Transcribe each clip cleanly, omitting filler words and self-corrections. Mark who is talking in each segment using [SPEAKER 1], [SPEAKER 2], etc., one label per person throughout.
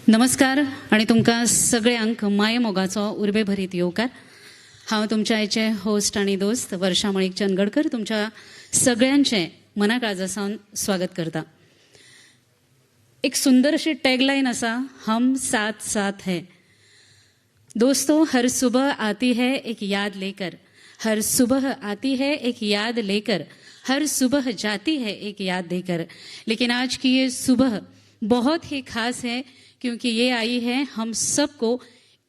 [SPEAKER 1] नमस्कार आणि तुमकां सगळ्यांक माये मोगाचो उर्बे भरीत येवकार. हांव तुमच्या आयचे होस्ट आणि दोस्त वर्षा मणिक चंदगडकर तुमच्या सगळ्यांचे मना काळजासावन स्वागत करता. एक सुंदर अशी टॅगलाईन आसा, हम साथ साथ हैं. दोस्तों, हर सुबह आती है एक याद लेकर, हर सुबह आती है एक याद लेकर, हर सुबह जाती है एक याद देकर. लेकिन आज की ये सुबह बहुत ही खास है क्योंकि ये आई है हम सबको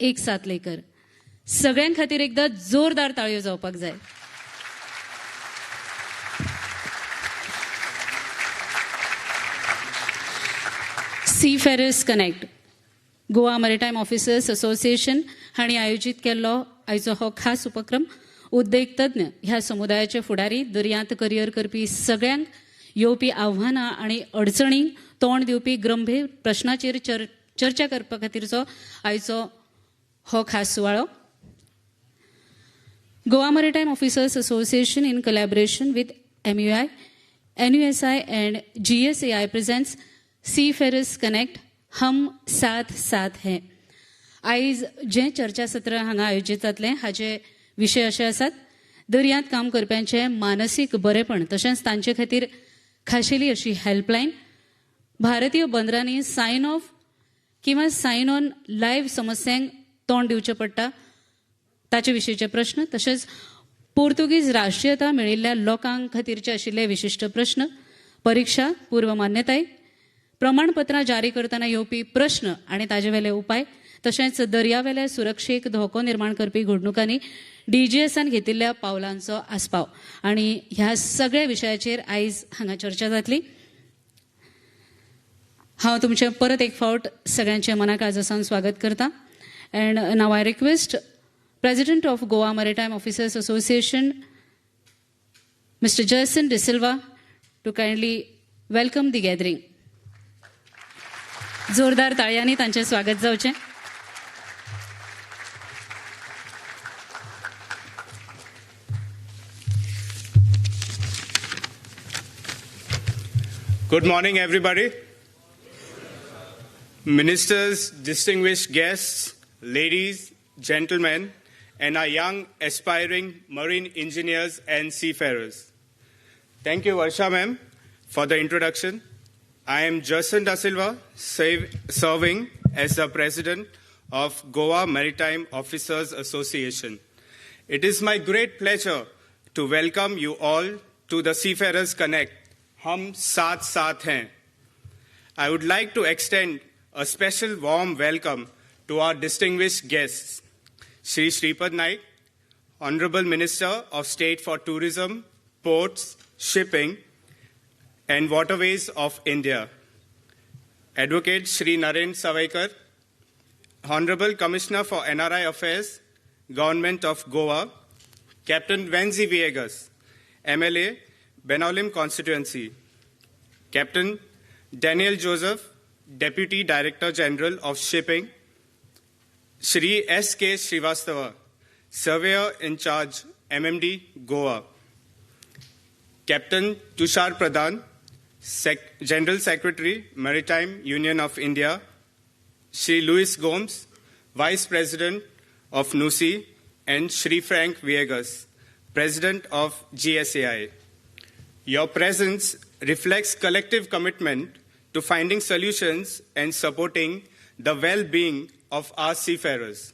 [SPEAKER 1] एक साथ लेकर. सगळ्यां खातीर एकदा जोरदार ताळयो जावपाक जाय. Seafarers Connect, Goa maritime officers association हांणी आयोजीत केल्लो आयचो हो खास उपक्रम. उद्देग तज्ञ ह्या समुदायाचे फुडारी, दर्यांत करियर करपी सगळ्यांक येवपी आव्हानां आणि अडचणींक तोंड दिवपी गंभीर प्रश्नाचेर चर्चा करपा खातीरचो आयचो हो खास सुवाळो. Goa maritime officers association in collaboration with MUI, NUSI and GSAI presents Seafarers Connect, Hum Saath Saath Hain. आयज जे चर्चासत्र हांगा आयोजीत जातले हाचे विशय असे आसात: दर्यांत काम करप्यांचे मानसीक बरेपण, तशेंच तांचे खातीर खाशेली अशी हेल्पलायन, भारतीय बंदरांनी सायन ऑफ किंवा सायन ऑन लायव्ह समस्यांक तोंड दिवचें पडटा ताचे विशींचे प्रश्न, तशेंच पोर्तुगीज राष्ट्रीयता मेळिल्ल्या लोकांक खातीरचे आशिल्ले विशिश्ट प्रश्न, परीक्षा पूर्व मान्यताय, प्रमाणपत्रां जारी करतना येवपी प्रश्न आनी ताजे वेले उपाय, तशेंच दर्यावेल्या सुरक्षेक धोको निर्माण करपी घडणुकांनी DGSन घेतिल्ल्या पावलांचो आस्पाव. आनी ह्या सगळ्या विशयाचेर आयज हांगा चर्चा जातली. हांव तुमचे परत एक फावट सगळ्यांचे मना काळजासावन स्वागत करता. And now I request President of Goa Maritime Officers Association, Mr. Jason De Silva, to kindly welcome the gathering. जोरदार ताळयांनी तांचे स्वागत जावचें.
[SPEAKER 2] Good morning, everybody. Ministers, distinguished guests, ladies, gentlemen, and our young aspiring marine engineers and seafarers. Thank you, Varsha ma'am, for the introduction. I am Jason Da Silva, serving as the president of Goa Maritime Officers Association. It is my great pleasure to welcome you all to the Seafarers Connect, Hum Saath Saath Hain. I would like to extend a special warm welcome to our distinguished guests, Shri Shripad Naik, Honorable Minister of State for Tourism, Ports, Shipping and Waterways of India, Advocate Shri Narendra Sawaikar, Honorable Commissioner for NRI Affairs, Government of Goa, Captain Venzy Viegas, MLA, Benaulim constituency, Captain Daniel Joseph, Deputy Director General of Shipping, Shri S.K. Srivastava, Surveyor in Charge, MMD, Goa, Captain Tushar Pradhan, General Secretary, Maritime Union of India, Shri Luis Gomes, Vice President of NUSI, and Shri Frank Viegas, President of GSAI. Your presence reflects collective commitment to finding solutions and supporting the well-being of our seafarers.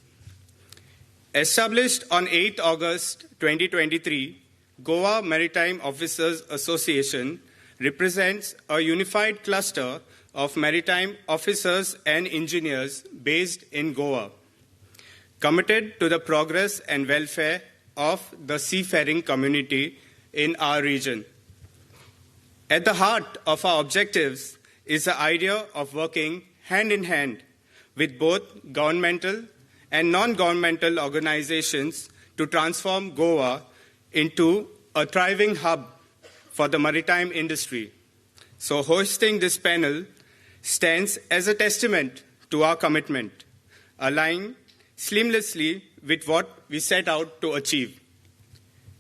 [SPEAKER 2] Established on 8 August 2023, Goa Maritime Officers Association represents a unified cluster of maritime officers and engineers based in Goa, committed to the progress and welfare of the seafaring community in our region. At the heart of our objectives is the idea of working hand in hand with both governmental and non-governmental organizations to transform Goa into a thriving hub for the maritime industry. So hosting this panel stands as a testament to our commitment, aligning seamlessly with what we set out to achieve.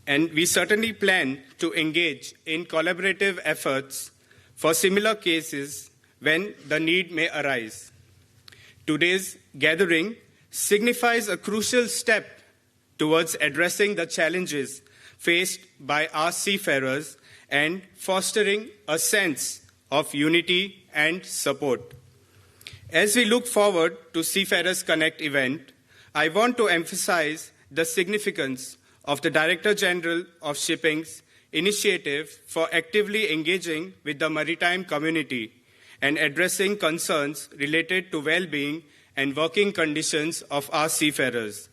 [SPEAKER 2] And we certainly plan to engage in collaborative efforts for similar cases when the need may arise. today's gathering signifies a crucial step towards addressing the challenges faced by our seafarers and fostering a sense of unity and support. As we look forward to Seafarers Connect event, I want to emphasize the significance of the Director General of Shipping's initiative for actively engaging with the maritime community and addressing concerns related to well-being and working conditions of our seafarers.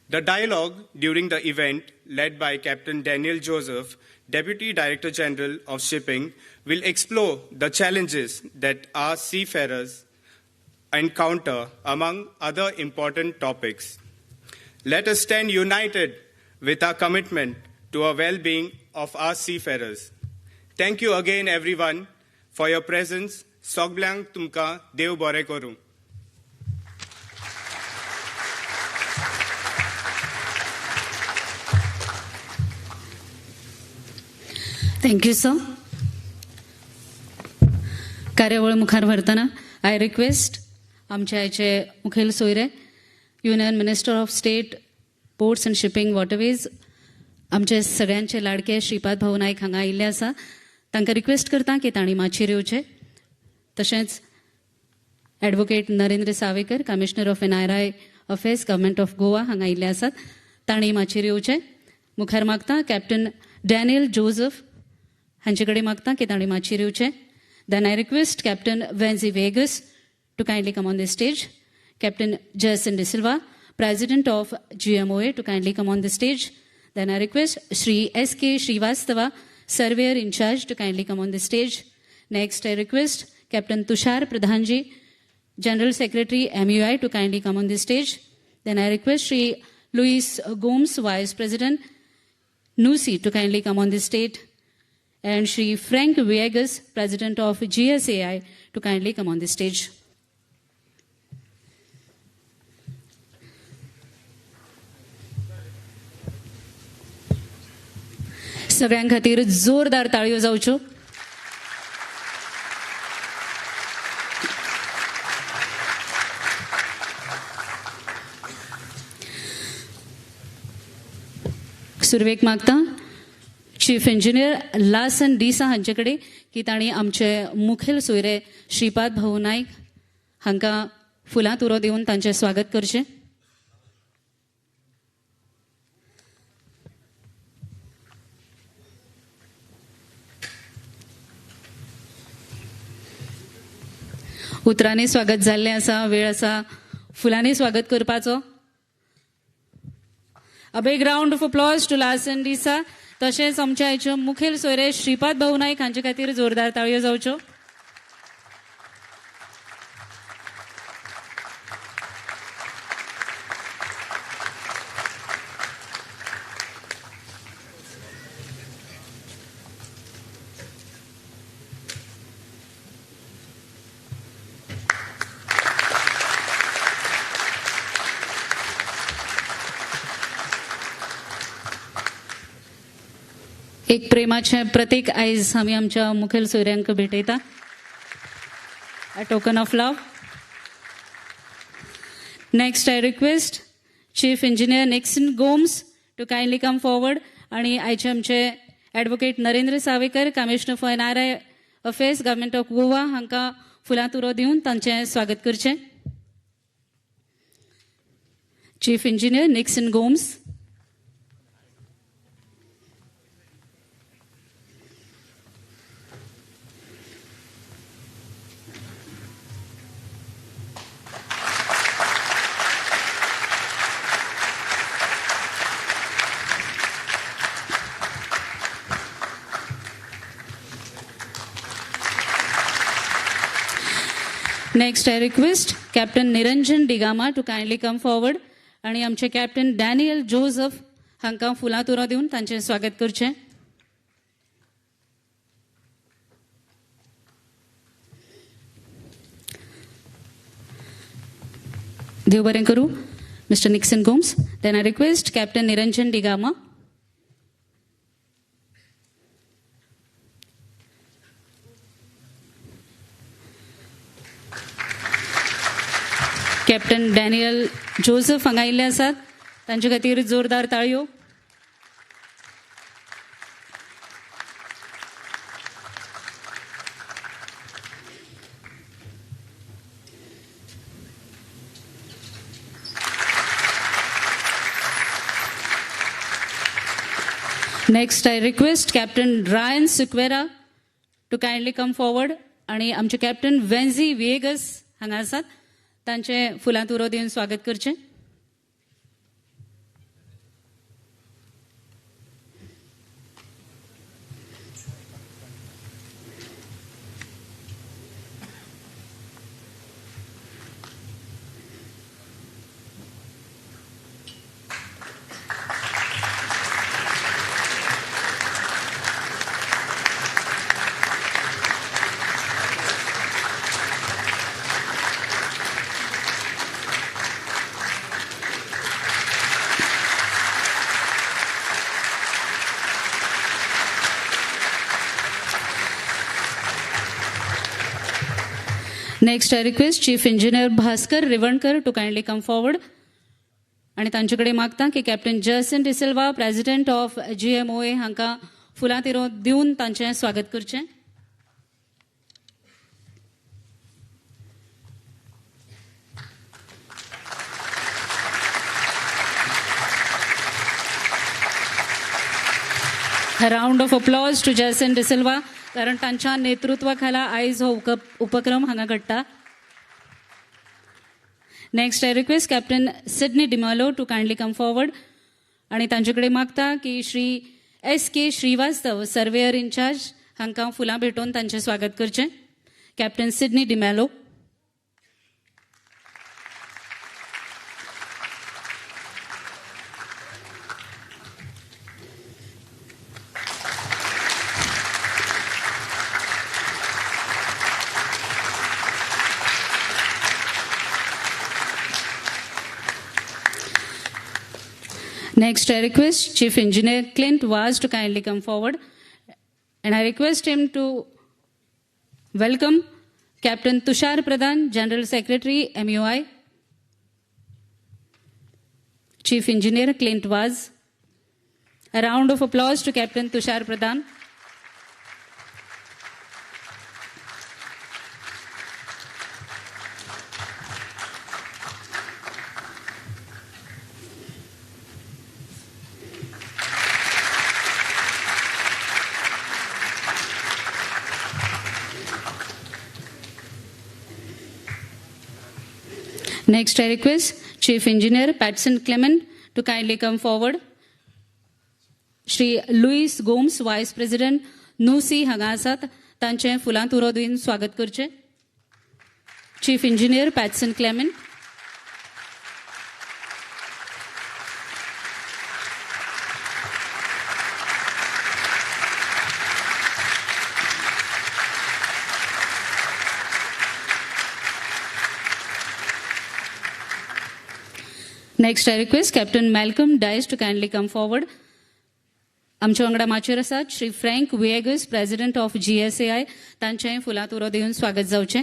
[SPEAKER 2] The dialogue during the event, led by Captain Daniel Joseph, Deputy Director General of Shipping, will explore the challenges that our seafarers encounter, among other important topics. Let us stand united with our commitment to our well-being of our seafarers. Thank you again, everyone, for your presence. Sogblang tumka Dev bore koru.
[SPEAKER 1] Thank you, sir. कार्यावळ मुखार व्हरतना I request आमच्या आयचे मुखेल सोयरे union minister of state ports and shipping waterways आमचे सगळ्यांचे लाडके श्रीपाद भाऊ नाईक हांगा आयिल्ले आसा तांकां रिक्वेस्ट करता की तांणी माचयेर येवचे तशेंच advocate Narendra Savekar commissioner of NRI affairs government of Goa हांगा आयिल्ले आसात तांणी माचयेर येवचे मुखार मागता कॅप्टन डॅनियल जोसेफ हांचे कडेन मागता की तांणी माचयेर येवचे Then I request Captain Venzy Viegas to kindly come on the stage. Captain Jason De Silva, President of GMOA, to kindly come on the stage. Then I request Shri S.K. Srivastava, Surveyor in charge, to kindly come on the stage. Next, I request Captain Tushar Pradhanji, General Secretary MUI, to kindly come on the stage. Then I request Shri Luis Gomes, Vice President NUSI, to kindly come on the stage. And Shri Frank Viegas, President of GSAI, to kindly come on the stage. सगळ्यां खातीर जोरदार ताळयो जावच्यो. सुरवेक मागता chief engineer Larsen D'Sa हांचे कडेन की तांणी आमचे मुखेल सोयरे श्रीपाद भाऊ नाईक हांकां फुलां तुरो दिवन तांचें स्वागत करचें. उतरांनी स्वागत जाल्लें आसा वेळ आसा फुलांनी स्वागत करपाचो. A big round of applause to Lasan Disa. तशेंच आमच्या आयचे मुखेल सोयरे श्रीपाद भाऊ नाईक हांचे खातीर जोरदार ताळयो जावच्यो. एक प्रेमाचें प्रतीक आयज आमी आमच्या मुखेल सोयऱ्यांक भेटयता. A token of love. Next I request chief engineer Nixon Gomes to kindly come forward आणि आयचे आमचे advocate Narendra Savekar commissioner for NRI affairs government of Goa हांकां फुलां तुरो दिवन तांचें स्वागत करचें. Chief engineer Nixon Gomes. Next, I request Captain Niranjan Digama to kindly come forward. आणि आमचे कॅप्टन डॅनियल जोसेफ हांकां फुलां तुरो दिवन तांचें स्वागत करचें. देव बरें करूं mister Nixon Gomes. Then I request Captain Niranjan Digama. Captain Daniel Joseph हांगा आयिल्ले आसात, तांचे खातीर जोरदार ताळयो. Next, I request Captain Ryan Sequeira to kindly come forward. आणि आमचे कॅप्टन वेन्झी विएगस हांगा आसात, तांचे फुलांत उरो दिवन स्वागत करचें. Next, I request Chief Engineer Bhaskar Rivankar to kindly come forward. आणि तांचेकडे मागता की captain Jason De Silva, president of GMOA हांका फुलां तिरो दिवन तांचें स्वागत करचें. A round of applause to Jason De Silva, कारण तांच्या नेतृत्वाखाला आयज हो उपक्रम हांगा घडटा. Next, I request captain Sidney D'Mello to kindly come forward. आणि तांचेकडे मागता की Shri SK Srivastava, surveyor incharge हांकां फुलां भेटोवन तांचें स्वागत करचें. Captain Sidney D'Mello. Next, I request Chief Engineer Clint Vaz to kindly come forward. And I request him to welcome Captain Tushar Pradhan, General Secretary, MUI. Chief Engineer Clint Vaz. A round of applause to Captain Tushar Pradhan. Next, I request Chief Engineer Patson Clement to kindly come forward. Shri Luis Gomes, Vice President, NUSI हांगा आसात, तांचें फुलांत उरो दिवन स्वागत करचें. Chief Engineer Patson Clement. Next, I request Captain Malcolm Dice to kindly come forward. आमच्या वांगडा माचेर आसात Shri Frank Viegas, president of GSAI, तांचें फुलांत उरो दिवन स्वागत जावचें.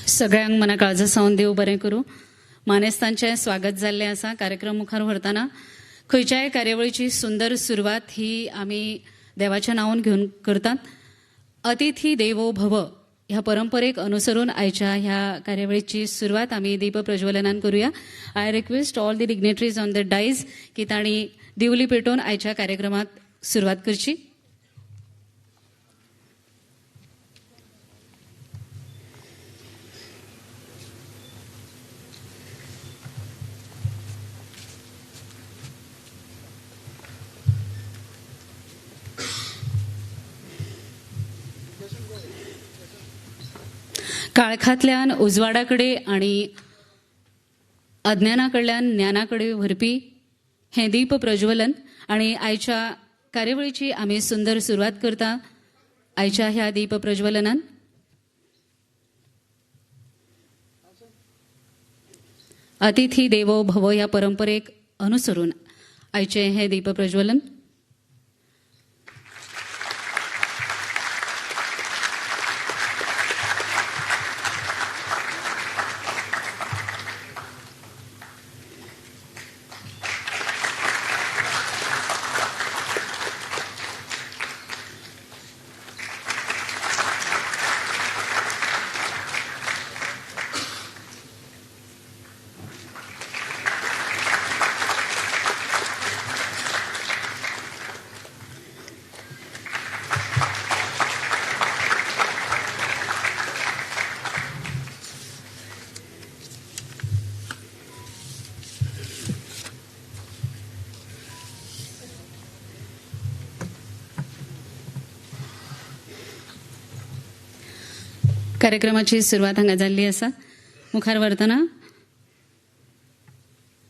[SPEAKER 1] सगळ्यांक मना काळजा सावन देव बरें करूं. मानेस्तांचें स्वागत जाल्लें आसा. कार्यक्रम मुखार व्हरतना खंयच्याय कार्यावळीची सुंदर सुरवात ही आमी देवाच्या नांवान घेवन करतात. अतिथी देवो भव ह्या परंपरेक अनुसरून आयच्या ह्या कार्यावळीची सुरवात आमी दीप प्रज्वलनान करूया. I request all the dignitaries on the dyes की तांणी दिवली पेटोवन आयच्या कार्यक्रमात सुरवात करची. काळखांतल्यान उजवाडा कडेन आनी अज्ञाना कडल्यान ज्ञाना कडेन व्हरपी हे दीप प्रज्वलन आणि आयच्या कार्यावळीची आम्ही सुंदर सुरुवात करता. आयच्या ह्या दीप प्रज्वलनान अतिथी देवो भव या परंपरेक अनुसरून आयचे हे दीप प्रज्वलन. कार्यक्रमाची सुरुवात हांगा जाल्ली आसा. मुखार व्हरतना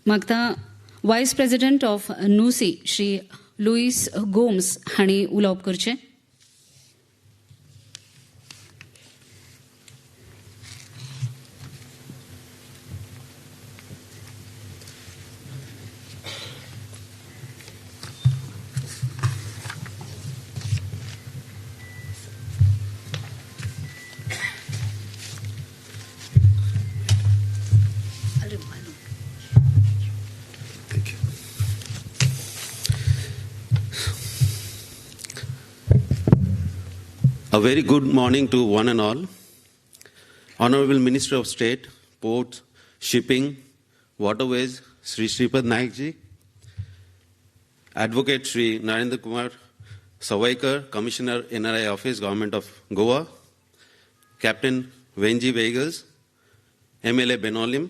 [SPEAKER 1] मागता vice president of NUSI Shri Luis Gomes हांणी उलोवप करचें.
[SPEAKER 3] A very good morning to one and all. Honorable Minister of State, Ports, Shipping, Waterways, Shri Shripad Naik ji, Advocate Shri Narendra Sawaikar, Commissioner NRI Office, Government of Goa, Captain Venzy Viegas, MLA Benaulim,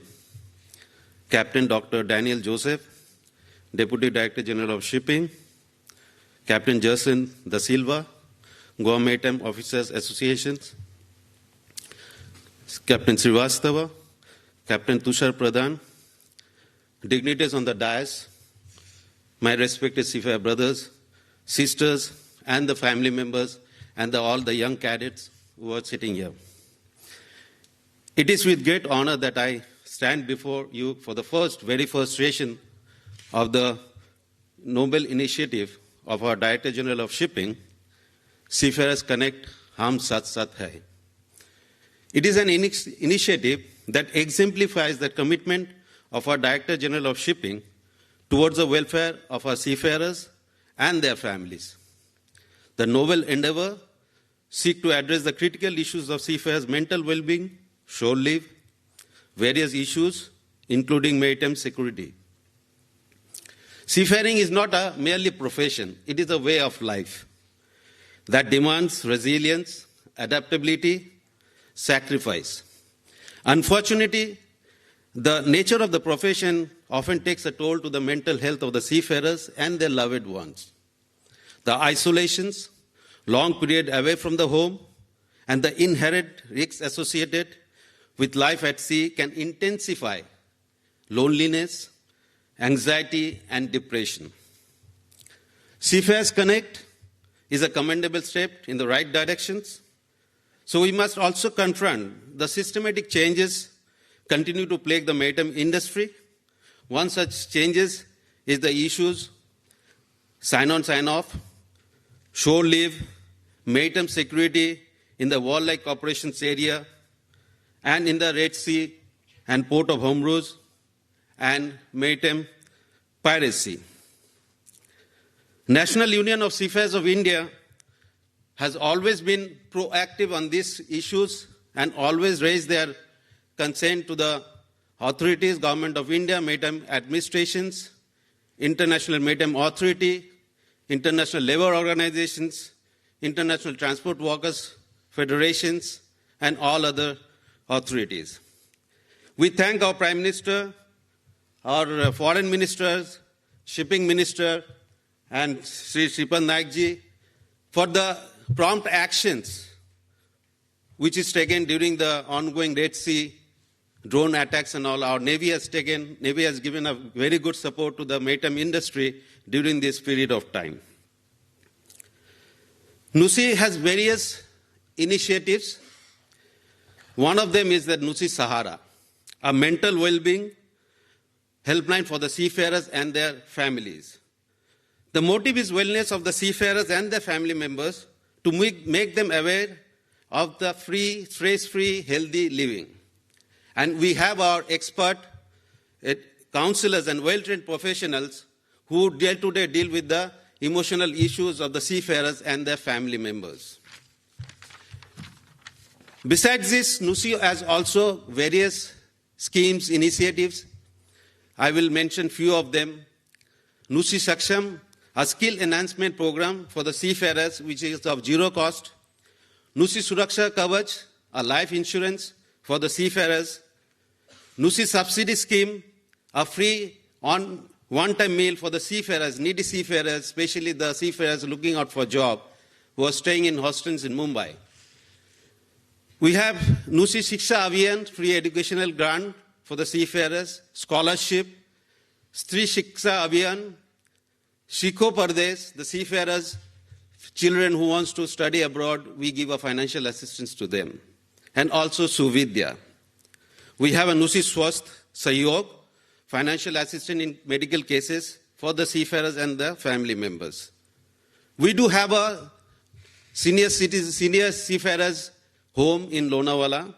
[SPEAKER 3] Captain Dr. Daniel Joseph, Deputy Director General of Shipping, Captain Jason Da Silva, Goa Maritime Officers Associations, Captain Srivastava, Captain Tushar Pradhan, dignitaries on the dais, my respected seafarer brothers, sisters, and the family members, and all the young cadets who are sitting here. It is with great honor that I stand before you for the very first session of the noble initiative of our Director General of Shipping, Seafarers Connect, Hum Saath Saath Hain. It is an initiative that exemplifies the commitment of our Director General of Shipping towards the welfare of our seafarers and their families. The noble endeavor seeks to address the critical issues of seafarers' mental well-being, shore leave, various issues, including maritime security. Seafaring is not a merely profession, it is a way of life that demands resilience, adaptability, sacrifice. Unfortunately, the nature of the profession often takes a toll to the mental health of the seafarers and their loved ones. The isolations, long period away from the home, and the inherent risks associated with life at sea can intensify loneliness, anxiety, and depression. Seafarers Connect is a commendable step in the right directions. So we must also confront the systematic changes continue to plague the maritime industry. One such changes is the issues sign-on, sign-off, shore leave, maritime security in the wildlife operations area, and in the Red Sea and Port of Hormuz, and maritime piracy. National Union of Seafarers of India has always been proactive on these issues and always raised their consent to the authorities, Government of India, maritime administrations, International Maritime Authority, International Labour Organizations, International Transport Workers Federations, and all other authorities. We thank our Prime Minister, our Foreign Ministers, Shipping Minister, and Shri Shripad Naik ji for the prompt actions which is taken during the ongoing Red Sea drone attacks and all, our Navy has given a very good support to the maritime industry during this period of time. NUSI has various initiatives. One of them is the NUSI Sahara, a mental well-being helpline for the seafarers and their families. The motive is wellness of the seafarers and their family members to make them aware of the free, stress-free, healthy living. And we have our expert counselors and well-trained professionals who day-to-day deal with the emotional issues of the seafarers and their family members. Besides this, NUSI has also various schemes, initiatives. I will mention few of them. NUSI Saksham, a skill enhancement program for the seafarers, which is of zero cost. NUSI Suraksha Kavach, a life insurance for the seafarers. NUSI Subsidy Scheme, a free one-time meal for the seafarers, needy seafarers, especially the seafarers looking out for a job who are staying in hostels in Mumbai. We have NUSI Shiksha Abhiyan, free educational grant for the seafarers, scholarship, Stri Shiksha Abhiyan, Shikho Pardesh, the seafarers, children who wants to study abroad, we give a financial assistance to them. And also Suvidya. We have a NUSI Swasth Sahyog, financial assistance in medical cases for the seafarers and their family members. We do have a senior seafarers home in Lonavala.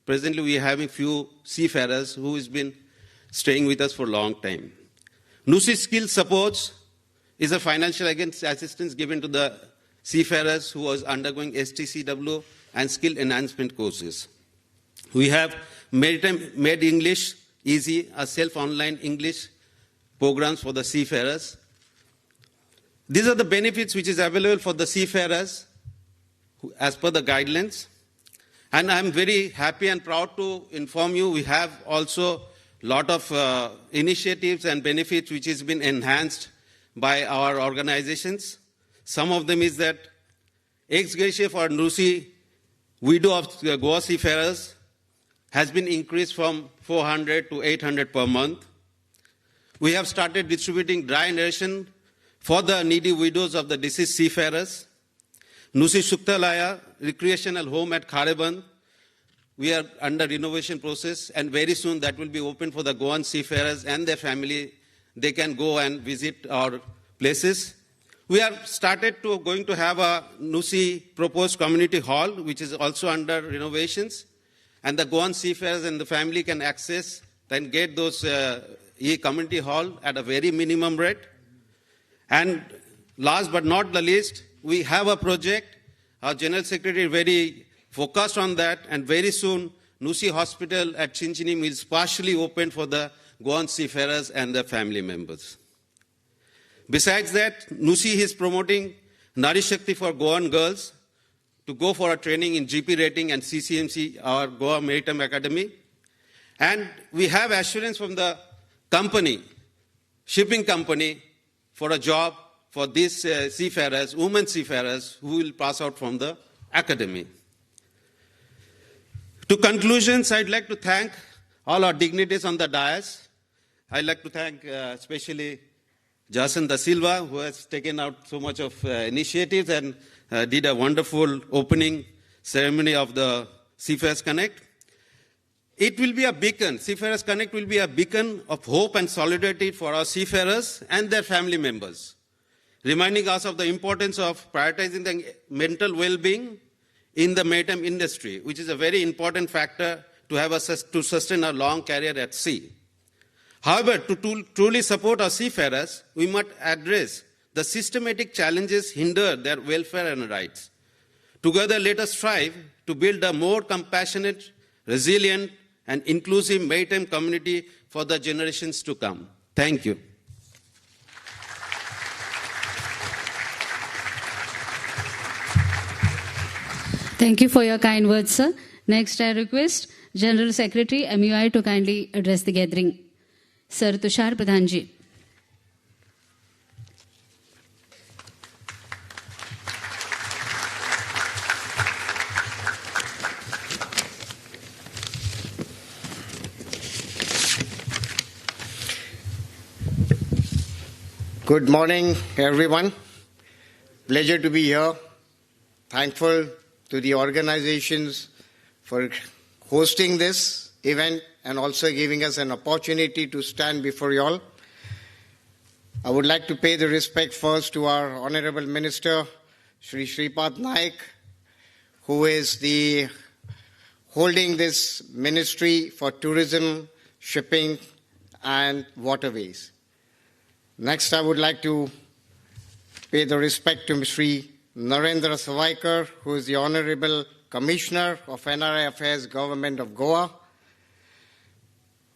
[SPEAKER 3] Presently, we are having few seafarers who has been staying with us for a long time. NUSI Skill Supports is a financial assistance given to the seafarers who was undergoing STCW and skill enhancement courses. We have Maritime Made English Easy, a self-online English programs for the seafarers. These are the benefits which is available for the seafarers as per the guidelines. And I'm very happy and proud to inform you we have also a lot of initiatives and benefits which has been enhanced by our organizations. Some of them is that ex gratia for NUSI widow of Goa Seafarers has been increased from 400 to 800 per month. We have started distributing dry ration for the needy widows of the deceased seafarers. NUSI Shuktalaya recreational home at Khareband. We are under renovation process, and very soon that will be open for the Goan Seafarers and their family. They can go and visit our places. We are going to have a NUSI proposed community hall, which is also under renovations. And the Goan Seafarers and the family can access and get those community hall at a very minimum rate. And last but not the least, we have a project. Our General Secretary is very focused on that, and very soon NUSI Hospital at Chinchinim is partially open for the Goan Seafarers and their family members. Besides that, NUSI is promoting Nari Shakti for Goan girls to go for a training in GP rating and CCMC, our Goa Maritime Academy. And we have assurance from the company, shipping company, for a job for these seafarers, women seafarers, who will pass out from the academy. To conclusions, I'd like to thank all our dignitaries on the dais. I'd like to thank especially Jason Da Silva, who has taken out so much of initiatives and did a wonderful opening ceremony of the Seafarers Connect. It will be a beacon. Seafarers Connect will be a beacon of hope and solidarity for our seafarers and their family members, reminding us of the importance of prioritizing the mental well-being in the maritime industry, which is a very important factor to sustain a long career at sea. However, to truly support our seafarers, we must address the systematic challenges hinder their welfare and rights. Together, let us strive to build a more compassionate, resilient, and inclusive maritime community for the generations to come. Thank you.
[SPEAKER 1] Thank you for your kind words, sir. Next, I request General Secretary, MUI, to kindly address the gathering. Sir Tushar Pradhan ji.
[SPEAKER 4] Good morning, everyone. Pleasure to be here. Thankful to the organizations for hosting this event and also giving us an opportunity to stand before you all. I would like to pay the respect first to our Honorable Minister, Shri Shripad Naik, who is holding this Ministry for Tourism, Shipping and Waterways. Next, I would like to pay the respect to Shri Narendra Sawaikar, who is the Honorable Commissioner of NRI Affairs, Government of Goa.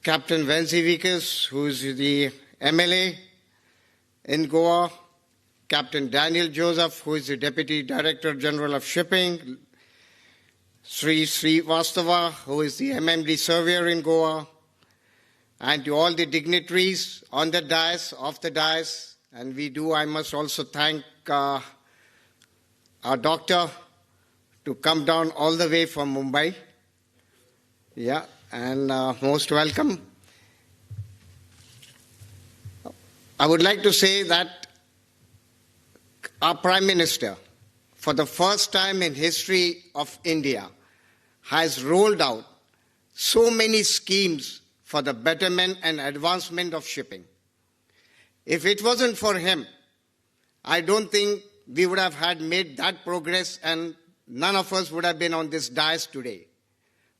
[SPEAKER 4] Captain Venzy, Viegas, who is the MLA in Goa. Captain Daniel Joseph, who is the Deputy Director General of Shipping. Shri Vastava, who is the MMD Surveyor in Goa. And to all the dignitaries on the dais, off the dais, and I must also thank our doctor to come down all the way from Mumbai. Yeah, and most welcome. I would like to say that our Prime Minister, for the first time in history of India, has rolled out so many schemes for the betterment and advancement of shipping. If it wasn't for him, I don't think we would have made that progress and none of us would have been on this dais today.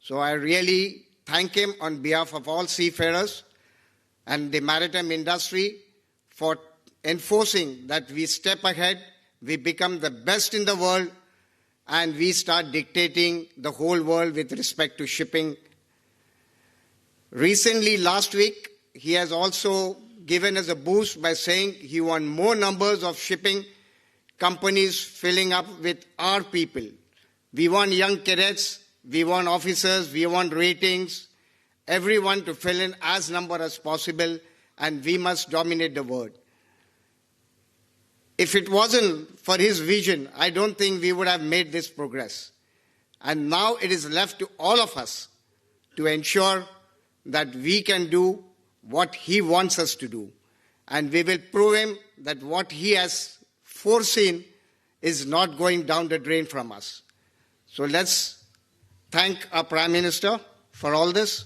[SPEAKER 4] So I really thank him on behalf of all seafarers and the maritime industry for enforcing that we step ahead, we become the best in the world, and we start dictating the whole world with respect to shipping. Recently, last week, he has also given us a boost by saying he wants more numbers of shipping companies filling up with our people. We want young cadets, we want officers, we want ratings, everyone to fill in as number as possible, and we must dominate the world. If it wasn't for his vision, I don't think we would have made this progress. And now it is left to all of us to ensure that we can do what he wants us to do. And we will prove him that what he has foreseen is not going down the drain from us. So let's thank our Prime Minister for all this.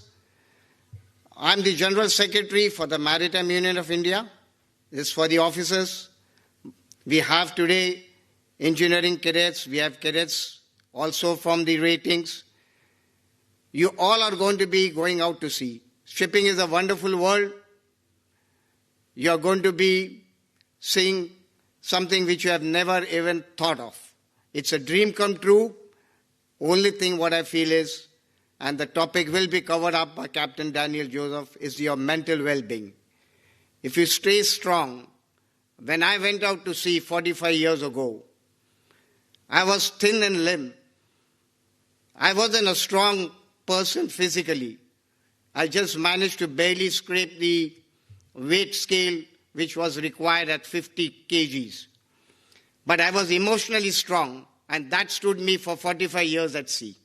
[SPEAKER 4] I'm the General Secretary for the Maritime Union of India. This is for the officers. We have today engineering cadets. We have cadets also from the ratings. You all are going to be going out to sea. Shipping is a wonderful world. You are going to be seeing something which you have never even thought of. It's a dream come true. Only thing what I feel is, and the topic will be covered up by Captain Daniel Joseph, is your mental well-being. If you stay strong, when I went out to sea 45 years ago, I was thin and limp. I wasn't a strong person physically. I just managed to barely scrape the weight scale which was required at 50 kgs. But I was emotionally strong, and that stood me for 45 years at sea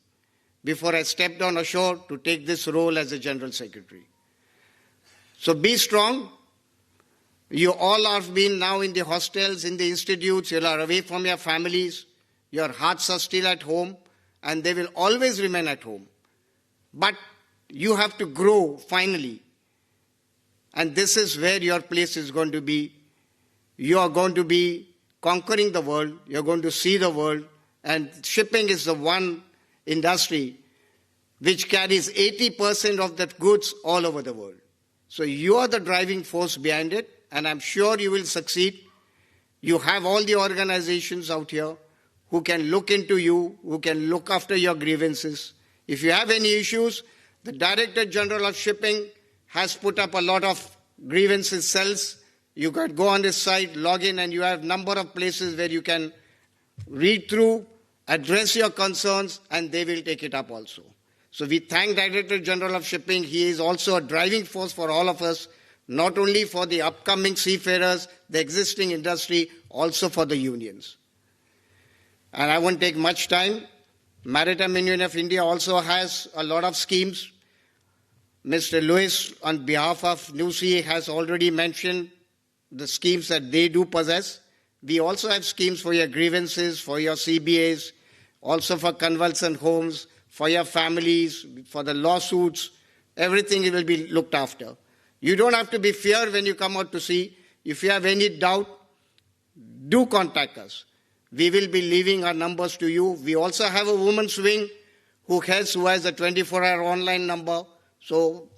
[SPEAKER 4] before I stepped on ashore to take this role as a General Secretary. So be strong. You all have been now in the hostels, in the institutes, you are away from your families, your hearts are still at home, and they will always remain at home. But you have to grow finally. And this is where your place is going to be. You are going to be conquering the world. You are going to see the world. And shipping is the one industry which carries 80% of the goods all over the world. So you are the driving force behind it, and I'm sure you will succeed. You have all the organizations out here who can look into you, who can look after your grievances. If you have any issues, the Director General of Shipping has put up a lot of grievances cells. You can go on this site, log in, and you have a number of places where you can read through, address your concerns, and they will take it up also. So we thank Director General of Shipping. He is also a driving force for all of us, not only for the upcoming seafarers, the existing industry, also for the unions. And I won't take much time. Maritime Union of India also has a lot of schemes. Mr. Lewis, on behalf of New Sea, has already mentioned the schemes that they do possess. We also have schemes for your grievances, for your CBAs, also for convalescent homes, for your families, for the lawsuits. Everything will be looked after. You don't have to be feared when you come out to sea. If you have any doubt, do contact us. We will be leaving our numbers to you. We also have a women's wing who has a 24-hour online number. So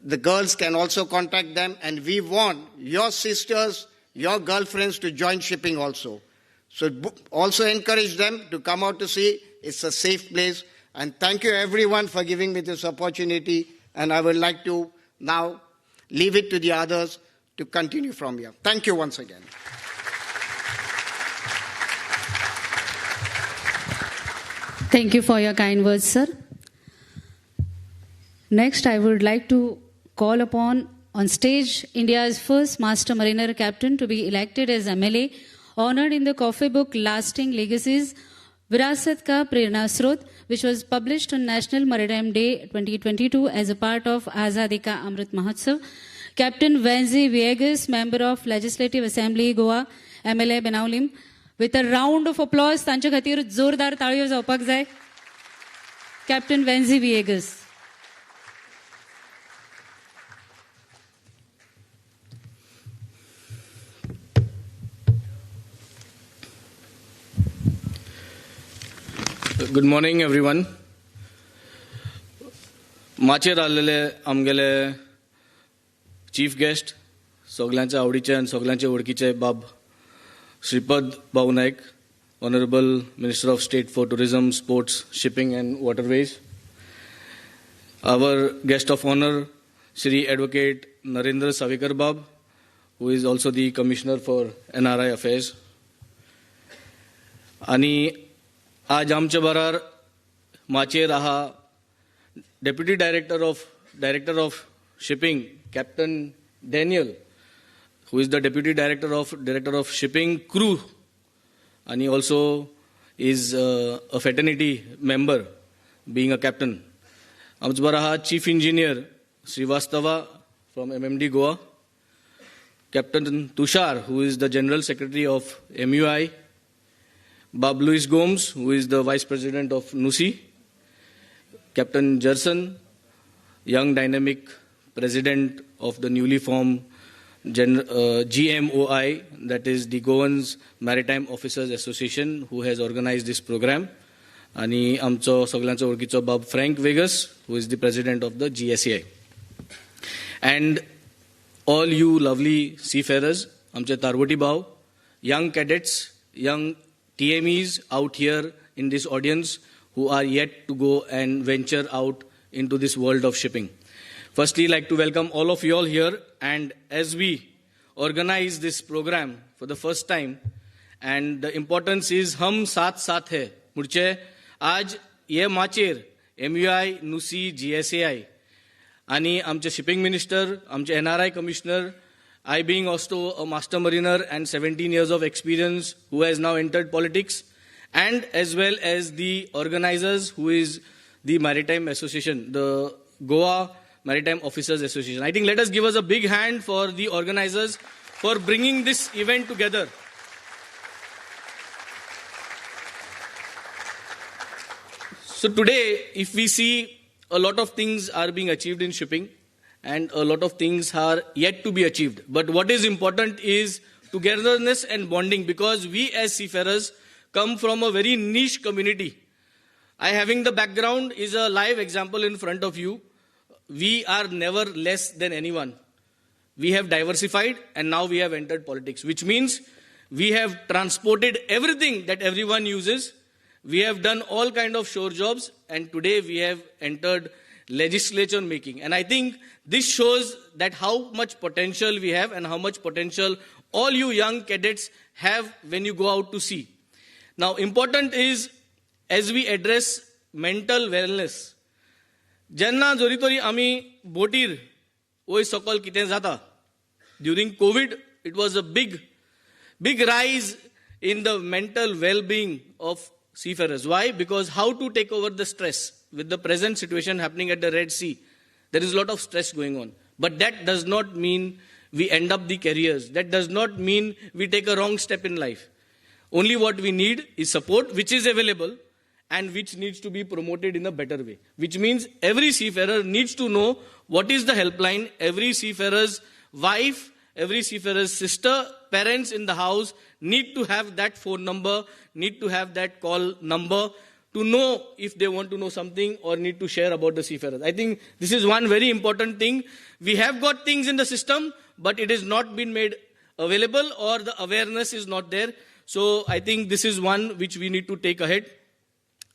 [SPEAKER 4] the girls can also contact them. And we want your sisters, your girlfriends to join shipping also. So also encourage them to come out to sea. It's a safe place. And thank you everyone for giving me this opportunity. And I would like to now leave it to the others to continue from here. Thank you once again.
[SPEAKER 1] Thank you for your kind words, sir. Next, I would like to call upon on stage India's first Master Mariner Captain to be elected as MLA, honored in the coffee book Lasting Legacies, Virasat Ka Prerna Srot, which was published on National Maritime Day 2022 as a part of Azadi Ka Amrit Mahotsav. Captain Venzy Viegas, member of Legislative Assembly, Goa, MLA Benaulim. With a round of applause, तांच्या खातीर जोरदार ताळयो जावपाक जाय. Captain Venzy Viegas.
[SPEAKER 5] Good morning, everyone. माचेर आलेले आमगेले chief guest सगळ्यांचे आवडीचे आनी सगळ्यांचे वळखीचे बाब Shripad Naik, Honorable Minister of State for Tourism, Sports, Shipping and Waterways. Our guest of honor, Shri Advocate Narendra Sawaikar Bab, who is also the Commissioner for NRI Affairs. आणि आज आमच्या बराबर माचेर आहा Deputy Director of Shipping, Captain Daniel, who is the Deputy Director of Shipping Crew, and he also is a fraternity member, being a captain. Amchbaraha Chief Engineer Srivastava from MMD Goa, Captain Tushar, who is the General Secretary of MUI, Bob Louis Gomes, who is the Vice President of NUSI, Captain Jerson, young dynamic President of the newly formed GMOA, that is the Goan Maritime Officers Association, who has organized this program. आणि आमचो सगळ्यांचो वळखीचो बाब Frank Viegas, who is the president of the GSAI. And all you lovely seafarers, आमचे तारवटी भाव, young cadets, young TMEs out here in this audience who are yet to go and venture out into this world of shipping. Firstly, I'd like to welcome all of you all here, and as we organize this program for the first time, and the importance is Hum Saath Saath Hain. Murche, आज ये माचेर MUI, NUSI, GSAI, आणि आमचे shipping minister, आमचे NRI commissioner, I being also a master mariner and 17 years of experience who has now entered politics, and as well as the organizers who is the Maritime Association, the Goa Maritime Officers Association. I think let us give us a big hand for the organizers for bringing this event together. So today, if we see a lot of things are being achieved in shipping and a lot of things are yet to be achieved. But what is important is togetherness and bonding, because we as seafarers come from a very niche community. I having the background is a live example in front of you. We are never less than anyone. We have diversified and now we have entered politics, which means we have transported everything that everyone uses. We have done all kind of shore jobs, and today we have entered legislature making. And I think this shows that how much potential we have and how much potential all you young cadets have when you go out to sea. Now, important is, as we address mental wellness, जेन्ना जोरी तोरी आमी बोटीर वय सकल कितें जाता, during COVID, it was a big rise in the mental well-being of seafarers. Why? Because how to take over the stress. With the present situation happening at the Red Sea, there is a lot of stress going on. But that does not mean we end up the careers. That does not mean we take a wrong step in life. Only what we need is support, which is available and which needs to be promoted in a better way. Which means every seafarer needs to know what is the helpline. Every seafarer's wife, every seafarer's sister, parents in the house need to have that phone number, need to have that call number to know if they want to know something or need to share about the seafarers. I think this is one very important thing. We have got things in the system, but it has not been made available or the awareness is not there. So I think this is one which we need to take ahead.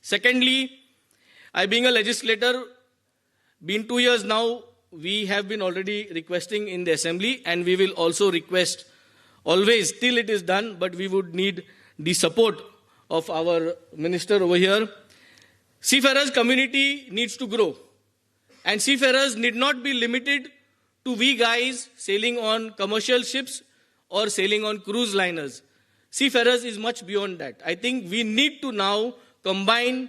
[SPEAKER 5] Secondly, I being a legislator, been 2 years now, we have been already requesting in the assembly and we will also request always till it is done, but we would need the support of our minister over here. Seafarers community needs to grow and seafarers need not be limited to we guys sailing on commercial ships or sailing on cruise liners. Seafarers is much beyond that. I think we need to now combine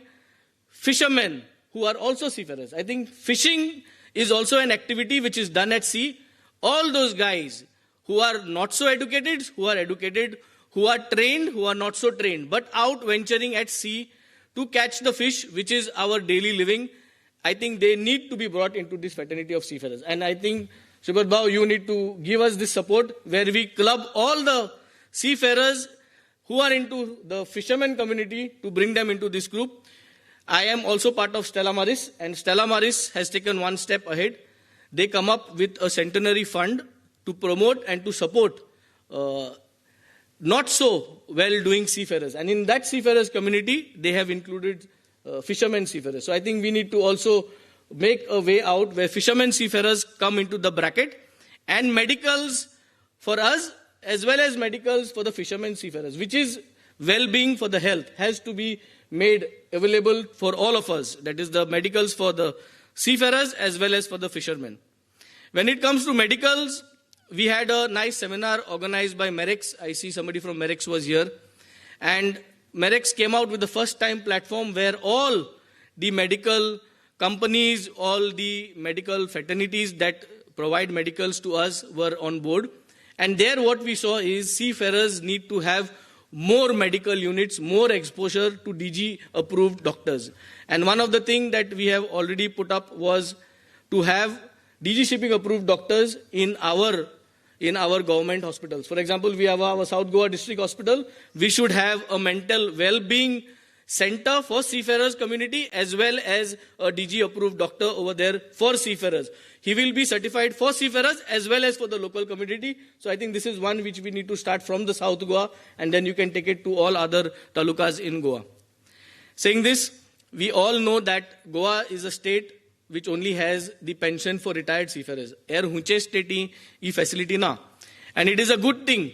[SPEAKER 5] fishermen who are also seafarers. I think fishing is also an activity which is done at sea. All those guys who are not so educated, who are educated, who are trained, who are not so trained, but out venturing at sea to catch the fish, which is our daily living, I think they need to be brought into this fraternity of seafarers. And I think, Shripad Bhau, you need to give us this support where we club all the seafarers who are into the fishermen community to bring them into this group. I am also part of Stella Maris, and Stella Maris has taken one step ahead. They come up with a centenary fund to promote and to support not so well-doing seafarers. And in that seafarers community, they have included fishermen seafarers. So I think we need to also make a way out where fishermen seafarers come into the bracket and medicals for us as well as medicals for the fishermen seafarers, which is well-being for the health, has to be made available for all of us. That is the medicals for the seafarers as well as for the fishermen. When it comes to medicals, we had a nice seminar organized by Merix. I see somebody from Merix was here. And Merix came out with the first time platform where all the medical companies, all the medical fraternities that provide medicals to us were on board. And there what we saw is seafarers need to have more medical units, more exposure to DG approved doctors. And one of the things that we have already put up was to have DG shipping approved doctors in our government hospitals. For example, we have our South Goa District Hospital. We should have a mental well-being center for seafarers community as well as a DG approved doctor over there for seafarers. He will be certified for seafarers as well as for the local community. So I think this is one which we need to start from the South Goa and then you can take it to all other talukas in Goa. Saying this, we all know that Goa is a state which only has the pension for retired seafarers. Air hunche state e facility na. And it is a good thing.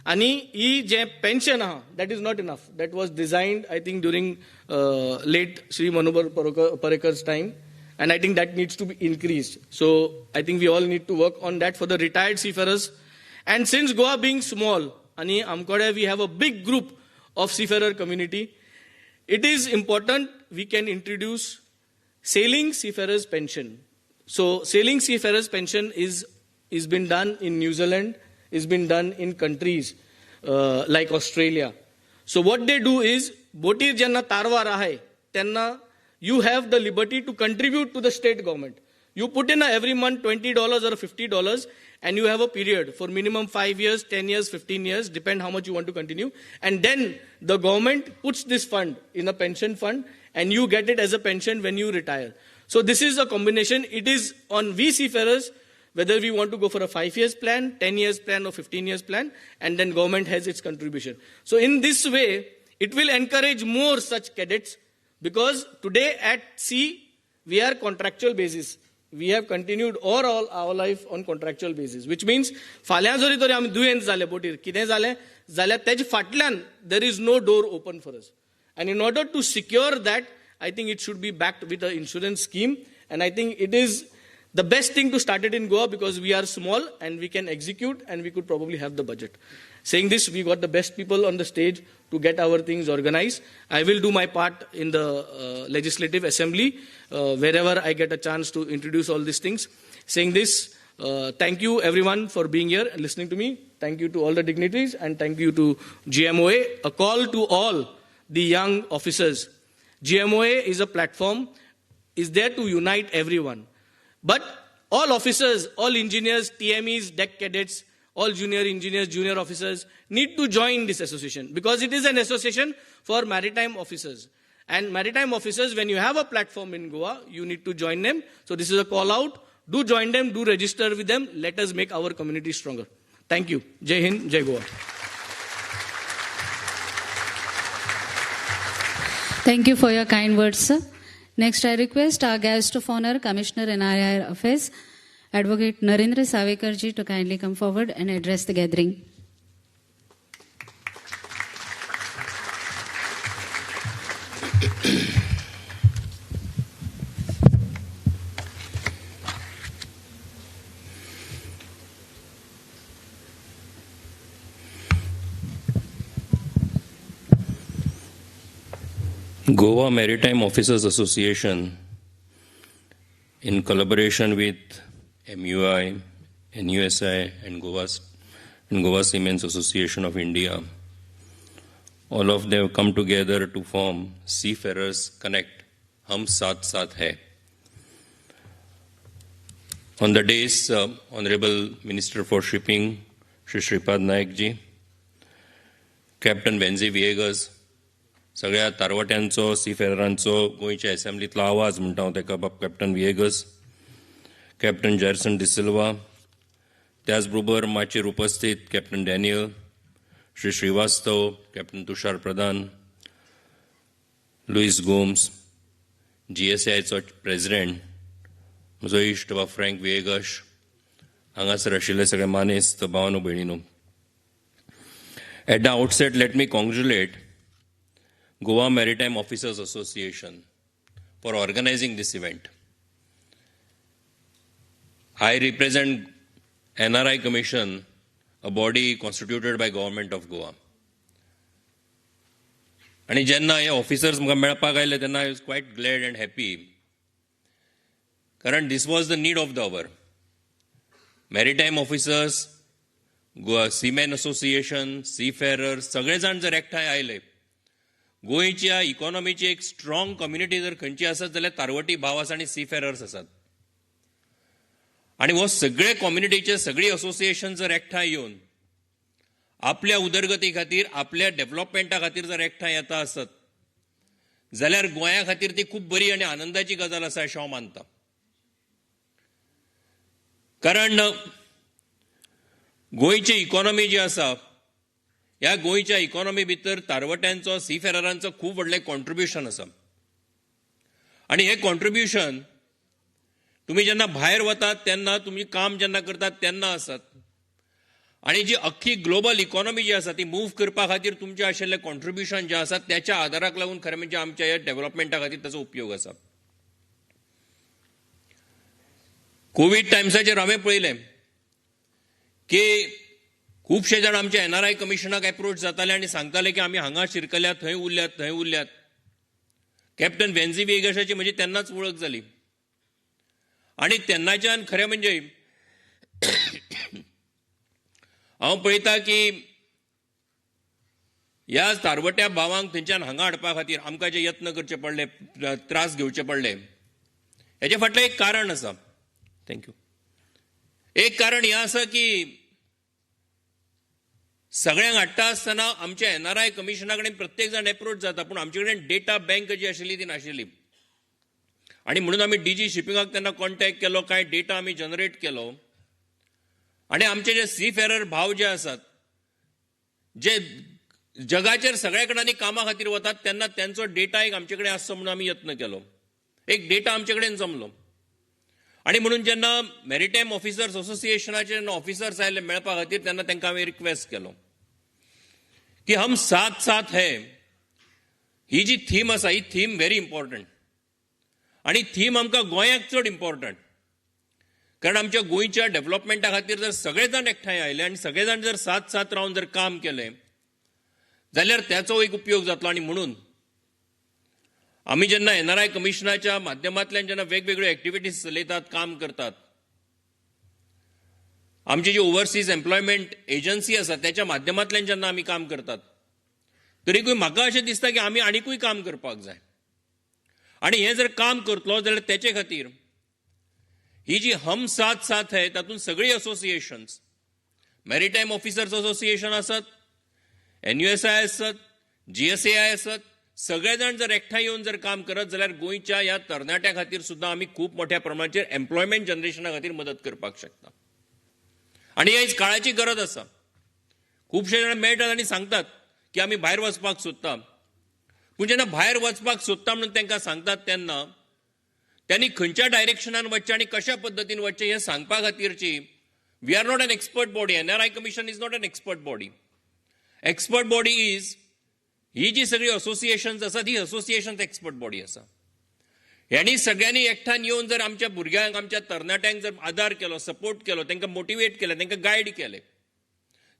[SPEAKER 5] Ani e je pension that is not enough. That was designed, I think, during late Shri Manohar Parekar's time. And I think that needs to be increased. So I think we all need to work on that for the retired seafarers. And since Goa being small, Ani Amkode, we have a big group of seafarer community. It is important we can introduce sailing seafarers pension. So sailing seafarers pension is been done in New Zealand, is been done in countries like Australia. So what they do is, botir janna tarwa rahay, tenna you have the liberty to contribute to the state government. You put in every month $20 or $50 and you have a period for minimum 5 years, 10 years, 15 years, depend how much you want to continue. And then the government puts this fund in a pension fund and you get it as a pension when you retire. So this is a combination. It is on we seafarers whether we want to go for a 5 years plan, 10 years plan or 15 years plan, and then government has its contribution. So in this way, it will encourage more such cadets because today at sea, we are contractual basis. We have continued all our life on contractual basis, which means falyan zori tori am duyen zale botir kide zale tej fatlan, there is no door open for us. And in order to secure that, I think it should be backed with an insurance scheme. And I think it is the best thing to start it in Goa because we are small and we can execute and we could probably have the budget. Saying this, we got the best people on the stage to get our things organized. I will do my part in the legislative assembly wherever I get a chance to introduce all these things. Saying this, Thank you everyone for being here and listening to me. Thank you to all the dignitaries and thank you to GMOA. A call to all the young officers. GMOA is a platform, is there to unite everyone. But all officers, all engineers, TMEs, deck cadets, all junior engineers, junior officers need to join this association because it is an association for maritime officers. And maritime officers, when you have a platform in Goa, you need to join them. So this is a call out. Do join them, do register with them. Let us make our community stronger. Thank you. Jai Hind, Jai Goa.
[SPEAKER 1] Thank you for your kind words, sir. Next, I request our guest of honor, Commissioner NRI Affairs, Advocate Narendra Sawaikar ji, to kindly come forward and address the gathering.
[SPEAKER 6] Goa Maritime Officers Association, in collaboration with MUI, NUSI, and Goa Seamen's Association of India, all of them come together to form Seafarers Connect, Hum Saath Saath Hain. On the days, Honorable Minister for Shipping, Shri Shripad Naik ji, Captain Venzy Viegas, सगळ्या तारवट्यांचो सीफेररांचो गोंयच्या असेंब्लीतलो आवाज म्हणटा हांव ताका बाब captain Viegas, captain Jerson D'Silva, त्याच बरोबर माचयेर उपस्थित कॅप्टन डॅनियल, श्री श्रीवास्तव, कॅप्टन तुषार प्रधान, लुईस गोम्स, GSAIचो प्रेसिडेंट, म्हजो इश्ट बाब फ्रँक विएगस, हांगासर आशिल्ले सगळे मानेस्त भावानो भयणीनो. At the outset, let me congratulate Goa Maritime Officers Association for organizing this event. I represent NRI Commission, a body constituted by Government of Goa. And जेन्ना हे ऑफिसर्स म्हाका मेळपाक आयले तेन्ना I was quite glad and happy. कारण this was the need of the hour. Maritime officers, Goa Seamen Association, Seafarers, सगळे जाण जर एकठांय आयले, गोंयच्या इकॉनॉमीची एक स्ट्रॉंग कम्युनिटी जर खंयची आसत जाल्यार तारवटी भाव आसा आनी सीफेरर्स आसात. आनी हो सगळे कम्युनिटीचे सगळी असोसिएशन जर एकठांय येवन आपल्या उदरगती खातीर, आपल्या डेव्हलपमेंटा खातीर जर एकठांय येता आसत जाल्यार गोंया खातीर ती खूब बरी आनी आनंदाची गजाल आसा अशें हांव मानता. कारण गोंयची इकॉनॉमी जी आसा, ह्या गोंयच्या इकॉनॉमी भितर तारवट्यांचो, सीफेररांचो खूब व्हडलें कॉन्ट्रिब्युशन आसा. आनी हें कॉन्ट्रिब्युशन तुमी जेन्ना भायर वतात तेन्ना, तुमी काम जेन्ना करतात तेन्ना आसात. आनी जी अख्खी ग्लोबल इकॉनॉमी जी आसा ती मूव करपा खातीर तुमचें आशिल्लें कॉन्ट्रिब्युशन जें आसा त्याच्या आदाराक लागून खरें म्हणजे आमच्या ह्या डेव्हलपमेंटा खातीर ताचो उपयोग आसा. कोविड टायम्साचेर हांवें पळयलें की खुबशे जाण आमच्या NRI कमिशनाक एप्रोच जाताले आनी सांगताले की आमी हांगा शिरकल्यात, थंय उरल्यात, थंय उरल्यात. कॅप्टन वेन्झी वेगसाची म्हजी तेन्नाच वळख जाली. आनी तेन्नाच्यान खरें म्हणजे हांव पळयता की ह्या तारवट्या भावांक थंयच्यान हांगा हाडपा खातीर आमकां जे यत्न करचे पडले, त्रास घेवचे पडले, हेचे फाटलें एक कारण आसा. थँक्यू. एक कारण हें आसा की सगळ्यांक हाडटा आसतना आमच्या NRI कमिशना कडेन प्रत्येक जाण एप्रोच जाता, पूण आमचे कडेन डेटा बँक जी आशिल्ली ती नाशिल्ली. आनी म्हणून आमी DG शिपिंगाक तेन्ना कॉन्टॅक्ट केलो, कांय डेटा आमी जनरेट केलो. आनी आमचे जे सीफेरर भाव जे आसात, जे जगाचेर सगळ्या कडेन कामा खातीर वतात तेन्ना त्यांचो डेटा एक आमचे कडेन आसचो म्हणून आमी यत्न केलो. एक डेटा आमचे कडेन जमलो. आनी म्हणून जेन्ना मॅरिटायम ऑफिसर्स असोसिएशनाचे ऑफिसर्स आयले मेळपा खातीर तेन्ना तांकां हांवें रिक्वेस्ट केलो की हम साथ साथ है ही जी थीम आसा, ही थीम व्हेरी इम्पॉर्टंट. आनी थीम आमकां गोंयाक चड इम्पॉर्टंट. कारण आमच्या गोंयच्या डेव्हलपमेंटा खातीर जर सगळे जाण एकठांय आयले आनी सगळे जाण जर साथ साथ रावन जर काम केलें जाल्यार त्याचो एक उपयोग जातलो. आनी म्हणून आमी जेन्ना NRI कमिशनाच्या माध्यमांतल्यान जेन्ना वेगवेगळ्यो एक्टिविटीज चलयतात, काम करतात, आमची जी ओव्हरसीज एम्प्लॉयमेंट एजन्सी आसा त्याच्या माध्यमांतल्यान जेन्ना आमी काम करतात तरीकूय म्हाका अशें दिसता की आमी आनीकूय काम करपाक जाय आणि हे जर काम करतलो जाल्यार तेचे खातीर ही जी हम साथ साथ है तातूंत सगळी असोसिएशन्स मॅरिटायम ऑफिसर्स असोसिएशन आसत NUSI आसत GSAI आसत सगळे जाण जर एकठांय येवन जर काम करत जाल्यार गोंयच्या ह्या तरणाट्या खातीर सुद्दां आमी खूप मोठ्या प्रमाणाचेर एम्प्लॉयमेंट जनरेशना खातीर मदत करपाक शकता आणि ह्या काळाची गरज आसा खुबशे जाण मेळटात आनी सांगतात की आमी भायर वचपाक सोदता पूण जेन्ना भायर वचपाक सोदता म्हणून तांकां सांगतात तेन्ना त्यांनी खंयच्या डायरेक्शनान वचचें आनी कशा पद्दतीन वचचें हें सांगपा खातीरची we are not an expert body NRI commission is not an expert body expert body is ही जी सगळी असोसिएशन्स आसात ही असोसिएशन्स एक्सपर्ट बॉडी आसा ह्यांनी सगळ्यांनी एकठांय येवन जर आमच्या भुरग्यांक आमच्या तरणाट्यांक जर आदार केलो सपोर्ट केलो तांकां मोटिवेट केलें तांकां गायड केलें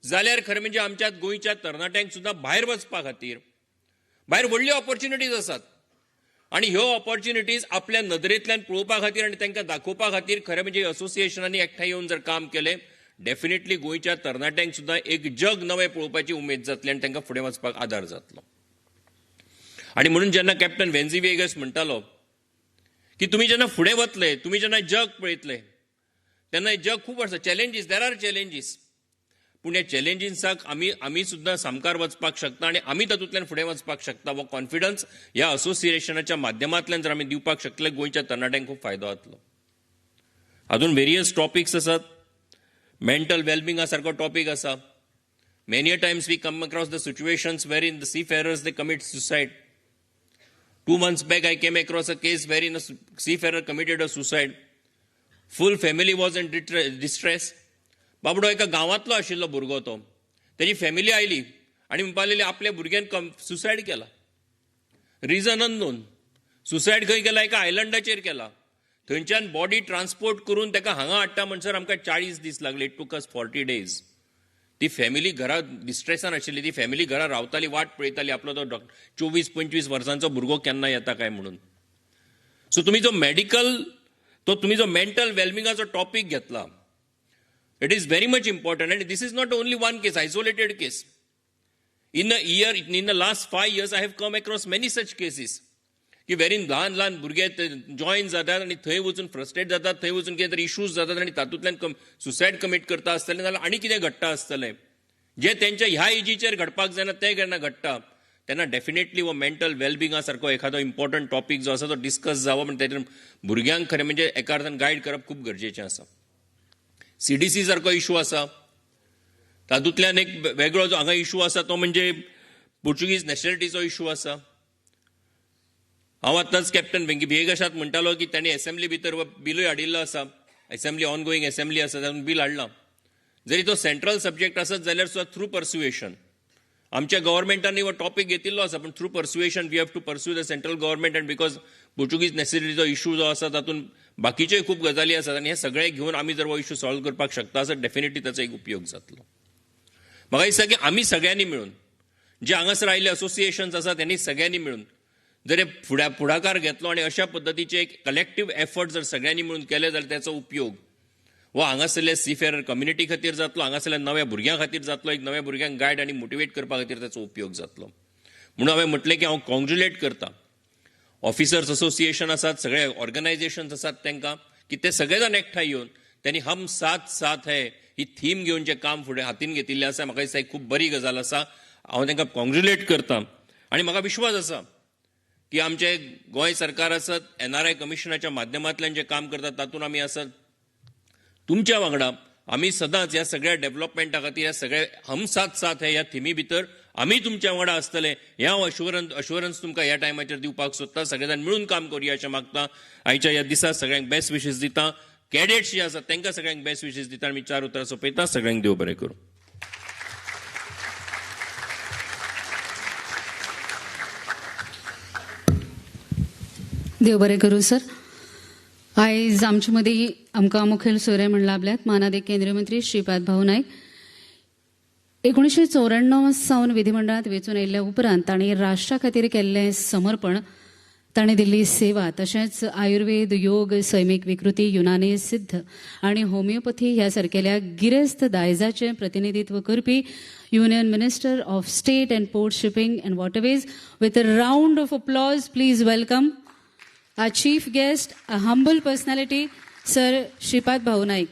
[SPEAKER 6] जाल्यार खरें म्हणजे आमच्या गोंयच्या तरणाट्यांक सुद्दां भायर वचपा खातीर भायर व्हडल्यो ऑपॉर्च्युनिटीज आसात आणि ह्यो ऑपॉर्च्युनिटीज आपल्या नदरेंतल्यान पळोवपा खातीर आनी तांकां दाखोवपा खातीर खरें म्हणजे असोसिएशनांनी एकठांय येवन जर काम केलें डेफिनेटली गोंयच्या तरणाट्यांक सुद्दां एक जग नवें पळोवपाची उमेद जातली आनी तांकां फुडें वचपाक आदार जातलो आणि म्हणून जेन्ना कॅप्टन वेन्झी वेगस म्हणटालो की तुमी जेन्ना फुडें वतले तुमी जेन्ना जग पळयतले तेन्ना जग खूब आसा चॅलेंजीस देर आर चॅलेंजीस पूण ह्या चॅलेंजीसाक आमी सुद्दां सामकार वचपाक शकता आनी आमी तातूंतल्यान फुडें वचपाक शकता हो कॉन्फिडन्स ह्या असोसिएशनाच्या माध्यमांतल्यान जर आमी दिवपाक शकले गोंयच्या तरणाट्यांक खूब फायदो जातलो हातूंत वेरियस टॉपिक्स आसात मेंटल वेलबिंगा सारको टॉपिक आसा many times we come across the situations where in the seafarers they commit suicide 2 months back I came across a case wherein a seafarer committed a suicide full family was in distress बाबडो एका गांवांतलो आशिल्लो भुरगो तो तेजी family oily आनी म्हणपा लागली आपल्या भुरग्यान सुसायड केला रिजन अननोन सुसायड खंय केला एका आयलंडाचेर केला थंयच्यान बॉडी ट्रान्सपोर्ट करून ताका हांगा हाडटा म्हणसर आमकां 40 दीस लागले इट टूक अस 40 days ती फॅमिली घरा डिस्ट्रेसान आशिल्ली ती फॅमिली घरा रावताली वाट पळयताली आपलो तो 24-25 वर्सांचो भुरगो केन्ना येता काय म्हणून सो तुमी जो मेंटल वेलबिंगाचो टॉपिक घेतला it is very much important and this is not only one case isolated case in the last 5 years I have come across many such cases की wherein लहान भुरगे जॉइन जातात आनी थंय वचून फ्रस्ट्रेट जातात थंय वचून कितें तरी इश्यूज जातात आनी तातूंतल्यान सुसायड कमीट करता आसतलें जाल्यार आनी कितें घडटा आसतलें जे तेंच्या ह्या एजीचेर घडपाक जायना तें केन्ना घडटा तेन्ना डेफिनेटली हो मेंटल वेलबिंगा सारको एखादो इम्पॉर्टंट टॉपिक जो आसा तो डिस्कस जावप आनी तातूंत भुरग्यांक खरें म्हणजे एका अर्थान गायड करप खूब गरजेचें आसा CDC सारको इशू आसा तातूंतल्यान एक वेगळो जो हांगा इशू आसा तो म्हणजे पोर्चुगीज नॅशनॅलिटीचो इशू आसा हांव आतांच कॅप्टन व्हिएगासाक म्हणटालो की तांणी असेंब्ली भितर बिलूय हाडिल्लो आसा असेंब्ली ऑनगोईंग असेंब्ली आसा तातूंत बील हाडलां जरी तो सेंट्रल सब्जेक्ट आसत जाल्यार सुद्दां थ्रू पर्सुएशन आमच्या गव्हर्मेंटांनी हो टॉपिक घेतिल्लो आसा पूण through persuasion we have to pursue the central government and because Portuguese नॅशनॅलिटीचो इशू जो आसा तातूंत बाकीच्योय खूब गजाली आसात आनी हे सगळे घेवन आमी जर हो इशू सॉल्व करपाक शकता जाल्यार डेफिनेटली ताचो एक उपयोग जातलो म्हाका दिसता की आमी सगळ्यांनी मेळून जे हांगासर आयिल्ले असोसिएशन्स आसात त्यांनी सगळ्यांनी मेळून जर फुडाकार घेतलो आनी अशा पद्दतीचे एक कलेक्टीव एफर्ट जर सगळ्यांनी मेळून केले जाल्यार त्याचो उपयोग हो हांगासरल्या सीफेअर कम्युनिटी खातीर जातलो हांगासरल्या नव्या भुरग्यां खातीर जातलो एक नव्या भुरग्यांक गायड आनी मोटिवेट करपा खातीर ताचो उपयोग जातलो म्हणून हांवें म्हटलें की हांव कॉंग्रेच्युलेट करता ऑफिसर्स असोसिएशन आसात सगळे ऑर्गनायझेशन्स आसात तांकां की ते सगळे जाण एकठांय येवन त्यांनी हम साथ साथ है ही थीम घेवन जे काम फुडें हातीन घेतिल्लें आसा म्हाका दिसता खूब बरी गजाल आसा हांव तांकां कॉंग्रेच्युलेट करता आनी म्हाका विश्वास आसा की आमचे गोंय सरकार आसत NRI कमिशनाच्या माध्यमांतल्यान जे काम करतात तातूंत आमी आसत तुमच्या वांगडा आमी सदांच ह्या सगळ्या डेव्हलपमेंटा खातीर ह्या सगळ्या हम साथ साथ है ह्या थिमी भितर आमी तुमच्या वांगडा आसतले हें हांव अश्युरन्स तुमकां ह्या टायमाचेर दिवपाक सोदता सगळे जाण मेळून काम करुया अशें मागता आयच्या ह्या दिसा सगळ्यांक बेस्ट विशीस दिता कॅडेट्स जे आसात तांकां सगळ्यांक बेस्ट विशीस दिता आनी 4 उतरां सोंपयता सगळ्यांक देव बरें करूं
[SPEAKER 1] देव बरें करूं सर आयज आमचे मदीं आमकां मुखेल सोयरे म्हण लाभल्यात मानादीक केंद्रीय मंत्री श्रीपाद भाऊ नायक 1994 सावन विधिमंडळांत वेंचून आयिल्ल्या उपरांत तांणी राष्ट्रा खातीर केल्लें समर्पण ताणें दिल्ली सेवा तशेंच आयुर्वेद योग सैमीक विकृती युनानी सिद्ध आनी होमिओपॅथी ह्या सारकेल्या गिरेस्त दायजाचें प्रतिनिधित्व करपी union minister of state and port shipping and waterways. With a round of applause please welcome our chief guest, a humble personality, Sir Shripad भाऊ नाईक.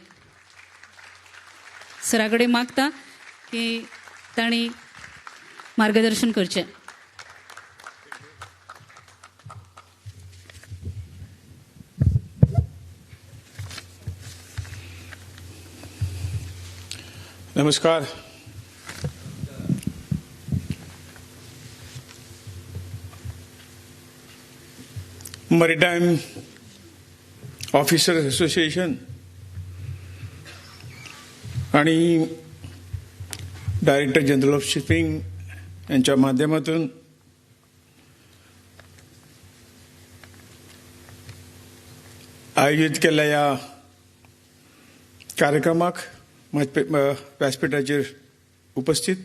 [SPEAKER 1] सराकडे मागता की ताणी मार्गदर्शन करचें.
[SPEAKER 7] नमस्कार. Maritime Officers Association आणि डायरेक्टर जनरल ऑफ शिपिंग यांच्या माध्यमातून आयोजित केलेल्या या कार्यक्रमाक व्यासपीठाचेर उपस्थित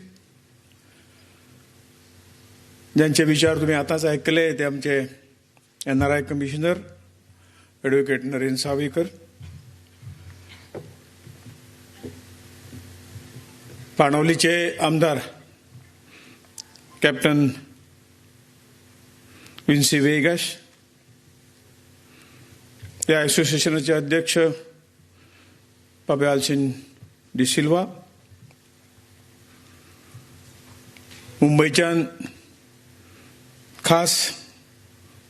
[SPEAKER 7] ज्यांचे विचार तुम्ही आताच ऐकले ते आमचे NRI commissioner advocate Narendra Sawaikar, पाणवलीचे आमदार कॅप्टन विन्सी वेगास, या असोसिएशनचे अध्यक्ष पाब्यालसिन डी सिल्वा, मुंबईच्यान खास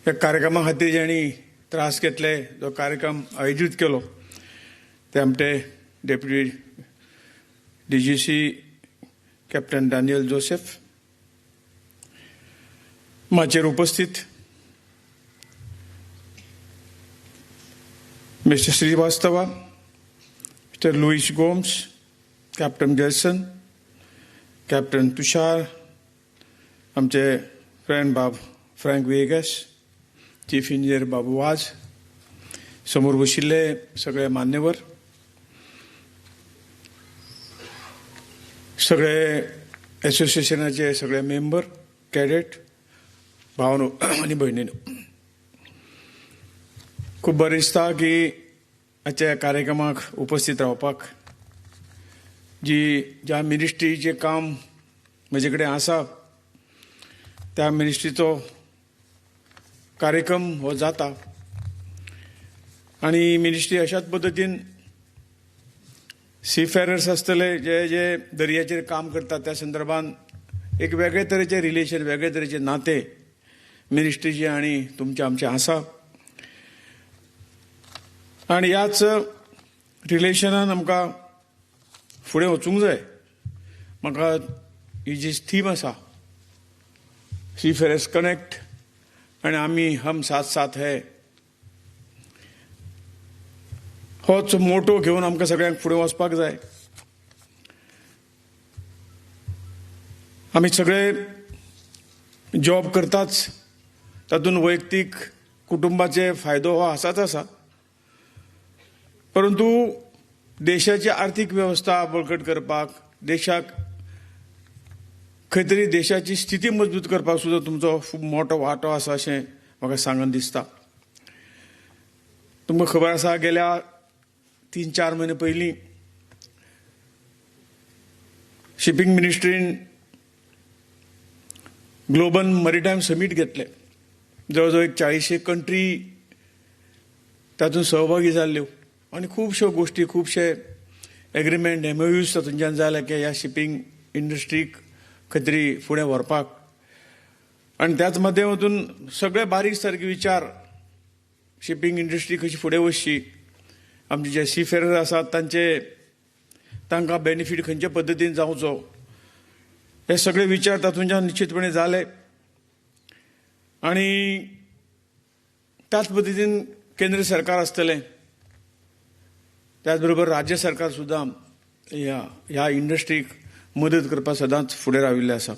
[SPEAKER 7] या कार्यक्रमा खातीर जेणी त्रास घेतले, जो कार्यक्रम आयोजीत केलो ते आमचे deputy DGC captain Daniel Joseph, माचेर उपस्थित mister Srivastava, mister Luis Gomes, captain Jerson, captain Tushar, आमचे फ्रेंड बाब फ्रँक वेगस, चीफ इंजिनियर बाबू वाज, समोर बशिल्ले सगळे मान्यवर, सगळे असोसिएशनाचे सगळे मेंबर, कॅडेट, भावनो आनी भयणीनो, खूब बरें दिसता की आजच्या कार्यक्रमाक उपस्थित रावपाक. ज्या मिनिस्ट्रीचें काम म्हजे कडेन आसा त्या मिनिस्ट्रीचो कार्यक्रम हो जाता आणि मिनिस्ट्री अशाच पद्दतीन सीफेरर्स आसतले जे दर्याचेर काम करतात त्या संदर्भात एक वेगळे तरेचे रिलेशन, वेगळे तरेचे नाते मिनिस्ट्रीचे आणि तुमचे आमचे आसा. आणि ह्याच रिलेशनान आमकां फुडें वचूंक जाय. म्हाका ही जी थीम आसा सीफेरर्स कनेक्ट आणि आमी हम साथ साथ है, होच मोटो घेवन आमकां सगळ्यांक फुडें वचपाक जाय. आमी सगळे जॉब करताच, तातूंत वैयक्तीक कुटुंबाचे फायदो हो आसाच आसा, परंतु देशाची आर्थीक वेवस्था बळकट करपाक, देशाक खंय तरी देशाची स्थिती मजबूत करपाक सुद्दां तुमचो खूब मोठो वांटो आसा अशें म्हाका सांगन दिसता. तुमकां खबर आसा गेल्या 3-4 म्हयने पयलीं शिपिंग मिनिस्ट्रीन ग्लोबल मॅरिटायम समीट घेतले. जवळजवळ 40 कंट्री तातूंत सहभागी जाल्ल्यो आनी खुबश्यो गोश्टी, खुबशे एग्रीमेंट, MOUs तातूंतल्यान जाले की ह्या शिपिंग इंडस्ट्रीक खंय तरी फुडें व्हरपाक. आनी त्याच माध्यमांतून सगळे बारीक सारके विचार, शिपिंग इंडस्ट्री कशी फुडें वचची, आमचे जे सीफेरर आसात तांकां बेनिफीट खंयचे पद्दतीन जावचो, हे सगळे विचार तातूंतल्यान निश्चितपणे जाले. आनी त्याच पद्दतीन केंद्र सरकार आसतलें, त्याच बरोबर राज्य सरकार सुद्दां ह्या इंडस्ट्रीक मदत करपाक सदांच फुडें राविल्ले आसा.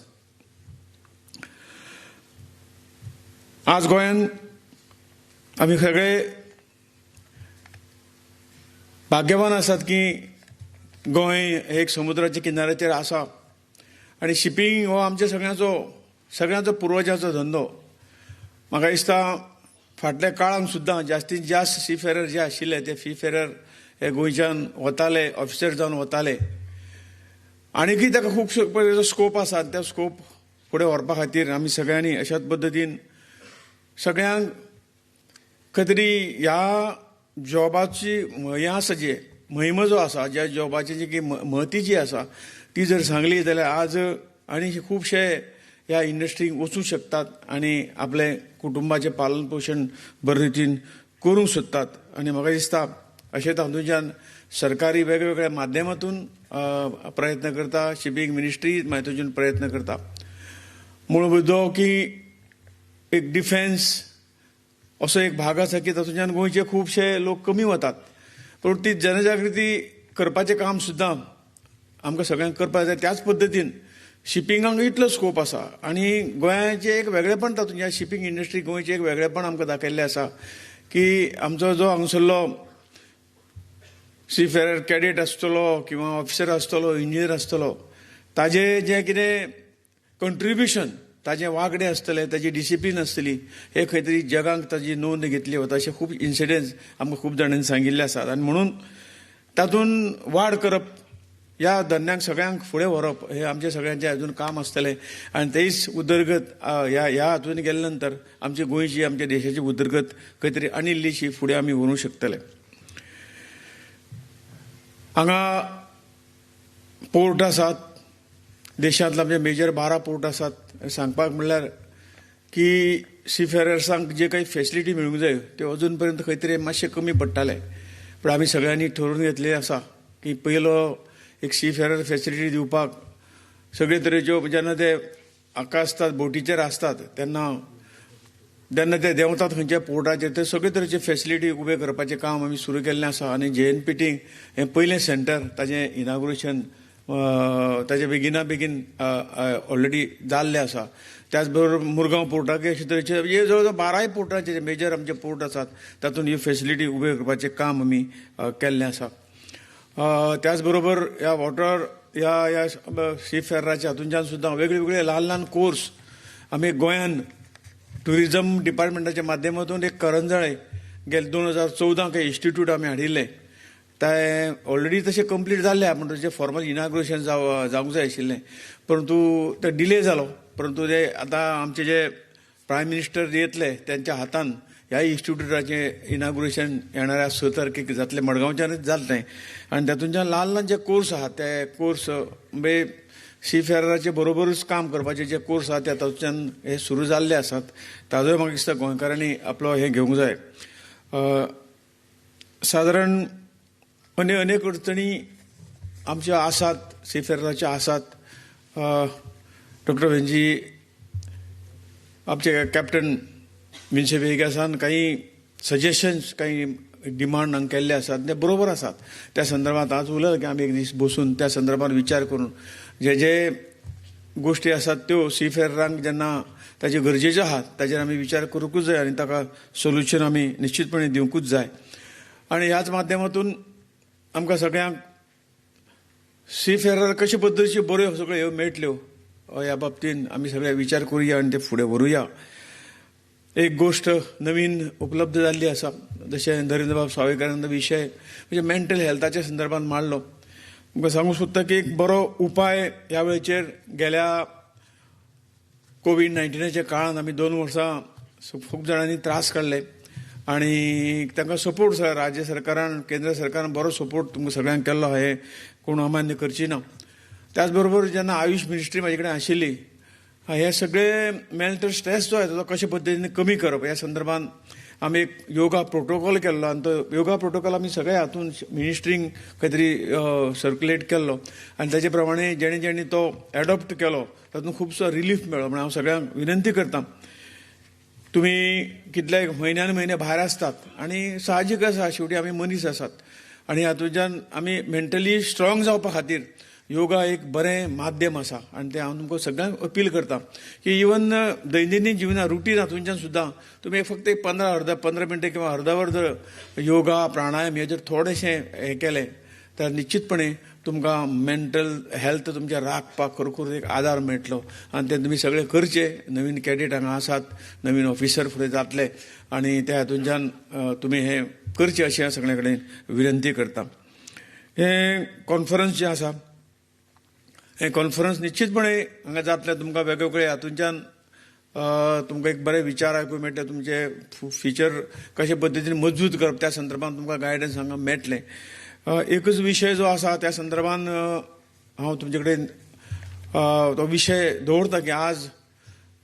[SPEAKER 7] आज गोंयांत आमी सगळे भाग्यवान आसात की गोंय एक समुद्राच्या किनाऱ्याचेर आसा आनी शिपिंग हो आमच्या सगळ्यांचो पुर्वजांचो धंदो. म्हाका दिसता फाटल्या काळांत सुद्दां जास्तीत जास्त सीफेरर जे आशिल्ले ते सीफेरर हे गोंयच्यान वताले, ऑफिसर जावन वताले. आनीकय ताका खूब स्कोप आसा. त्या स्कोप फुडें व्हरपा खातीर आमी सगळ्यांनी अशाच पद्दतीन सगळ्यांक खंय तरी ह्या जॉबाची हें आसा जे म्हयम जो आसा, ज्या जॉबाची जी महती जी आसा ती जर सांगली जाल्यार आज आनी खुबशे ह्या इंडस्ट्रीक वचूंक शकतात आनी आपले कुटुंबाचें पालन पोशण बरे रितीन करूंक सोदतात. आनी म्हाका दिसता अशें तातूंतल्यान सरकारी वेगवेगळ्या माध्यमांतून प्रयत्न करता, शिपींग मिनिस्ट्री हातूंतल्यान प्रयत्न करता. मूळ मुद्दो की एक डिफेन्स असो एक भाग आसा की तातूंतल्यान गोंयचे खुबशे लोक कमी वतात. पूण ती जनजागृती करपाचें काम सुद्दां आमकां सगळ्यांक करपाक जाय. त्याच पद्दतीन शिपिंगाक इतलो स्कोप आसा आनी गोंयाचें एक वेगळेपण तातूंत ह्या शिपींग इंडस्ट्री गोंयचें एक वेगळेपण आमकां दाखयल्लें आसा की आमचो जो हांगसरलो सीफेरर कॅडेट आसतलो किंवा ऑफिसर आसतलो, इंजिनियर आसतलो, ताजें जें कितें कंट्रिब्युशन, ताजें वागणें आसतलें, ताजी डिसिप्लीन आसतली, हे खंय तरी जगांक ताजी नोंद घेतली वता. अशे खूब इन्सिडंट्स आमकां खूब जाणांनी सांगिल्ले आसात. आनी म्हणून तातूंत वाड करप, ह्या धंद्याक सगळ्यांक फुडें व्हरप हें आमचें सगळ्यांचें अजून काम आसतलें. आनी तेच उदरगत ह्या हातूंत गेले नंतर आमची गोंयची, आमच्या देशाची उदरगत खंय तरी आनी इल्लीशी फुडें आमी व्हरूंक शकतले. हांगा पोर्ट आसात, देशांतले आमचे मेजर 12 पोर्ट आसात. सांगपाक म्हणल्यार की सीफेरर्सांक जे काही फेसिलिटी मेळूंक जाय त्यो अजून पर्यंत खंय तरी मातशे कमी पडटाले. पूण आमी सगळ्यांनी ठरोवन घेतलें आसा की पयलो एक सीफेरर फेसिलिटी दिवपाक सगळे तरेच्यो, जेन्ना ते हाका आसतात, बोटीचेर आसतात जेन्ना ते देंवतात खंयच्या पोर्टाचेर, ते सगळे तरेचे फेसिलिटी उबे करपाचें काम आमी सुरू केल्लें आसा. आनी JNPT हें पयलें सेंटर, ताचें इनॉग्रेशन ताचे बेगिना बेगीन ऑलरेडी जाल्लें आसा. त्याच बरोबर मुरगांव पोर्टाकय अशे तरेचे हे जवळ जवळ 12 पोर्टाचे मेजर आमचे पोर्ट आसात, तातूंत ही फेसिलिटी उबे करपाचें काम आमी केल्लें आसा. त्याच बरोबर ह्या वॉटर ह्या सीफेरराच्या हातूंतल्यान सुद्दां वेगळे वेगळे ल्हान ल्हान कोर्स आमी गोंयान ट्युरिजम डिपार्टमेंटाच्या माध्यमांतून एक करंजळे गेले 2014 इन्स्टिट्यूट आमी हाडिल्लें. ते ऑलरेडी तशें कंप्लीट जाल्लें, पूण ताचें फॉर्मल इनॉग्रेशन जावंक जाय आशिल्लें, परंतु ते डिले जालो. परंतु ते आतां आमचे जे प्रायम मिनिस्टर येतले त्यांच्या हातान ह्या इन्स्टिट्यूटाचें इनॉग्रेशन येणाऱ्या 6 तारखेक जातलें, मडगांवच्यानच जातलें. आनी तातूंतल्यान ल्हान ल्हान जे कोर्स आहात ते कोर्स म्हणजे सीफेरराचे बरोबरूच काम करपाचे जे कोर्स आहात ते तातूंतल्यान हे सुरू जाल्ले आसात. ताजोय म्हाका दिसता गोंयकारांनी आपलो हे घेवंक जाय. सादारण अनेक अडचणी आमच्या आसात, सीफेरराच्या आसात. डॉक्टर वेंजी आमचे कॅप्टन विन्सी वेगासान काही सजेशन्स, काही डिमांड हांगा केल्ले आसात, ते बरोबर आसात. त्या संदर्भात आज उलयलें की आमी एक दीस बसून त्या संदर्भात विचार करून जे गोष्टी आसात त्यो सीफेररांक जेन्ना ताचे गरजेचे आहात ताचेर आमी विचार करूंकूच जाय आनी ताका सोल्युशन आमी निश्चितपणे दिवंकूच जाय. आनी ह्याच माध्यमांतून आमकां सगळ्यांक सीफेरर कशे पद्दतीच्यो बऱ्यो सगळ्यो मेळटल्यो ह्या बाबतींत आमी सगळे विचार करुया आनी ते फुडें व्हरुया. एक गोष्ट नवीन उपलब्ध जाल्ली आसा, जशें नरेंद्र सावयकारान विशय म्हणजे मेंटल हेल्थाच्या संदर्भात मांडलो. म्हाका सांगूंक सोदता की एक बरो उपाय ह्या वेळेचेर गेल्या कोविड-19च्या काळांत आमी 2 वर्सां खूब जाणांनी त्रास काडले आनी तांकां सपोर्ट राज्य सरकारान, केंद्र सरकारान बरो सपोर्ट तुमकां सगळ्यांक केल्लो, हे कोण अमान्य करची ना. त्याच बरोबर जेन्ना आयुष मिनिस्ट्री म्हाजे कडेन आशिल्ली, हे सगळे मेंटल स्ट्रेस जो आहे तो कशा पद्दतीन कमी करप ह्या संदर्भात आमी एक योगा प्रोटोकॉल केल्लो आनी तो योगा प्रोटोकॉल आमी सगळ्या हातूंत मिनिस्ट्रींक खंय तरी सर्क्युलेट केल्लो आनी ताचे प्रमाणे जेणे जेणे तो एडॉप्ट केलो तातूंत खुबसो रिलीफ मेळ्ळो. म्हणून हांव सगळ्यांक विनंती करता, तुमी कितले म्हयने भायर आसतात आनी साहजीक आसा, शेवटी आमी मनीस आसात आनी हातूंतल्यान आमी मेंटली स्ट्रॉंग जावपा खातीर योगा एक बरें माध्यम आसा आनी तें हांव तुमकां सगळ्यांक अपील करता की इवन दैनंदीन जिवनात रुटीन हातूंतल्यान सुद्दां तुमी फक्त 15 मिनटां किंवा अर्द वर जर योगा प्राणायाम हे जर थोडेशें हें केलें तर निश्चितपणे तुमकां मेंटल हेल्थ तुमच्या राखपाक खरोखर एक आदार मेळटलो आनी ते तुमी सगळे करचे. नवीन कॅडेट हांगा आसात, नवीन ऑफिसर फुडें जातले आनी त्या हातूंतल्यान तुमी हे करचे अशें हांव सगळे कडेन विनंती करता. हे कॉन्फरन्स जे आसा हे कॉन्फरन्स निश्चितपणे हांगा जातले. तुमकां वेगवेगळे हातूंतल्यान तुमकां एक बरे विचार आयकूंक मेळटले. तुमचे फ्युचर कशे पद्दतीन मजबूत करप त्या संदर्भात तुमकां गायडन्स हांगा मेळटलें. एकच विशय जो आसा त्या संदर्भान हांव तुमचे कडेन तो विशय दवरता की आज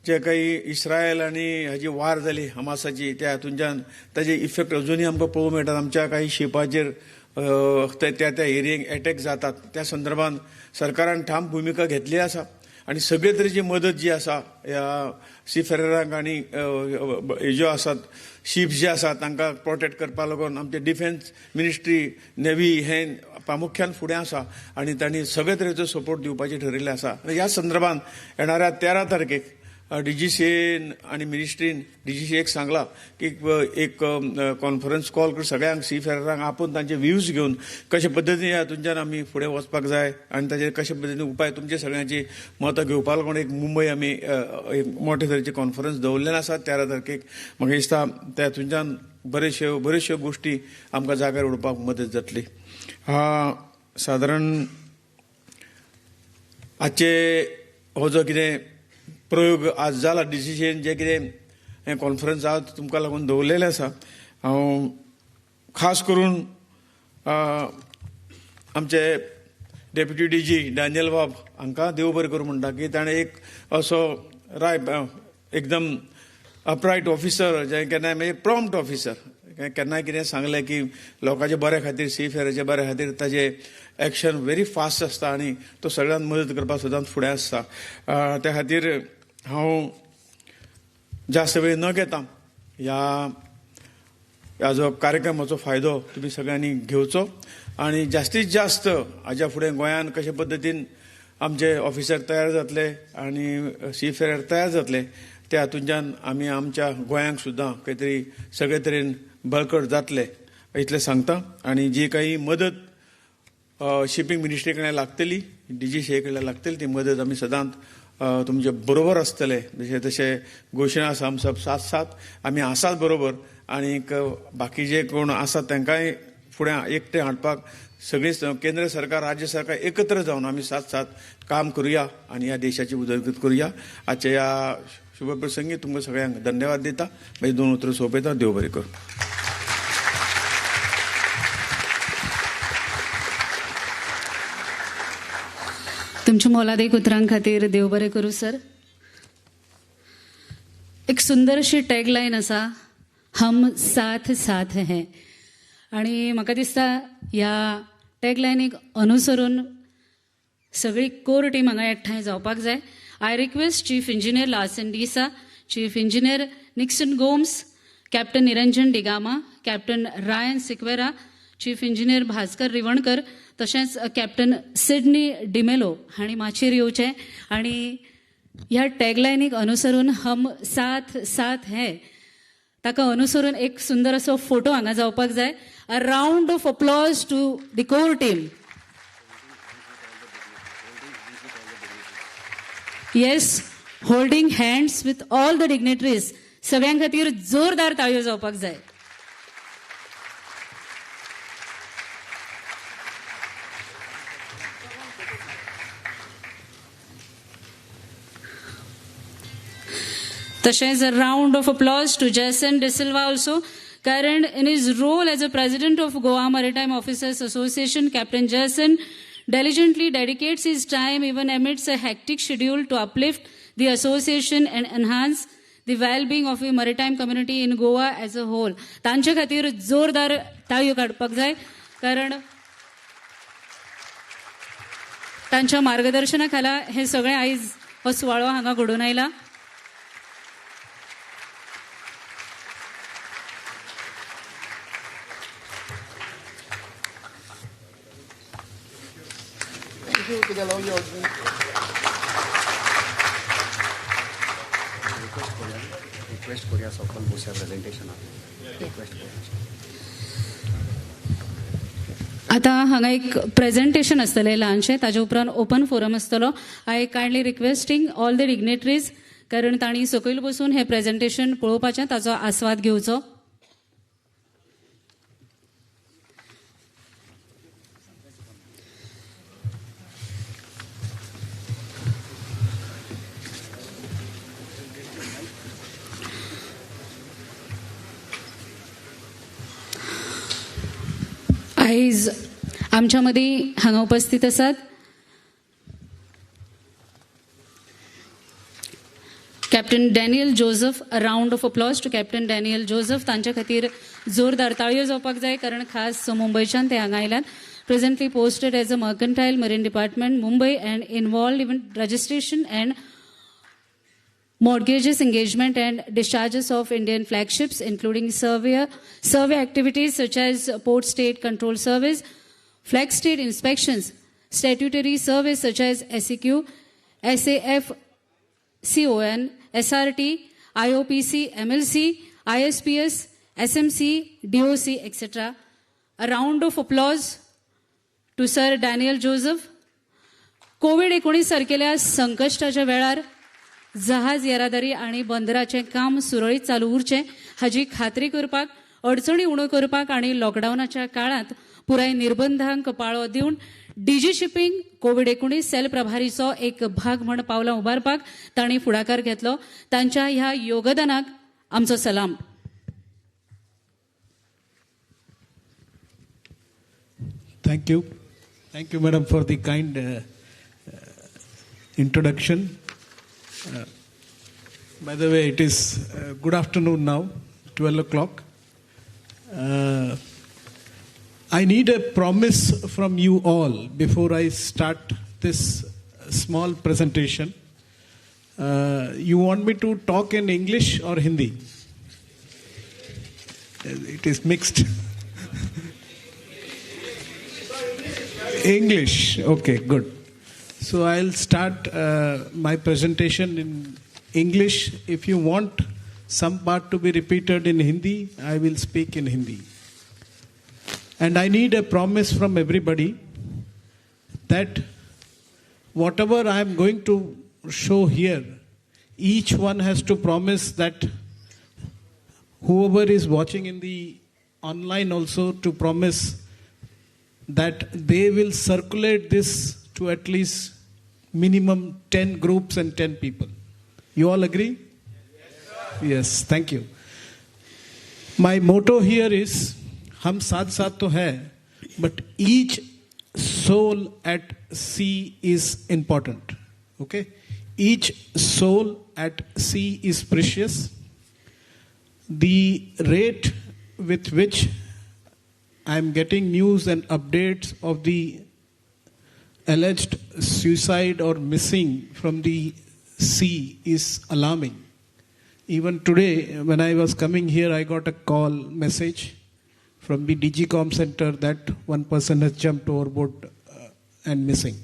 [SPEAKER 7] जे काही इस्रायल आनी हाजी वार जाली हमासाची, त्या हातूंतल्यान ताजे इफेक्ट अजुनूय आमकां पळोवंक मेळटात. आमच्या काही शिपाचेर त्या एरियेक अटॅक जातात. त्या संदर्भान सरकारान ठाम भुमिका घेतली आसा आनी सगळे तरेची मदत जी आसा ह्या सीफेररांक आनी ज्यो आसात शिप्स जे आसात तांकां प्रोटेक्ट करपा लागून आमचे डिफेन्स मिनिस्ट्री, नेव्ही हे प्रामुख्यान फुडें आसा आनी तांणी सगळे तरेचो सपोर्ट दिवपाचें ठरयिल्लें आसा. ह्या संदर्भान येणाऱ्या 13 तारखेक DGCAन आनी मिनिस्ट्रीन DGCAक सांगला की एक कॉन्फरन्स कॉल करून सगळ्यांक सीफेररांक आपूण तांचे व्ह्यूज घेवन कशे पद्दतीन ह्या हातूंतल्यान आमी फुडें वचपाक जाय आनी ताचेर कशे पद्दतीन उपाय तुमचे सगळ्यांची मतां घेवपा लागून एक मुंबय आमी एक मोठे तरेची कॉन्फरन्स दवरलेले आसा 13 तारखेक. म्हाका दिसता त्या हातूंतल्यान बऱ्योचश्यो गोश्टी आमकां जाग्यार उडोवपाक मदत जातली. सादारण आजचे हो जो कितें प्रयोग आज जाला डिसिजन जे कितें हें कॉन्फरन्स आज तुमकां लागून दवरलेलें आसा, हांव खास करून आमचे डेप्युटी DG डॅनियल बाब हांकां देव बरें करूं म्हणटा की ताणें एक असो एकदम अपरायट ऑफिसर जे केन्नाय म्हणजे प्रॉम्प्ट ऑफिसर केन्नाय कितें सांगलें की लोकांच्या बऱ्या खातीर सीफेराच्या बऱ्या खातीर ताजें एक्शन व्हेरी फास्ट आसता आनी तो सगळ्यांक मदत करपाक सदांच फुडें आसता. त्या खातीर हांव जास्त वेळ न घेता ह्या जो कार्यक्रमाचो फायदो तुमी सगळ्यांनी घेवचो आनी जास्तीत जास्त हाज्या फुडें गोंयान कशे पद्दतीन आमचे ऑफिसर तयार जातले आनी सीफेरर तयार जातले त्या हातूंतल्यान आमी आमच्या गोंयांक सुद्दां खंय तरी सगळे तरेन बळकट जातले इतलें सांगता. आनी जी काही मदत शिपिंग मिनिस्ट्री कडल्यान लागतली, DGCA कडल्यान लागतली ती मदत आमी सदांच तुमचे बरोबर आसतले. जशें घोशणा आसा हम सब साथ साथ आमी आसात बरोबर आनीक बाकी जे कोण आसात तांकांय फुडें एकटे हाडपाक सगळीं केंद्र सरकार राज्य सरकार एकत्र जावन आमी साथ साथ काम करुया आनी ह्या देशाची उदरगत करुया. आजच्या ह्या शुभ प्रसंगी तुमकां सगळ्यांक धन्यवाद दिता. मागीर 2 उतरां सोंपयता. देव बरें करूं.
[SPEAKER 1] तुमच्या मोलादीक उतरां खातीर देव बरें करूं सर. एक सुंदर अशी टॅगलायन आसा, हम साथ साथ हैं. आणि म्हाका दिसता ह्या टॅगलायनीक अनुसरून सगळी कोर टीम हांगा एकठांय जावपाक जाय. I request chief engineer Larsen D'Sa, chief engineer Nixon Gomes, captain Niranjan D'Gama, captain Ryan Sequeira, chief engineer Bhaskar Rivankar तशेंच कॅप्टन सिडनी डिमेलो हांणी माचयेर येवचें आनी ह्या टॅगलायनीक अनुसरून हम साथ साथ हैं ताका अनुसरून एक सुंदर असो फोटो हांगा जावपाक जाय. A round of applause to the core team. Yes, holding hands with all the dignitaries. सगळ्यां खातीर जोरदार ताळयो जावपाक जाय. तशेंच a round of applause to Jason De Silva also, कारण in his role as a president of Goa Maritime Officers Association, Captain Jason diligently dedicates his time even amidst a hectic schedule to uplift the association and enhance the well-being of the maritime community in Goa as a whole. तांचे खातीर जोरदार ताळयो काडपाक जाय कारण तांच्या मार्गदर्शना खाला हे सगळे आयज हो सुवाळो हांगा घडून आयला.
[SPEAKER 8] Request Korea Sokol Busa presentation. Request.
[SPEAKER 1] आता हांगा एक प्रेजेंटेशन आसतलें ल्हानशें, ताजे उपरांत ओपन फोरम आसतलो. आय कायंडली रिक्वेस्टिंग ऑल द डिग्नेटरीज, कारण तांणी सकयल बसून हें प्रेजेंटेशन पळोवपाचें, ताचो आस्वाद घेवचो. आयज आमच्या मदीं हांगा उपस्थित आसात captain Daniel Joseph. A round of applause to captain Daniel Joseph. तांच्या खातीर जोरदार ताळयो जावपाक जाय, कारण खास मुंबयच्यान ते हांगा आयल्यात. Presently posted as a mercantile marine department Mumbai and involved even registration and mortgages engagement and discharges of Indian flagships, including survey activities such as Port State Control Service, flag state inspections, statutory surveys such as SEQ, SAF, CON, SRT, IOPC, MLC, ISPS, SMC, DOC, etc. A round of applause to Sir Daniel Joseph. कोविड-19 सारकेल्या संकश्टाच्या वेळार जहाज येरादारी आणि बंदराचें काम सुरळीत चालू उरचें हाची खात्री करपाक, अडचणी उणो करपाक आणि लॉकडावनाच्या काळात पुराय निर्बंधांक पाळो दिवन डीजी शिपिंग कोविड-19 सेल प्रभारीचो एक भाग म्हण पावलां उबारपाक तांणी फुडाकार घेतलो. तांच्या ह्या योगदानाक आमचो सलाम.
[SPEAKER 9] Thank you, madam, for the kind introduction. By the way, it is good afternoon now, 12 o'clock. I need a promise from you all before I start this small presentation. You want me to talk in English or Hindi? It is mixed. English, okay, good. So I'll start my presentation in English. If you want some part to be repeated in Hindi, I will speak in Hindi. And I need a promise from everybody that whatever I am going to show here, each one has to promise that whoever is watching in the online also to promise that they will circulate this to at least minimum 10 groups and 10 people. You all agree? Yes, thank you. My motto here is Hum Saath Saath to hai, but each soul at sea is important. Okay? Each soul at sea is precious. The rate with which I am getting news and updates of the alleged suicide or missing from the sea is alarming. Even today, when I was coming here, I got a call message from the DGCOM center that one person has jumped overboard and missing.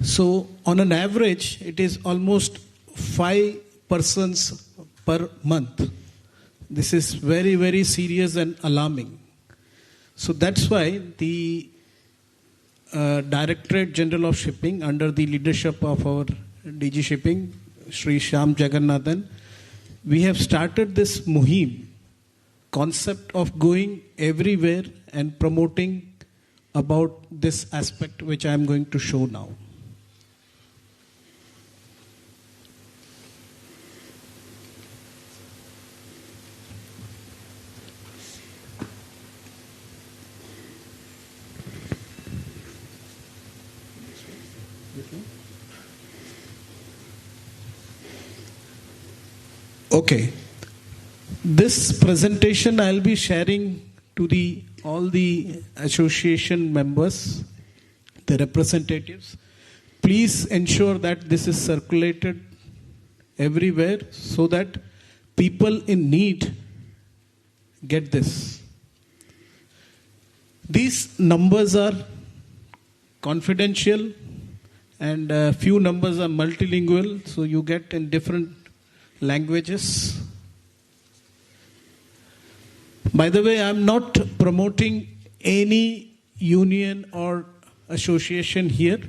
[SPEAKER 9] So, on an average, it is almost 5 persons per month. This is very, very serious and alarming. So that's why the Directorate General of Shipping, under the leadership of our DG Shipping, Shri Shyam Jagannathan, we have started this muhim concept of going everywhere and promoting about this aspect which I am going to show now. Okay, this presentation I'll be sharing to all the association members, the representatives. Please ensure that this is circulated everywhere so that people in need get this. These numbers are confidential and a few numbers are multilingual, so you get in different languages. By the way, I am not promoting any union or association here.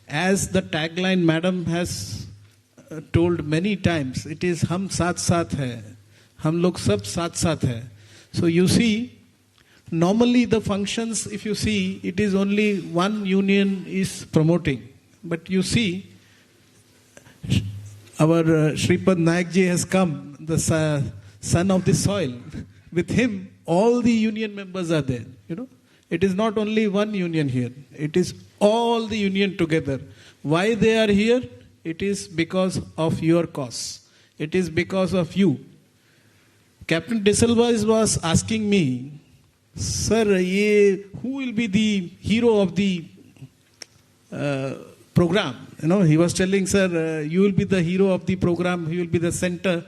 [SPEAKER 9] As the tagline madam has told many times, it is Hum Saath Saath Hain. Hum log sab saath saath hai. So you see, normally the functions, if you see, it is only one union is promoting. But you see, our Shripad Naik ji has come, the son of the soil. With him, all the union members are there. You know, it is not only one union here. It is all the union together. Why they are here? It is because of your cause. It is because of you. Captain De Silva was asking me, sir, who will be the hero of the program? You know, he was telling, sir, you will be the hero of the program. He will be the center.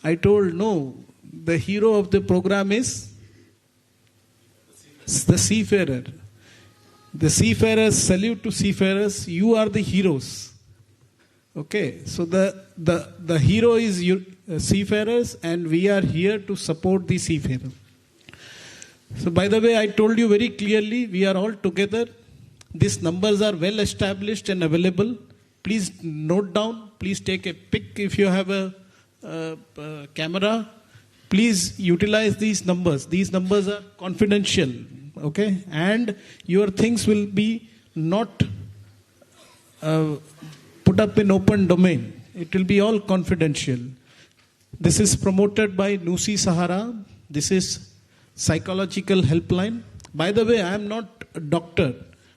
[SPEAKER 9] I told, no, the hero of the program is the seafarer. The seafarers, salute to seafarers. You are the heroes. Okay, so the hero is seafarers, and we are here to support the seafarers. So by the way, I told you very clearly, we are all together. These numbers are well established and available. Please note down. Please take a pic if you have a camera. Please utilize these numbers. These numbers are confidential. Okay, and your things will be not put up in open domain. It will be all confidential. This is promoted by Nusi Sahara. This is psychological helpline. By the way, I am not a doctor.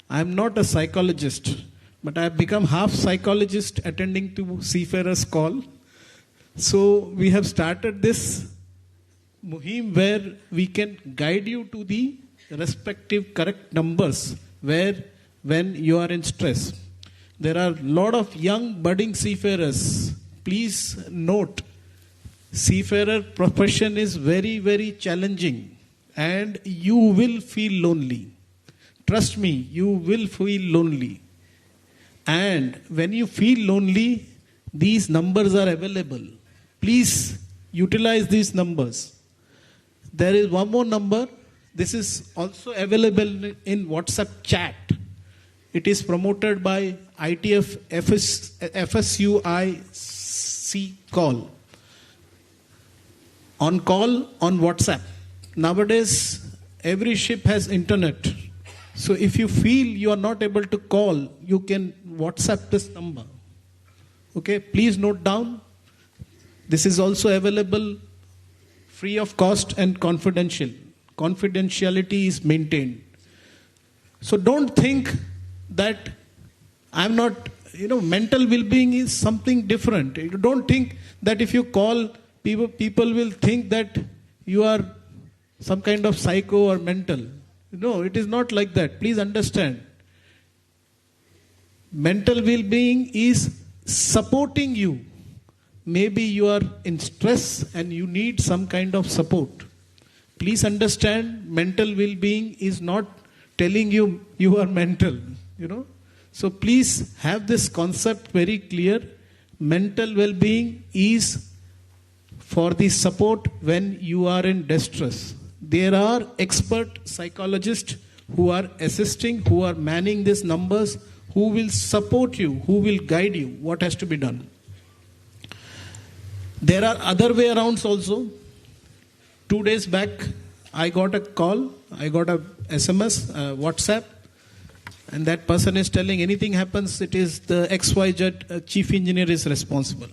[SPEAKER 9] I am not a psychologist. But I have become half psychologist attending to Seafarers call. So we have started this muhim where we can guide you to the respective correct numbers when you are in stress. There are a lot of young budding seafarers. Please note, seafarer profession is very, very challenging, and you will feel lonely. Trust me, you will feel lonely. And when you feel lonely, these numbers are available. Please utilize these numbers. There is one more number. This is also available in WhatsApp chat. It is promoted by ITF FSUIC call. On call on WhatsApp. Nowadays, every ship has internet. So if you feel you are not able to call, you can WhatsApp this number. Okay, please note down. This is also available free of cost and confidential. Confidentiality is maintained. So don't think that I'm not, mental well-being is something different. You don't think that if you call, people will think that you are some kind of psycho or mental. No, it is not like that. Please understand. Mental well-being is supporting you. Maybe you are in stress and you need some kind of support. Please understand, mental well-being is not telling you you are mental, So please have this concept very clear. Mental well-being is for the support when you are in distress. There are expert psychologists who are assisting, who are manning these numbers, who will support you, who will guide you, what has to be done. There are other way arounds also. 2 days back, I got a call, I got a SMS, WhatsApp, and that person is telling anything happens, it is the XYZ chief engineer is responsible.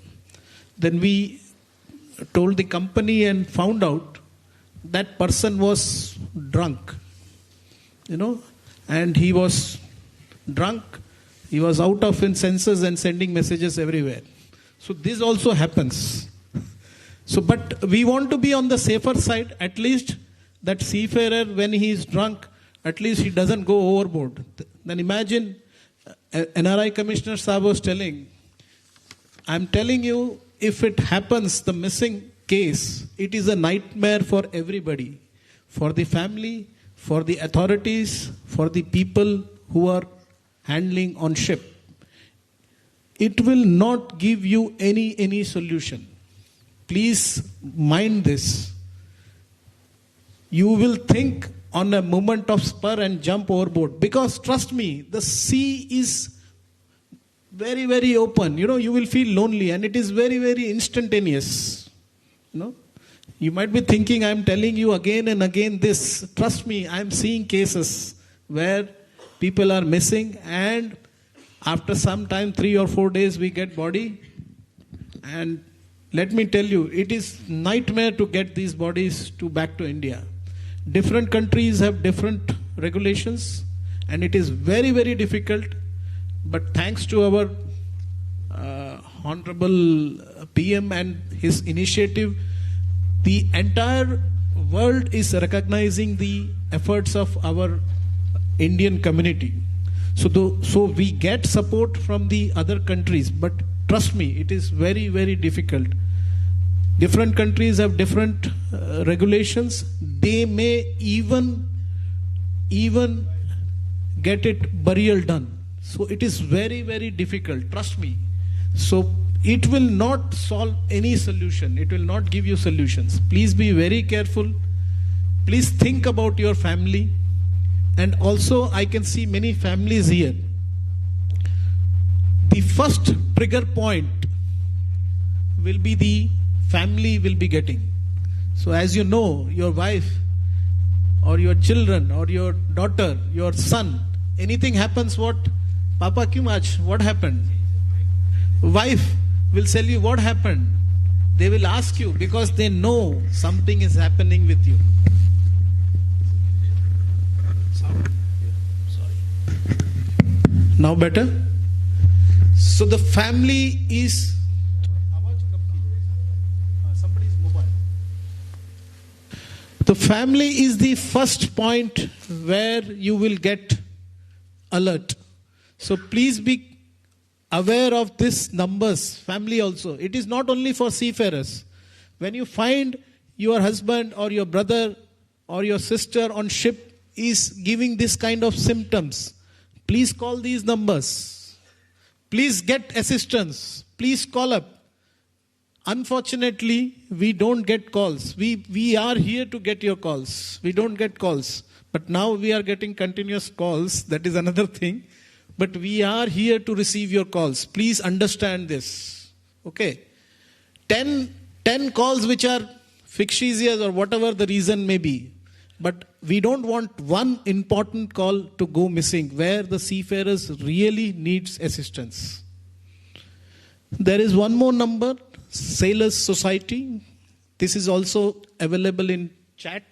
[SPEAKER 9] Then we told the company and found out that person was drunk, and he was drunk, he was out of his senses and sending messages everywhere. So this also happens. So, but we want to be on the safer side, at least that seafarer, when he is drunk, at least he doesn't go overboard. Then imagine, NRI Commissioner Saab was telling, I'm telling you, if it happens, the missing case, it is a nightmare for everybody. For the family, for the authorities, for the people who are handling on ship. It will not give you any solution. Please mind this. You will think on a moment of spur and jump overboard. Because trust me, the sea is very, very open. You will feel lonely, and it is very, very instantaneous. You might be thinking, I am telling you again and again this. Trust me, I am seeing cases where people are missing, and after some time, 3 or 4 days, we get body. And let me tell you, it is nightmare to get these bodies back to India. Different countries have different regulations, and it is very, very difficult. But thanks to our Honorable PM and his initiative, the entire world is recognizing the efforts of our Indian community. So we get support from the other countries, but trust me, it is very, very difficult. Different countries have different regulations. They may even get it burial done. So it is very, very difficult. Trust me. So it will not solve any solution. It will not give you solutions. Please be very careful. Please think about your family. And also, I can see many families here. The first trigger point will be the family will be getting. So as you know, your wife or your children or your daughter, your son, anything happens, what? Papa kyun aaj? What happened? Wife will tell you what happened. They will ask you because they know something is happening with you. Now better? So the family is... Somebody's mobile. The family is the first point where you will get alert. So please be aware of these numbers, family also. It is not only for seafarers. When you find your husband or your brother or your sister on ship is giving this kind of symptoms, please call these numbers. Please get assistance. Please call up. Unfortunately, we don't get calls. We are here to get your calls. We don't get calls. But now we are getting continuous calls. That is another thing. But we are here to receive your calls. Please understand this. Okay. 10 calls which are fictitious or whatever the reason may be. But we don't want one important call to go missing where the seafarers really needs assistance. There is one more number, Sailors Society. This is also available in chat.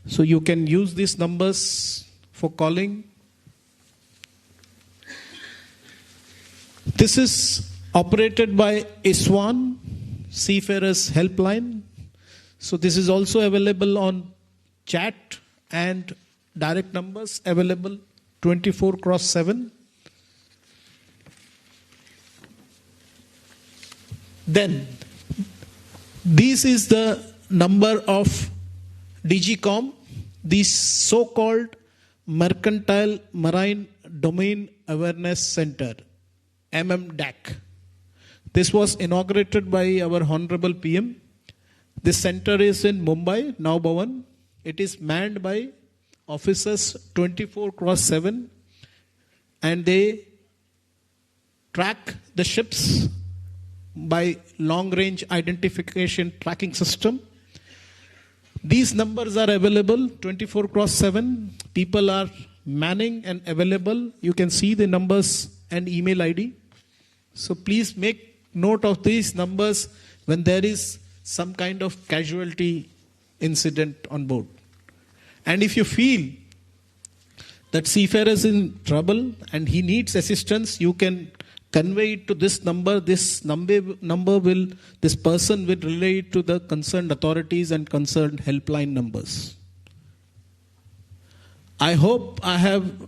[SPEAKER 9] So you can use these numbers for calling. This is operated by ISWAN, Seafarers Helpline. So this is also available on chat and direct numbers available 24/7. Then, this is the number of DGCOM, the so-called Mercantile Marine Domain Awareness Center, MMDAC. This was inaugurated by our Honorable PM. This center is in Mumbai, now Bhavan. It is manned by officers 24/7 and they track the ships by long-range identification tracking system. These numbers are available 24/7. People are manning and available. You can see the numbers and email ID. So please make note of these numbers when there is some kind of casualty incident on board. And if you feel that seafarer is in trouble and he needs assistance, you can convey it to this number. This this person will relay it to the concerned authorities and concerned helpline numbers. I hope I have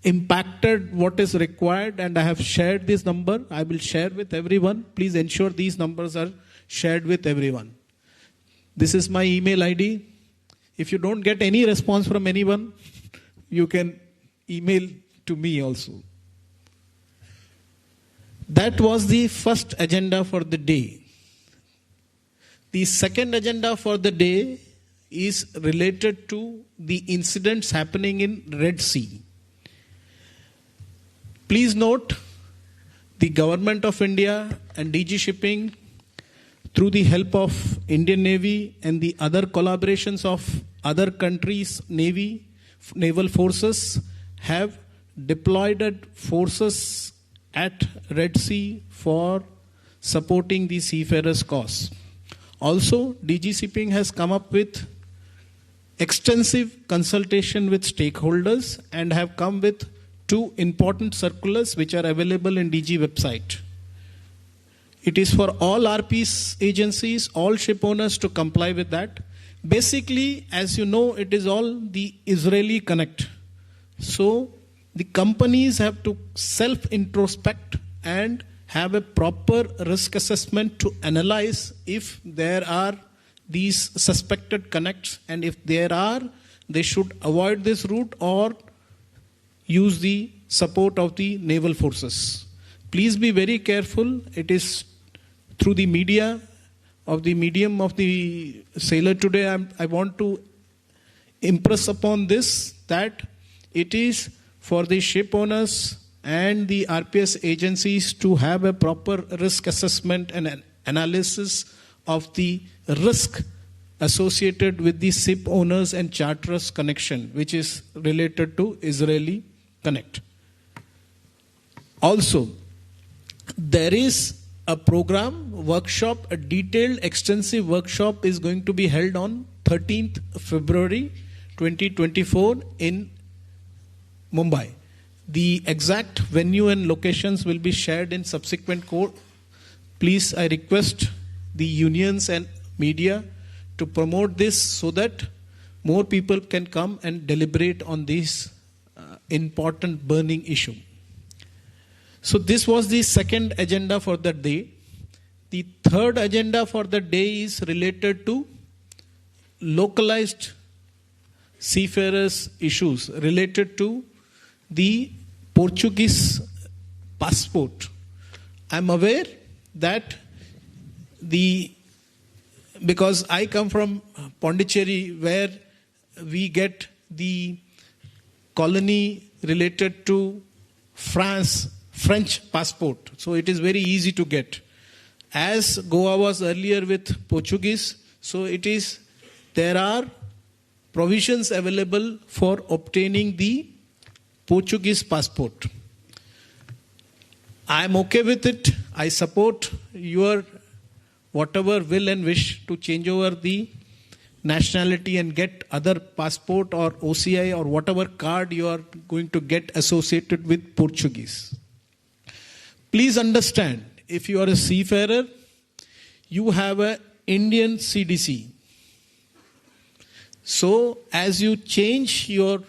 [SPEAKER 9] impacted what is required and I have shared this number. I will share with everyone. Please ensure these numbers are shared with everyone. This is my email ID. If you don't get any response from anyone, you can email to me also. That was the first agenda for the day. The second agenda for the day is related to the incidents happening in Red Sea. Please note, the Government of India and DG Shipping, through the help of Indian Navy and the other collaborations of other countries' naval forces, have deployed forces at Red Sea for supporting the seafarers' cause. Also, DG Shipping has come up with extensive consultation with stakeholders and have come with 2 important circulars which are available in DG website. It is for all RP's agencies, all ship owners to comply with that. Basically, as you know, it is all the Israeli Connect. So, the companies have to self-introspect and have a proper risk assessment to analyze if there are these suspected connects, and if there are, they should avoid this route or use the support of the naval forces. Please be very careful. It is through the media of the medium of the sailor today, I want to impress upon this that it is for the ship owners and the RPS agencies to have a proper risk assessment and an analysis of the risk associated with the ship owners and charterers connection, which is related to Israeli Connect. Also, there is a program, workshop, a detailed, extensive workshop is going to be held on 13th February 2024 in Mumbai. The exact venue and locations will be shared in subsequent court. Please, I request the unions and media to promote this so that more people can come and deliberate on this important burning issue. So this was the second agenda for the day. The third agenda for the day is related to localized seafarers issues related to the Portuguese passport. I am aware that because I come from Pondicherry, where we get the colony related to French passport. So it is very easy to get. As Goa was earlier with Portuguese, so there are provisions available for obtaining the Portuguese passport. I am okay with it. I support your whatever will and wish to change over the nationality and get other passport or OCI or whatever card you are going to get associated with Portuguese. Please understand, if you are a seafarer, you have an Indian CDC. So, as you change your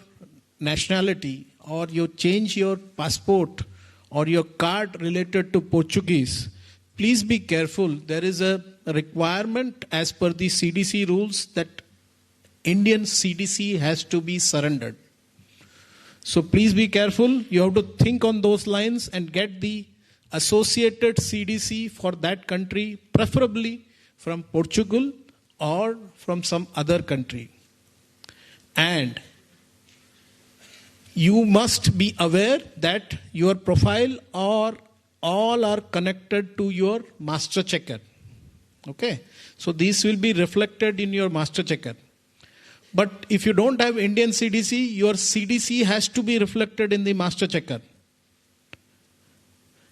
[SPEAKER 9] nationality or you change your passport or your card related to Portuguese, please be careful. There is a requirement as per the CDC rules that Indian CDC has to be surrendered. So please be careful. You have to think on those lines and get the associated CDC for that country, preferably from Portugal or from some other country. And you must be aware that your profile or all are connected to your master checker. Okay, so these will be reflected in your master checker. But if you don't have Indian CDC, your CDC has to be reflected in the master checker.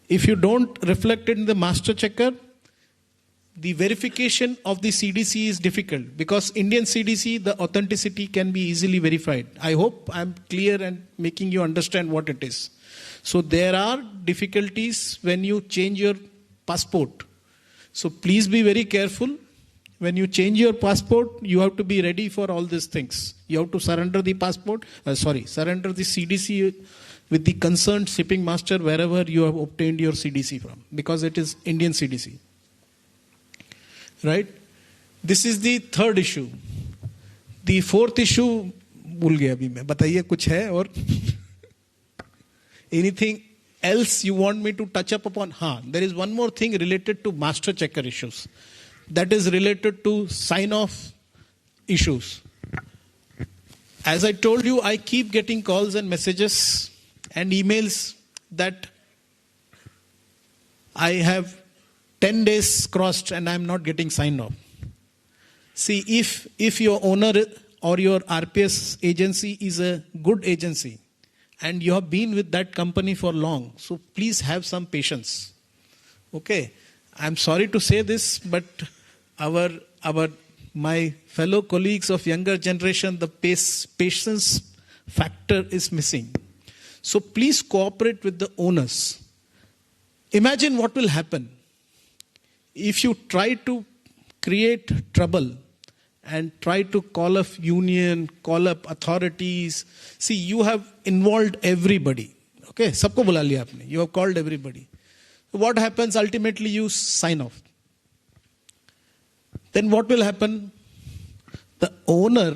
[SPEAKER 9] If you don't reflect it in the master checker, the verification of the CDC is difficult because Indian CDC, the authenticity can be easily verified. I hope I'm clear and making you understand what it is. So there are difficulties when you change your passport. So please be very careful. When you change your passport, you have to be ready for all these things. You have to surrender the surrender the CDC with the concerned shipping master wherever you have obtained your CDC from, because it is Indian CDC. Right? This is the third issue. The fourth issue, भूल गया अभी मैं, बताइए कुछ है और anything else you want me to touch up upon? There is one more thing related to master checker issues. That is related to sign off issues. As I told you, I keep getting calls and messages and emails that I have 10 days crossed and I'm not getting signed off. See, if your owner or your RPS agency is a good agency and you have been with that company for long, so please have some patience. Okay, I'm sorry to say this, but my fellow colleagues of younger generation, the patience factor is missing. So please cooperate with the owners. Imagine what will happen if you try to create trouble and try to call up union, call up authorities. See, you have involved everybody. Okay, sabko bula liya aapne. You have called everybody. What happens? Ultimately, you sign off. Then what will happen? The owner,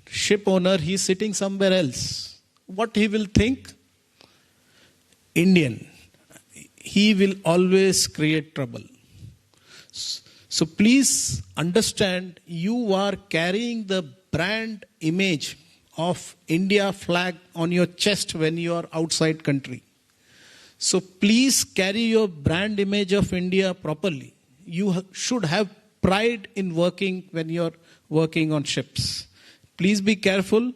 [SPEAKER 9] ship owner, he is sitting somewhere else. What he will think? Indian. He will always create trouble. So please understand, you are carrying the brand image of India flag on your chest when you are outside country. So please carry your brand image of India properly. You should have pride in working when you are working on ships. Please be careful.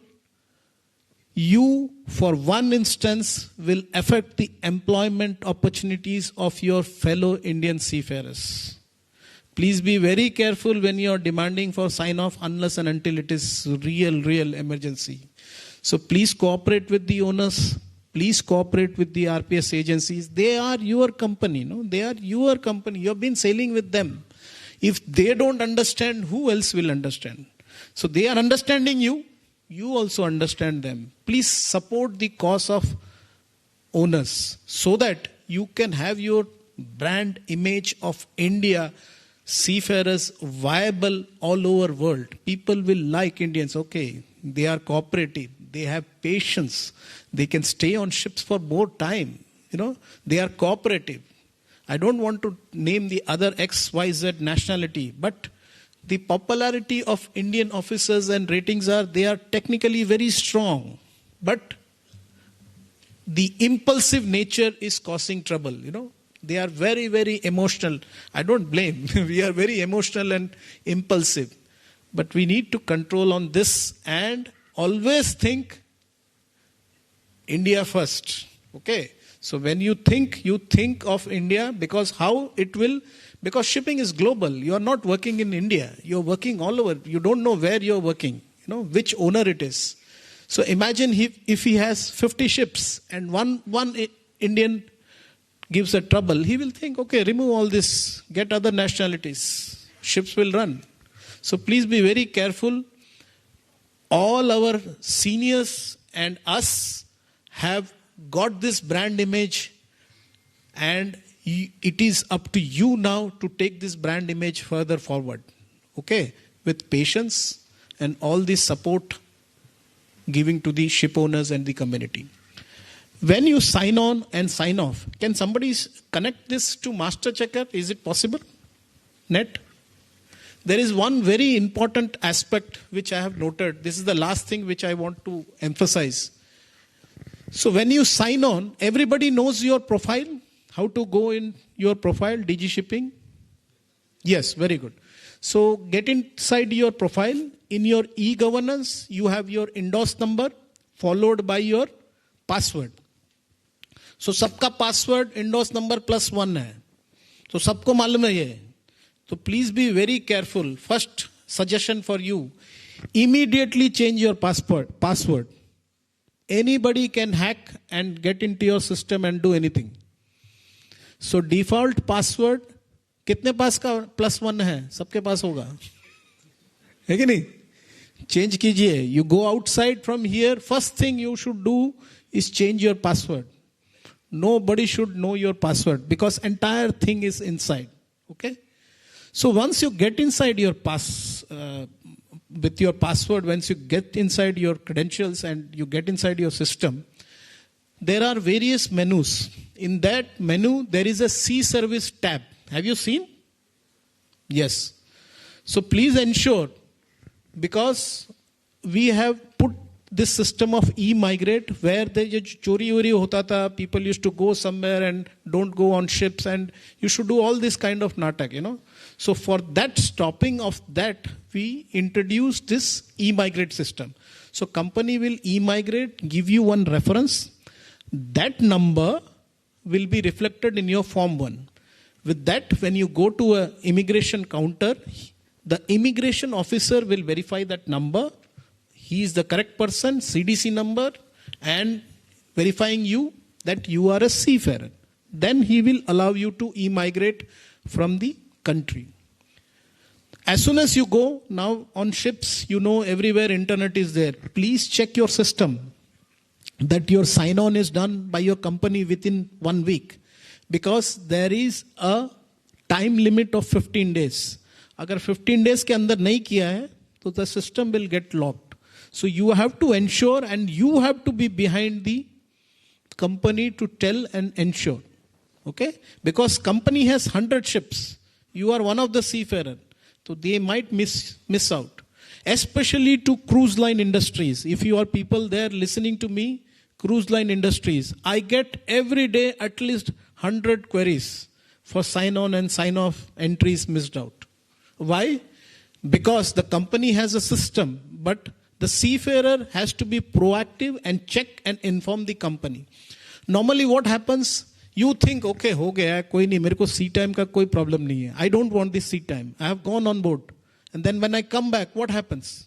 [SPEAKER 9] You, for one instance, will affect the employment opportunities of your fellow Indian seafarers. Please be very careful when you are demanding for sign-off unless and until it is real emergency. So please cooperate with the owners. Please cooperate with the RPS agencies. They are your company. No? They are your company. You have been sailing with them. If they don't understand, who else will understand? So they are understanding you. You also understand them. Please support the cause of owners so that you can have your brand image of India seafarers viable all over world. People will like Indians. Okay, they are cooperative. They have patience. They can stay on ships for more time. They are cooperative. I don't want to name the other XYZ nationality, but the popularity of Indian officers and ratings they are technically very strong. But the impulsive nature is causing trouble, They are very, very emotional. I don't blame. We are very emotional and impulsive. But we need to control on this and always think India first. Okay. So when you think of India because shipping is global. You are not working in India. You are working all over. You don't know where you are working, which owner it is. So imagine if he has 50 ships and one Indian gives a trouble, he will think, okay, remove all this, get other nationalities. Ships will run. So please be very careful. All our seniors and us have got this brand image, and it is up to you now to take this brand image further forward. Okay? With patience and all the support giving to the ship owners and the community. When you sign on and sign off, can somebody connect this to Master Checker? Is it possible? Net? There is one very important aspect which I have noted. This is the last thing which I want to emphasize. So when you sign on, everybody knows your profile. How to go in your profile, DG Shipping? Yes, very good. So get inside your profile. In your e-governance, you have your endorsed number followed by your password. So सबका password endorsed number +1 है. So सबको मालूम है ये. So please be very careful. First suggestion for you, immediately change your password. Anybody can hack and get into your system and do anything. So default password, कितने पास का +1 है? सबके पास होगा. है कि नहीं? Change कीजिए. You go outside from here. First thing you should do is change your password. Nobody should know your password because entire thing is inside. Okay? So once you get inside your with your password, once you get inside your credentials and you get inside your system, there are various menus. In that menu, there is a Sea Service tab. Have you seen? Yes. So please ensure because we have put this system of e-migrate where the chori uri hota tha, people used to go somewhere and don't go on ships, and you should do all this kind of natak, you know. So for that stopping of that, we introduced this e-migrate system. So company will e-migrate, give you one reference. That number will be reflected in your form 1. With that, when you go to an immigration counter, the immigration officer will verify that number. He is the correct person, CDC number, and verifying you that you are a seafarer. Then he will allow you to e-migrate from the country. As soon as you go, now on ships, you know everywhere internet is there. Please check your system that your sign-on is done by your company within 1 week. Because there is a time limit of 15 days. Agar 15 days ke andar nahi kiya hai, so the system will get locked. So you have to ensure, and you have to be behind the company to tell and ensure. Okay? Because company has 100 ships. You are one of the seafarer. So they might miss out. Especially to cruise line industries. If you are people there listening to me, cruise line industries, I get every day at least 100 queries for sign-on and sign-off entries missed out. Why? Because the company has a system, but the seafarer has to be proactive and check and inform the company. Normally what happens, you think, okay, ho gaya hai, koi nahi, mere ko sea time ka koi problem nahi hai. I don't want this sea time. I have gone on board. And then when I come back, what happens?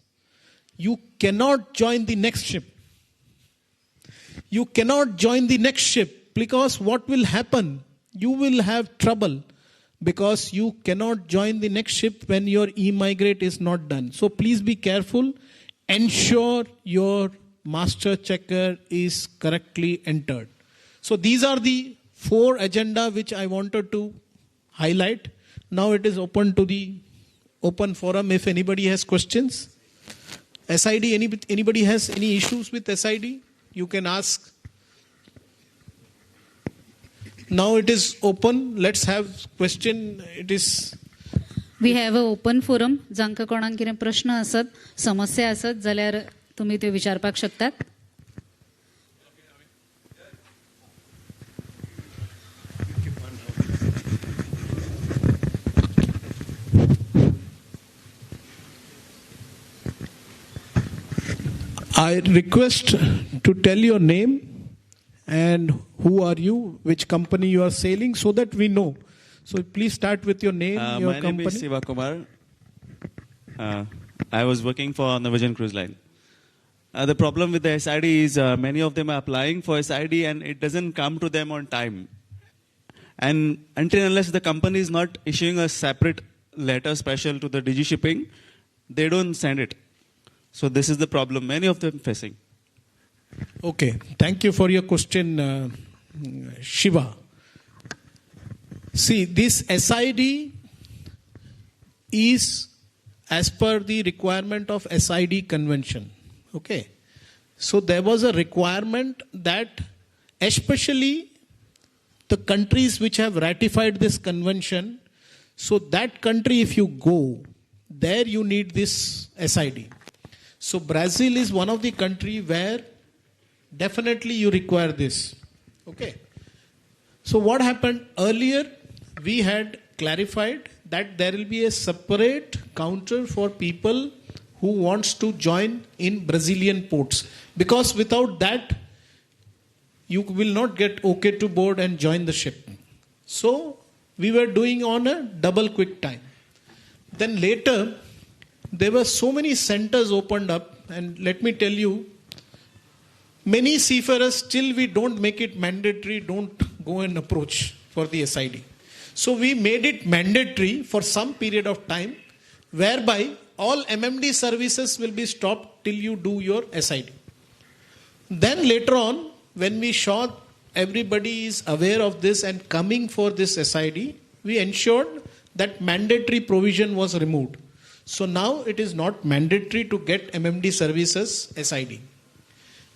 [SPEAKER 9] You cannot join the next ship. You cannot join the next ship because what will happen? You will have trouble because you cannot join the next ship when your e-migrate is not done. So please be careful. Ensure your master checker is correctly entered. So these are the 4 agenda which I wanted to highlight. Now it is open to the open forum if anybody has questions. SID, anybody has any issues with SID? You can ask. Now it is open. Let's have question. It is.
[SPEAKER 1] We have an open forum. जांका कोणाक कितें प्रश्न आसत, समस्या आसत जाल्यार तुम्ही ते विचारपाक शकतात.
[SPEAKER 9] I request to tell your name and who are you, which company you are sailing, so that we know. So please start with your name, your
[SPEAKER 10] my
[SPEAKER 9] company.
[SPEAKER 10] My name is Siva Kumar. I was working for Norwegian Cruise Line. The problem with the SID is many of them are applying for SID and it doesn't come to them on time. And until unless the company is not issuing a separate letter special to the DG shipping, they don't send it. So this is the problem many of them facing.
[SPEAKER 9] Okay, thank you for your question, Shiva. See, this SID is as per the requirement of SID convention. Okay, so there was a requirement that especially the countries which have ratified this convention, so that country if you go, there you need this SID. So Brazil is one of the country where definitely you require this. Okay. So what happened earlier, we had clarified that there will be a separate counter for people who wants to join in Brazilian ports. Because without that, you will not get okay to board and join the ship. So we were doing on a double quick time. Then later, there were so many centers opened up, and let me tell you, many seafarers still we don't make it mandatory, don't go and approach for the SID. So we made it mandatory for some period of time, whereby all MMD services will be stopped till you do your SID. Then later on, when we saw everybody is aware of this and coming for this SID, we ensured that mandatory provision was removed. So now it is not mandatory to get MMD services SID.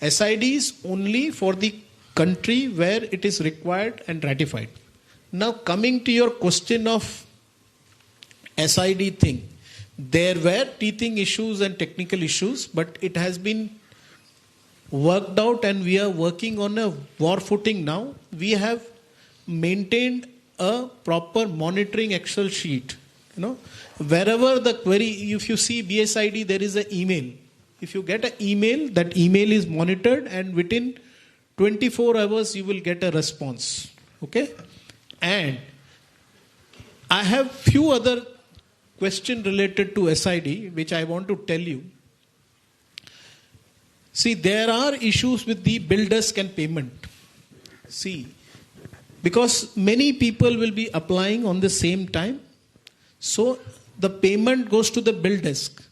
[SPEAKER 9] SID is only for the country where it is required and ratified. Now coming to your question of SID thing, There were teething issues and technical issues, but it has been worked out and we are working on a war footing now. We have maintained a proper monitoring Excel sheet. Wherever the query, if you see BSID, there is an email. If you get an email, that email is monitored and within 24 hours you will get a response. Okay? And I have few other questions related to SID which I want to tell you. See, there are issues with the bill desk and payment. See, because many people will be applying on the same time, so the payment goes to the bill desk.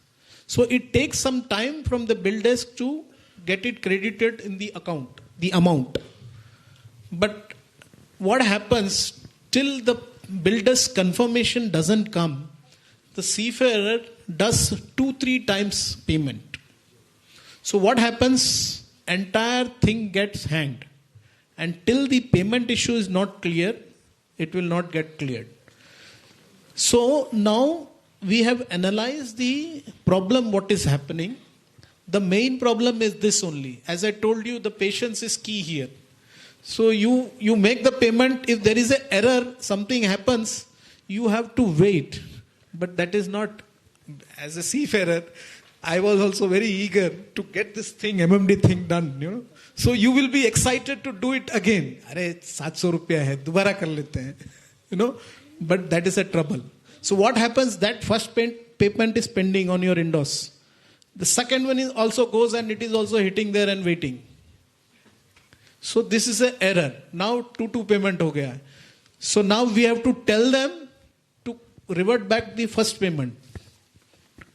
[SPEAKER 9] So it takes some time from the bill desk to get it credited in the account, the amount. But what happens till the bill desk confirmation doesn't come, the seafarer does 2-3 times payment. So what happens? Entire thing gets hanged. And till the payment issue is not clear, it will not get cleared. So now we have analyzed the problem, what is happening. The main problem is this only. As I told you, the patience is key here. So you make the payment. If there is an error, something happens, you have to wait. But that is not, as a seafarer, I was also very eager to get this thing, MMD thing done, So you will be excited to do it again. Arey, 700 rupiya hai, dobara kar lete hain, But that is a trouble. So what happens? That first payment is pending on your indos. The second one is also goes and it is also hitting there and waiting. So this is an error. Now 2 payment ho gaya. So now we have to tell them to revert back the first payment.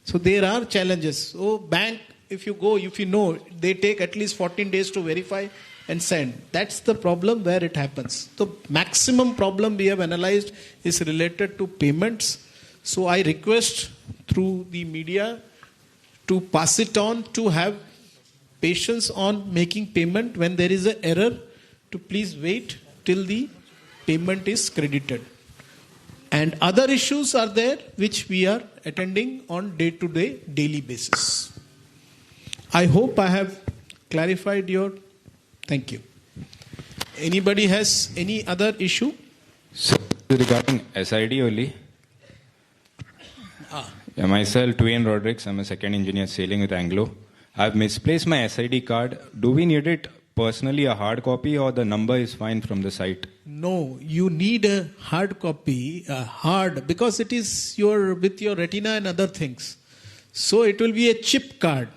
[SPEAKER 9] So there are challenges. So bank, if you know, they take at least 14 days to verify and send. That's the problem where it happens. The maximum problem we have analyzed is related to payments. So I request through the media to pass it on, to have patience on making payment. When there is an error, to please wait till the payment is credited. And other issues are there which we are attending on day-to-day, daily basis. I hope I have clarified your... Thank you. Anybody has any other issue?
[SPEAKER 11] So regarding SID only. Yeah, myself, Dwayne Rodriguez, I'm a second engineer sailing with Anglo. I've misplaced my SID card. Do we need it personally, a hard copy, or the number is fine from the site?
[SPEAKER 9] No, you need a hard copy, because it is with your retina and other things. So it will be a chip card.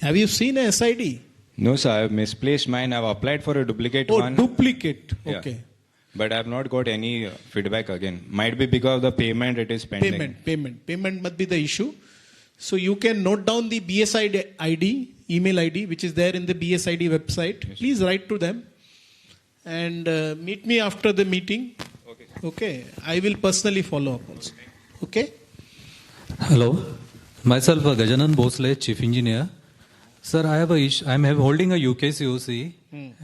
[SPEAKER 9] Have you seen a SID?
[SPEAKER 11] No, sir, I have misplaced mine. I've applied for a duplicate one.
[SPEAKER 9] Oh, duplicate. Okay.
[SPEAKER 11] Yeah. But I have not got any feedback again. Might be because of the payment it is pending.
[SPEAKER 9] Payment must be the issue. So you can note down the BSID ID, email ID, which is there in the BSID website. Yes. Please write to them and meet me after the meeting. Okay. I will personally follow up also. Okay.
[SPEAKER 12] Hello. Myself, Gajanan Bosle, Chief Engineer. Sir, I have a issue. I'm holding a UK COC,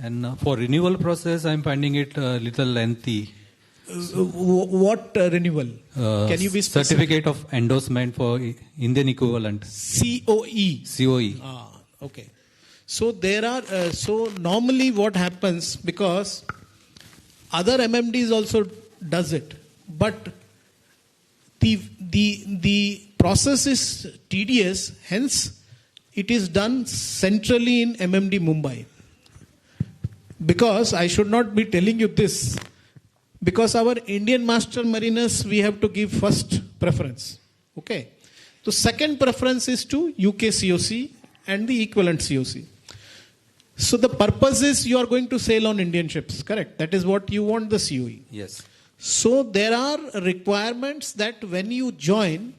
[SPEAKER 12] and for renewal process, I'm finding it a little lengthy.
[SPEAKER 9] What renewal? Can you be specific?
[SPEAKER 12] Certificate of endorsement for Indian equivalent.
[SPEAKER 9] COE.
[SPEAKER 12] COE.
[SPEAKER 9] Okay. So there are. So normally, what happens, because other MMDs also does it, but the process is tedious. Hence, it is done centrally in MMD Mumbai. Because I should not be telling you this, because our Indian Master Mariners, we have to give first preference. Okay. So second preference is to UK COC and the equivalent COC. So the purpose is you are going to sail on Indian ships, correct? That is what you want, the COE.
[SPEAKER 12] Yes.
[SPEAKER 9] So there are requirements that when you join,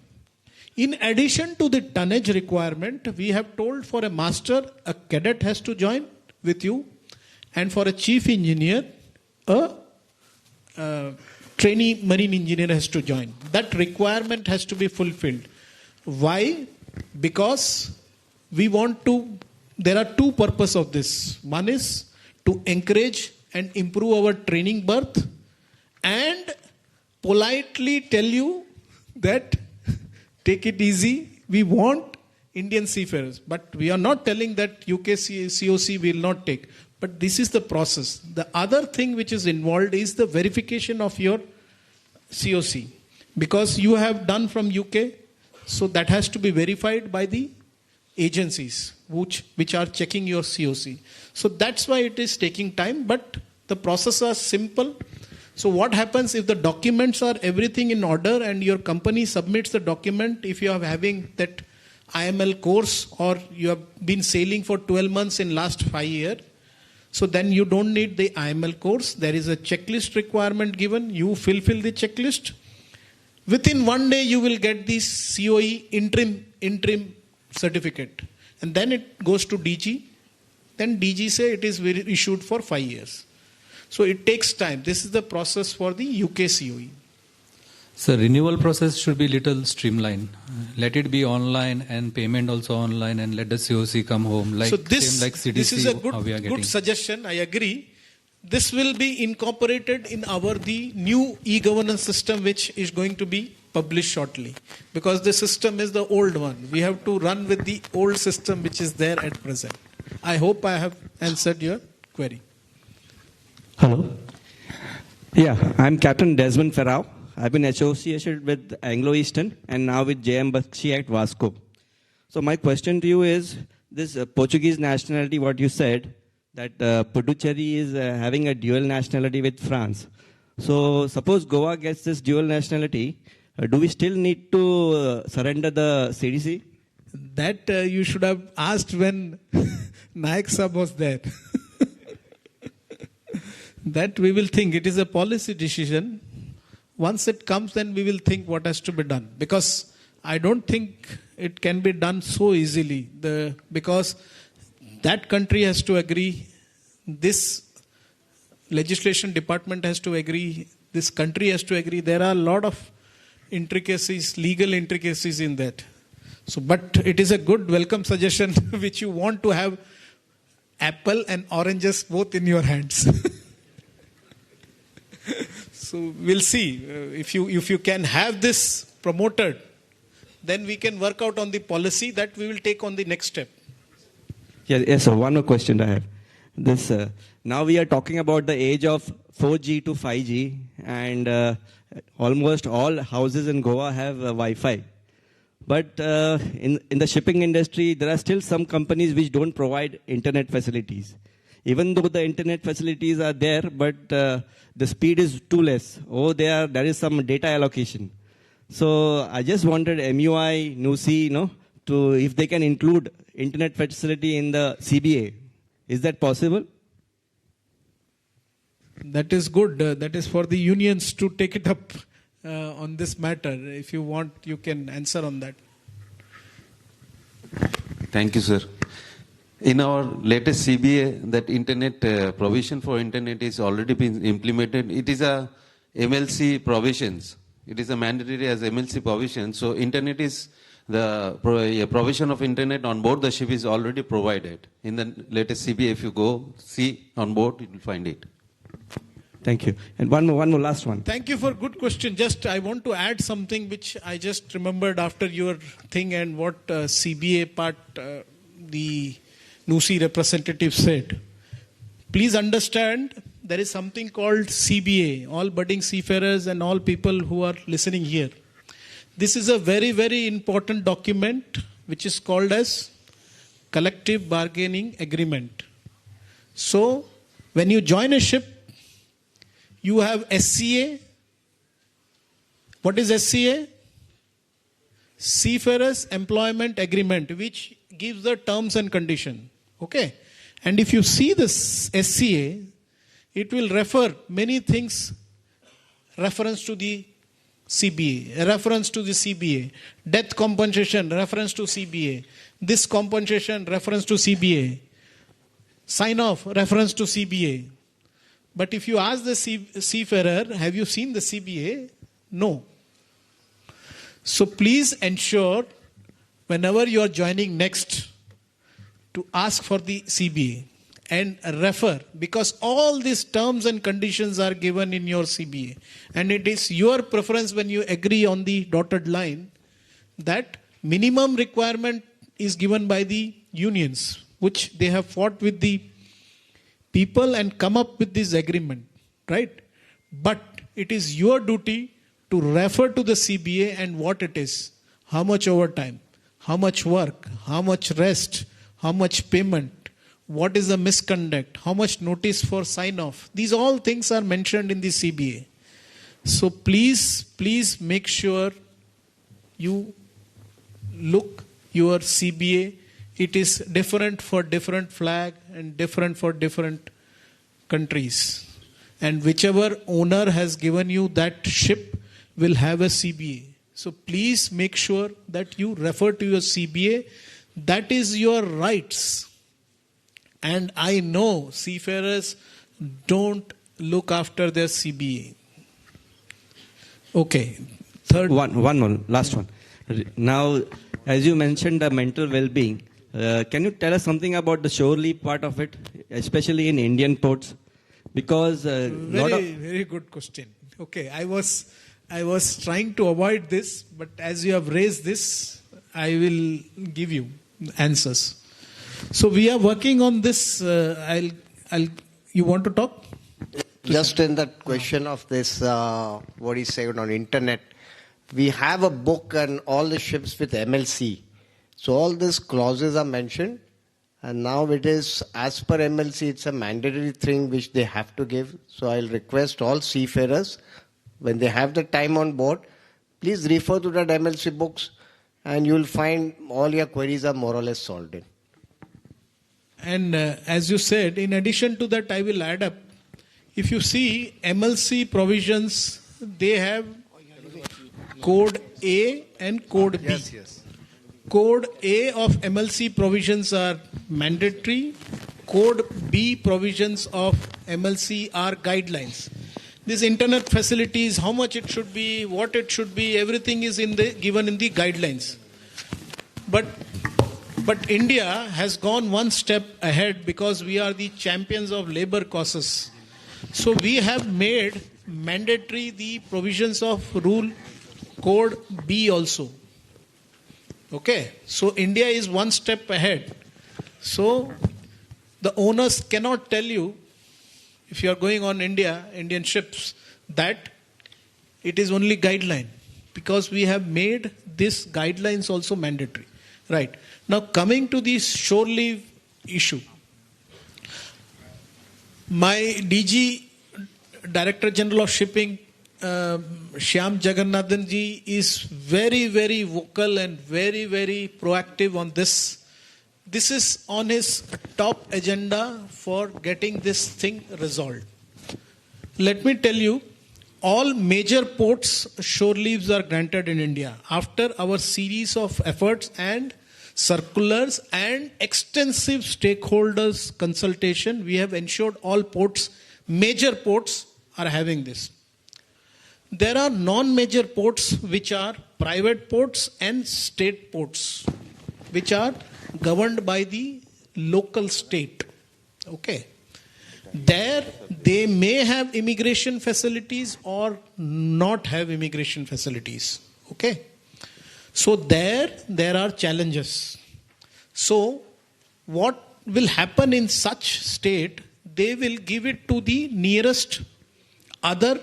[SPEAKER 9] in addition to the tonnage requirement, we have told for a master, a cadet has to join with you, and for a chief engineer, a trainee marine engineer has to join. That requirement has to be fulfilled. Why? Because we want to, there are two purposes of this. One is to encourage and improve our training berth and politely tell you that take it easy. We want Indian seafarers, but we are not telling that UK COC will not take. But this is the process. The other thing which is involved is the verification of your COC. Because you have done from UK, so that has to be verified by the agencies which are checking your COC. So that's why it is taking time, but the process is simple. So what happens if the documents are everything in order and your company submits the document, if you are having that IML course or you have been sailing for 12 months in last 5 years, so then you don't need the IML course. There is a checklist requirement given. You fulfill the checklist. Within 1 day, you will get the COE interim certificate. And then it goes to DG. Then DG say it is issued for 5 years. So it takes time. This is the process for the UK COE.
[SPEAKER 12] So renewal process should be little streamlined. Let it be online and payment also online, and let the COC come home. Like,
[SPEAKER 9] so this,
[SPEAKER 12] same like CDC,
[SPEAKER 9] this is a
[SPEAKER 12] good
[SPEAKER 9] suggestion. I agree. This will be incorporated in the new e-governance system which is going to be published shortly. Because the system is the old one. We have to run with the old system which is there at present. I hope I have answered your query.
[SPEAKER 13] Hello. Yeah, I'm Captain Desmond Ferrao. I've been associated with Anglo-Eastern and now with JM Bakshi at Vasco. So my question to you is, this Portuguese nationality, what you said, that Puducherry is having a dual nationality with France. So suppose Goa gets this dual nationality, do we still need to surrender the CDC?
[SPEAKER 9] That you should have asked when Naik Sab was there. That we will think. It is a policy decision. Once it comes, then we will think what has to be done. Because I don't think it can be done so easily. Because that country has to agree, this legislation department has to agree, this country has to agree. There are a lot of intricacies, legal intricacies in that. So, but it is a good welcome suggestion which you want to have apple and oranges both in your hands. So we'll see. If you can have this promoted, then we can work out on the policy that we will take on the next step.
[SPEAKER 13] Yes, sir. One more question I have. This now we are talking about the age of 4G to 5G, and almost all houses in Goa have Wi-Fi. But in the shipping industry, there are still some companies which don't provide internet facilities. Even though the internet facilities are there, but the speed is too less. There is some data allocation. So I just wanted MUI, NUSI, if they can include internet facility in the CBA. Is that possible?
[SPEAKER 9] That is good. That is for the unions to take it up on this matter. If you want, you can answer on that.
[SPEAKER 3] Thank you, sir. In our latest CBA, that internet provision for internet is already been implemented. It is a MLC provisions. It is a mandatory as MLC provision. So internet is the provision of internet on board the ship is already provided. In the latest CBA, if you go see on board, you will find it.
[SPEAKER 13] Thank you. And one more last one.
[SPEAKER 9] Thank you for good question. Just I want to add something which I just remembered after your thing and what CBA part the NUSI representative said. Please understand there is something called CBA, all budding seafarers and all people who are listening here. This is a very, very important document which is called as collective bargaining agreement. So when you join a ship, you have SCA. What is SCA? Seafarers Employment Agreement, which gives the terms and condition. Okay. And if you see this SCA, it will refer many things, reference to the CBA, reference to the CBA, death compensation, reference to CBA, this compensation, reference to CBA, sign off, reference to CBA. But if you ask the seafarer, have you seen the CBA? No. So please ensure whenever you are joining next to ask for the CBA and refer, because all these terms and conditions are given in your CBA, and it is your preference when you agree on the dotted line, that minimum requirement is given by the unions, which they have fought with the people and come up with this agreement, right? But it is your duty to refer to the CBA and what it is, how much overtime, how much work, how much rest, how much payment, what is the misconduct, how much notice for sign-off. These all things are mentioned in the CBA. So please make sure you look your CBA. It is different for different flag and different for different countries. And whichever owner has given you that ship will have a CBA. So please make sure that you refer to your CBA. That is your rights. And I know seafarers don't look after their CBA. Okay. Third.
[SPEAKER 13] One more, last one. Now, as you mentioned, the mental well-being, can you tell us something about the shore leave part of it, especially in Indian ports? Because
[SPEAKER 9] very good question. Okay, I was trying to avoid this, but as you have raised this, I will give you answers. So we are working on this. You want to talk?
[SPEAKER 4] Just in that question of this, what he said on internet, we have a book and all the ships with MLC. So all these clauses are mentioned, and now it is, as per MLC, it's a mandatory thing which they have to give. So I'll request all seafarers, when they have the time on board, please refer to that MLC books, and you'll find all your queries are more or less solved in.
[SPEAKER 9] And as you said, in addition to that, I will add up. If you see MLC provisions, they have Code A and Code B.
[SPEAKER 4] Yes.
[SPEAKER 9] Code A of MLC provisions are mandatory. Code B provisions of MLC are guidelines. These internet facilities, how much it should be, what it should be, everything is given in the guidelines. But India has gone one step ahead because we are the champions of labor causes. So we have made mandatory the provisions of rule Code B also. Okay, so India is one step ahead. So the owners cannot tell you, if you are going on Indian ships, that it is only guideline, because we have made this guidelines also mandatory. Right. Now coming to the shore leave issue. My DG, Director General of Shipping, Shyam Jagannathan ji, is very, very vocal and very, very proactive on this. This is on his top agenda for getting this thing resolved. Let me tell you, all major ports shore leaves are granted in India. After our series of efforts and circulars and extensive stakeholders consultation, we have ensured all ports, major ports, are having this. There are non-major ports which are private ports and state ports, which are governed by the local state. Okay. There they may have immigration facilities or not have immigration facilities. Okay. So there are challenges. So what will happen in such state, they will give it to the nearest other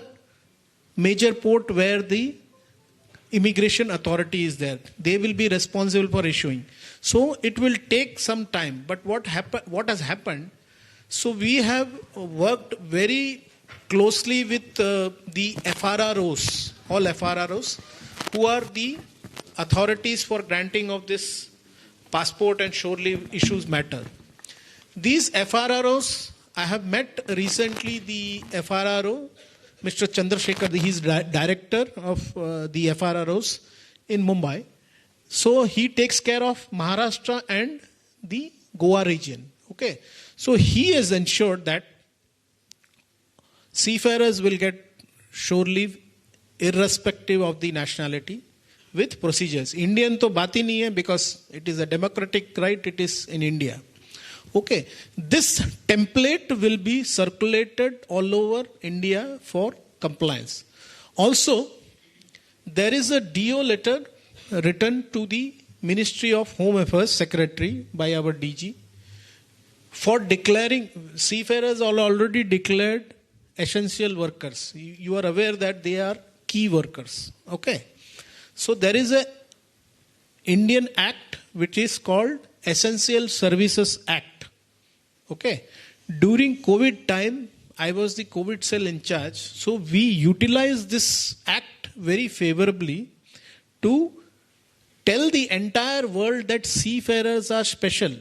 [SPEAKER 9] major port where the immigration authority is there. They will be responsible for issuing. So it will take some time. But what has happened, so we have worked very closely with the FRROs, all FRROs, who are the authorities for granting of this passport and shore leave issues matter. These FRROs, I have met recently the FRRO, Mr. Chandrasekhar, he is director of the FRROs in Mumbai. So he takes care of Maharashtra and the Goa region. Okay. So he has ensured that seafarers will get shore leave irrespective of the nationality with procedures. Indian to baat hi nahi hai, because it is a democratic right, it is in India. Okay, this template will be circulated all over India for compliance. Also, there is a DO letter written to the Ministry of Home Affairs Secretary by our DG for declaring, seafarers are already declared essential workers. You are aware that they are key workers. Okay. So there is a Indian Act which is called Essential Services Act. Okay. During COVID time, I was the COVID cell in charge. So we utilized this act very favorably to tell the entire world that seafarers are special.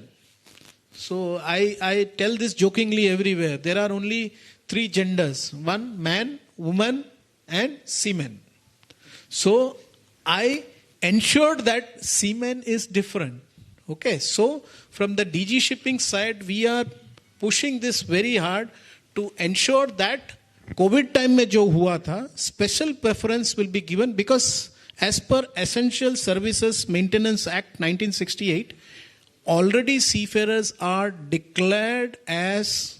[SPEAKER 9] So I tell this jokingly everywhere. There are only 3 genders. One, man, woman and seaman. So I ensured that seaman is different. Okay, so from the DG shipping side, we are pushing this very hard to ensure that COVID time mein jo hua tha, special preference will be given because as per Essential Services Maintenance Act 1968, already seafarers are declared as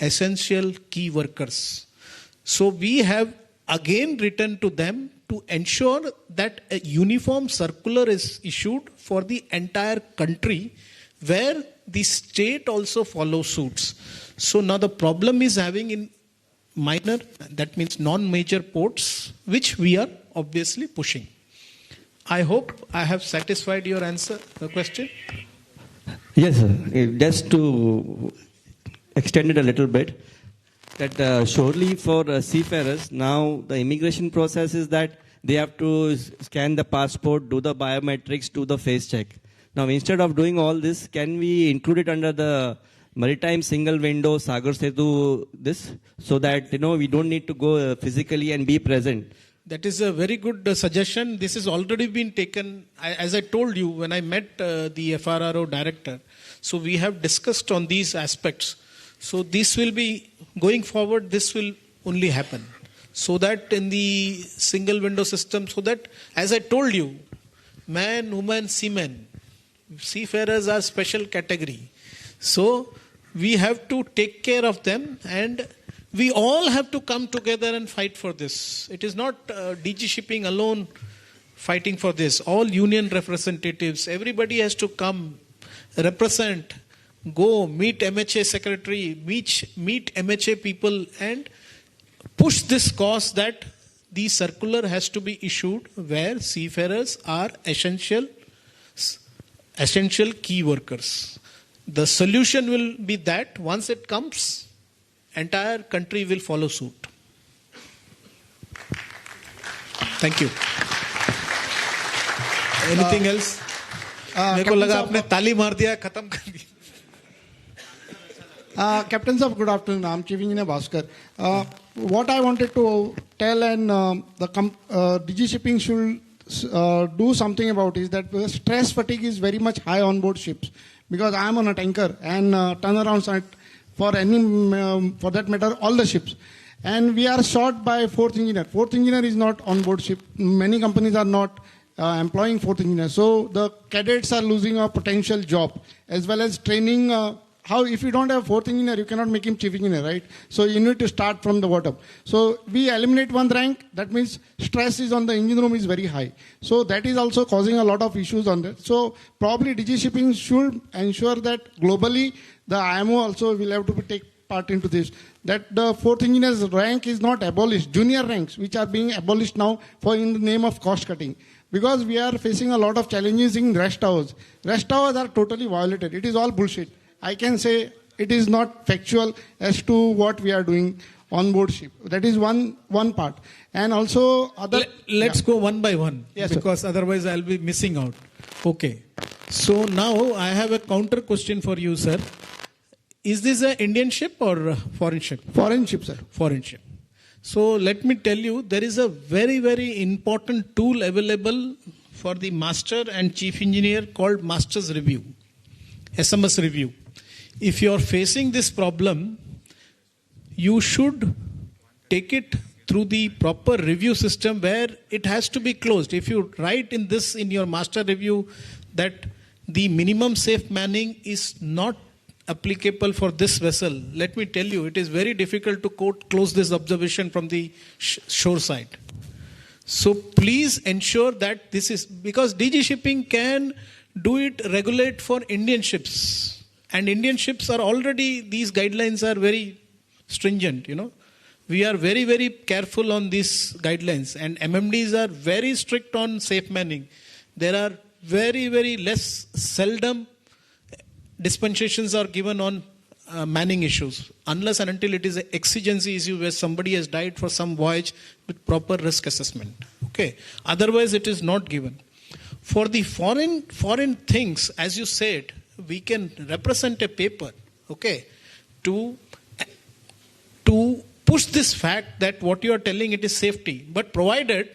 [SPEAKER 9] essential key workers. So we have again written to them to ensure that a uniform circular is issued for the entire country where the state also follows suits. So now the problem is having in minor, that means non-major ports, which we are obviously pushing. I hope I have satisfied your answer, the question.
[SPEAKER 13] Yes, sir. Just to extend it a little bit, that surely for seafarers, now the immigration process is that they have to scan the passport, do the biometrics, do the face check. Now, instead of doing all this, can we include it under the maritime single window, Sagar Setu, this, so that, we don't need to go physically and be present?
[SPEAKER 9] That is a very good suggestion. This has already been taken, as I told you, when I met the FRRO director. So we have discussed on these aspects. So this will be, going forward, this will only happen. So that in the single window system, so that, as I told you, man, woman, seaman, seafarers are special category. So we have to take care of them and we all have to come together and fight for this. It is not DG Shipping alone fighting for this. All union representatives, everybody has to come, represent, go meet MHA secretary, meet MHA people and push this cause that the circular has to be issued where seafarers are essential key workers. The solution will be that once it comes, entire country will follow suit. Thank you. Anything else? मेरे को लगा आपने ताली मार दिया खत्म कर दिया.
[SPEAKER 14] Captains of good afternoon. I'm Chief Engineer Bhaskar. What I wanted to tell and the DG Shipping should do something about is that stress fatigue is very much high on board ships. Because I am on a tanker and turnarounds at for that matter all the ships. And we are short by 4th engineer. 4th engineer is not on board ship. Many companies are not employing 4th engineer. So the cadets are losing a potential job as well as training. How if you don't have 4th engineer, you cannot make him chief engineer, right? So you need to start from the bottom. So we eliminate one rank. That means stress is on the engine room is very high. So that is also causing a lot of issues on that. So probably DG Shipping should ensure that globally the IMO also will have to take part into this. That the 4th engineer's rank is not abolished. Junior ranks, which are being abolished now for in the name of cost cutting. Because we are facing a lot of challenges in rest hours. Rest hours are totally violated. It is all bullshit. I can say it is not factual as to what we are doing on board ship. That is one part. And also other...
[SPEAKER 9] Let's go one by one.
[SPEAKER 14] Yes,
[SPEAKER 9] because
[SPEAKER 14] sir.
[SPEAKER 9] Otherwise I'll be missing out. Okay. So now I have a counter question for you, sir. Is this an Indian ship or a foreign ship?
[SPEAKER 14] Foreign ship, sir.
[SPEAKER 9] Foreign ship. So let me tell you, there is a very, very important tool available for the master and chief engineer called Master's Review, SMS Review. If you are facing this problem, you should take it through the proper review system where it has to be closed. If you write in your master review that the minimum safe manning is not applicable for this vessel, let me tell you, it is very difficult to close this observation from the shore side. So please ensure that this is, because DG Shipping can do it, regulate for Indian ships. And Indian ships are already, these guidelines are very stringent, We are very, very careful on these guidelines. And MMDs are very strict on safe manning. There are very, very seldom dispensations are given on manning issues, unless and until it is an exigency issue where somebody has died for some voyage with proper risk assessment. Okay. Otherwise, it is not given. For the foreign things, as you said, we can represent a paper, okay, to push this fact that what you are telling, it is safety. But provided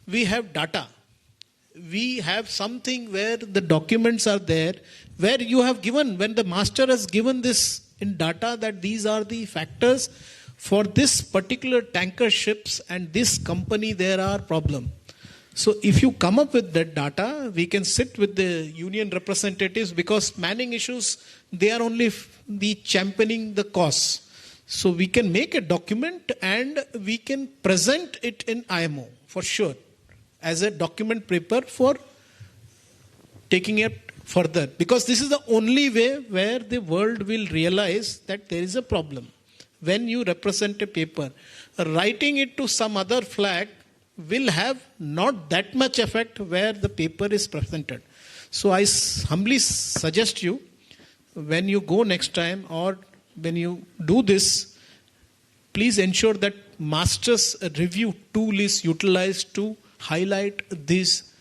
[SPEAKER 9] we have data, we have something where the documents are there, where you have given, when the master has given this in data that these are the factors for this particular tanker ships and this company, there are problems. So if you come up with that data, we can sit with the union representatives, because manning issues, they are only the championing the cause. So we can make a document and we can present it in IMO for sure as a document paper for taking it further. Because this is the only way where the world will realize that there is a problem. When you represent a paper, writing it to some other flag will have not that much effect where the paper is presented. So I humbly suggest you, when you go next time or when you do this, please ensure that master's review tool is utilized to highlight these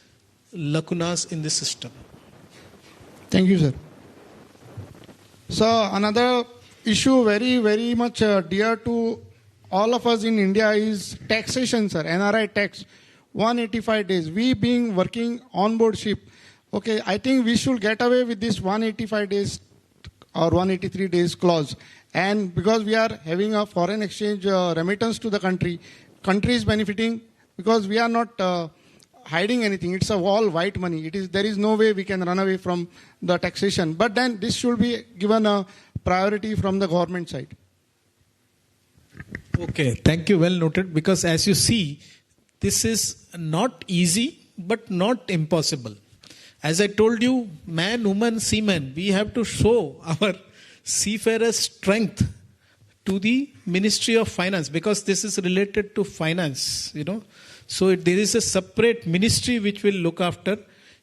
[SPEAKER 9] lacunas in the system.
[SPEAKER 14] Thank you, sir. So another issue very, very much dear to all of us in India is taxation, sir. NRI tax, 185 days. We being working on board ship, okay, I think we should get away with this 185 days or 183 days clause. And because we are having a foreign exchange remittance to the country is benefiting, because we are not hiding anything. It's all white money. There is no way we can run away from the taxation. But then this should be given a priority from the government side.
[SPEAKER 9] Okay, thank you. Well noted. Because as you see, this is not easy, but not impossible. As I told you, man, woman, seaman, we have to show our seafarers' strength to the Ministry of Finance, because this is related to finance, So there is a separate ministry which will look after.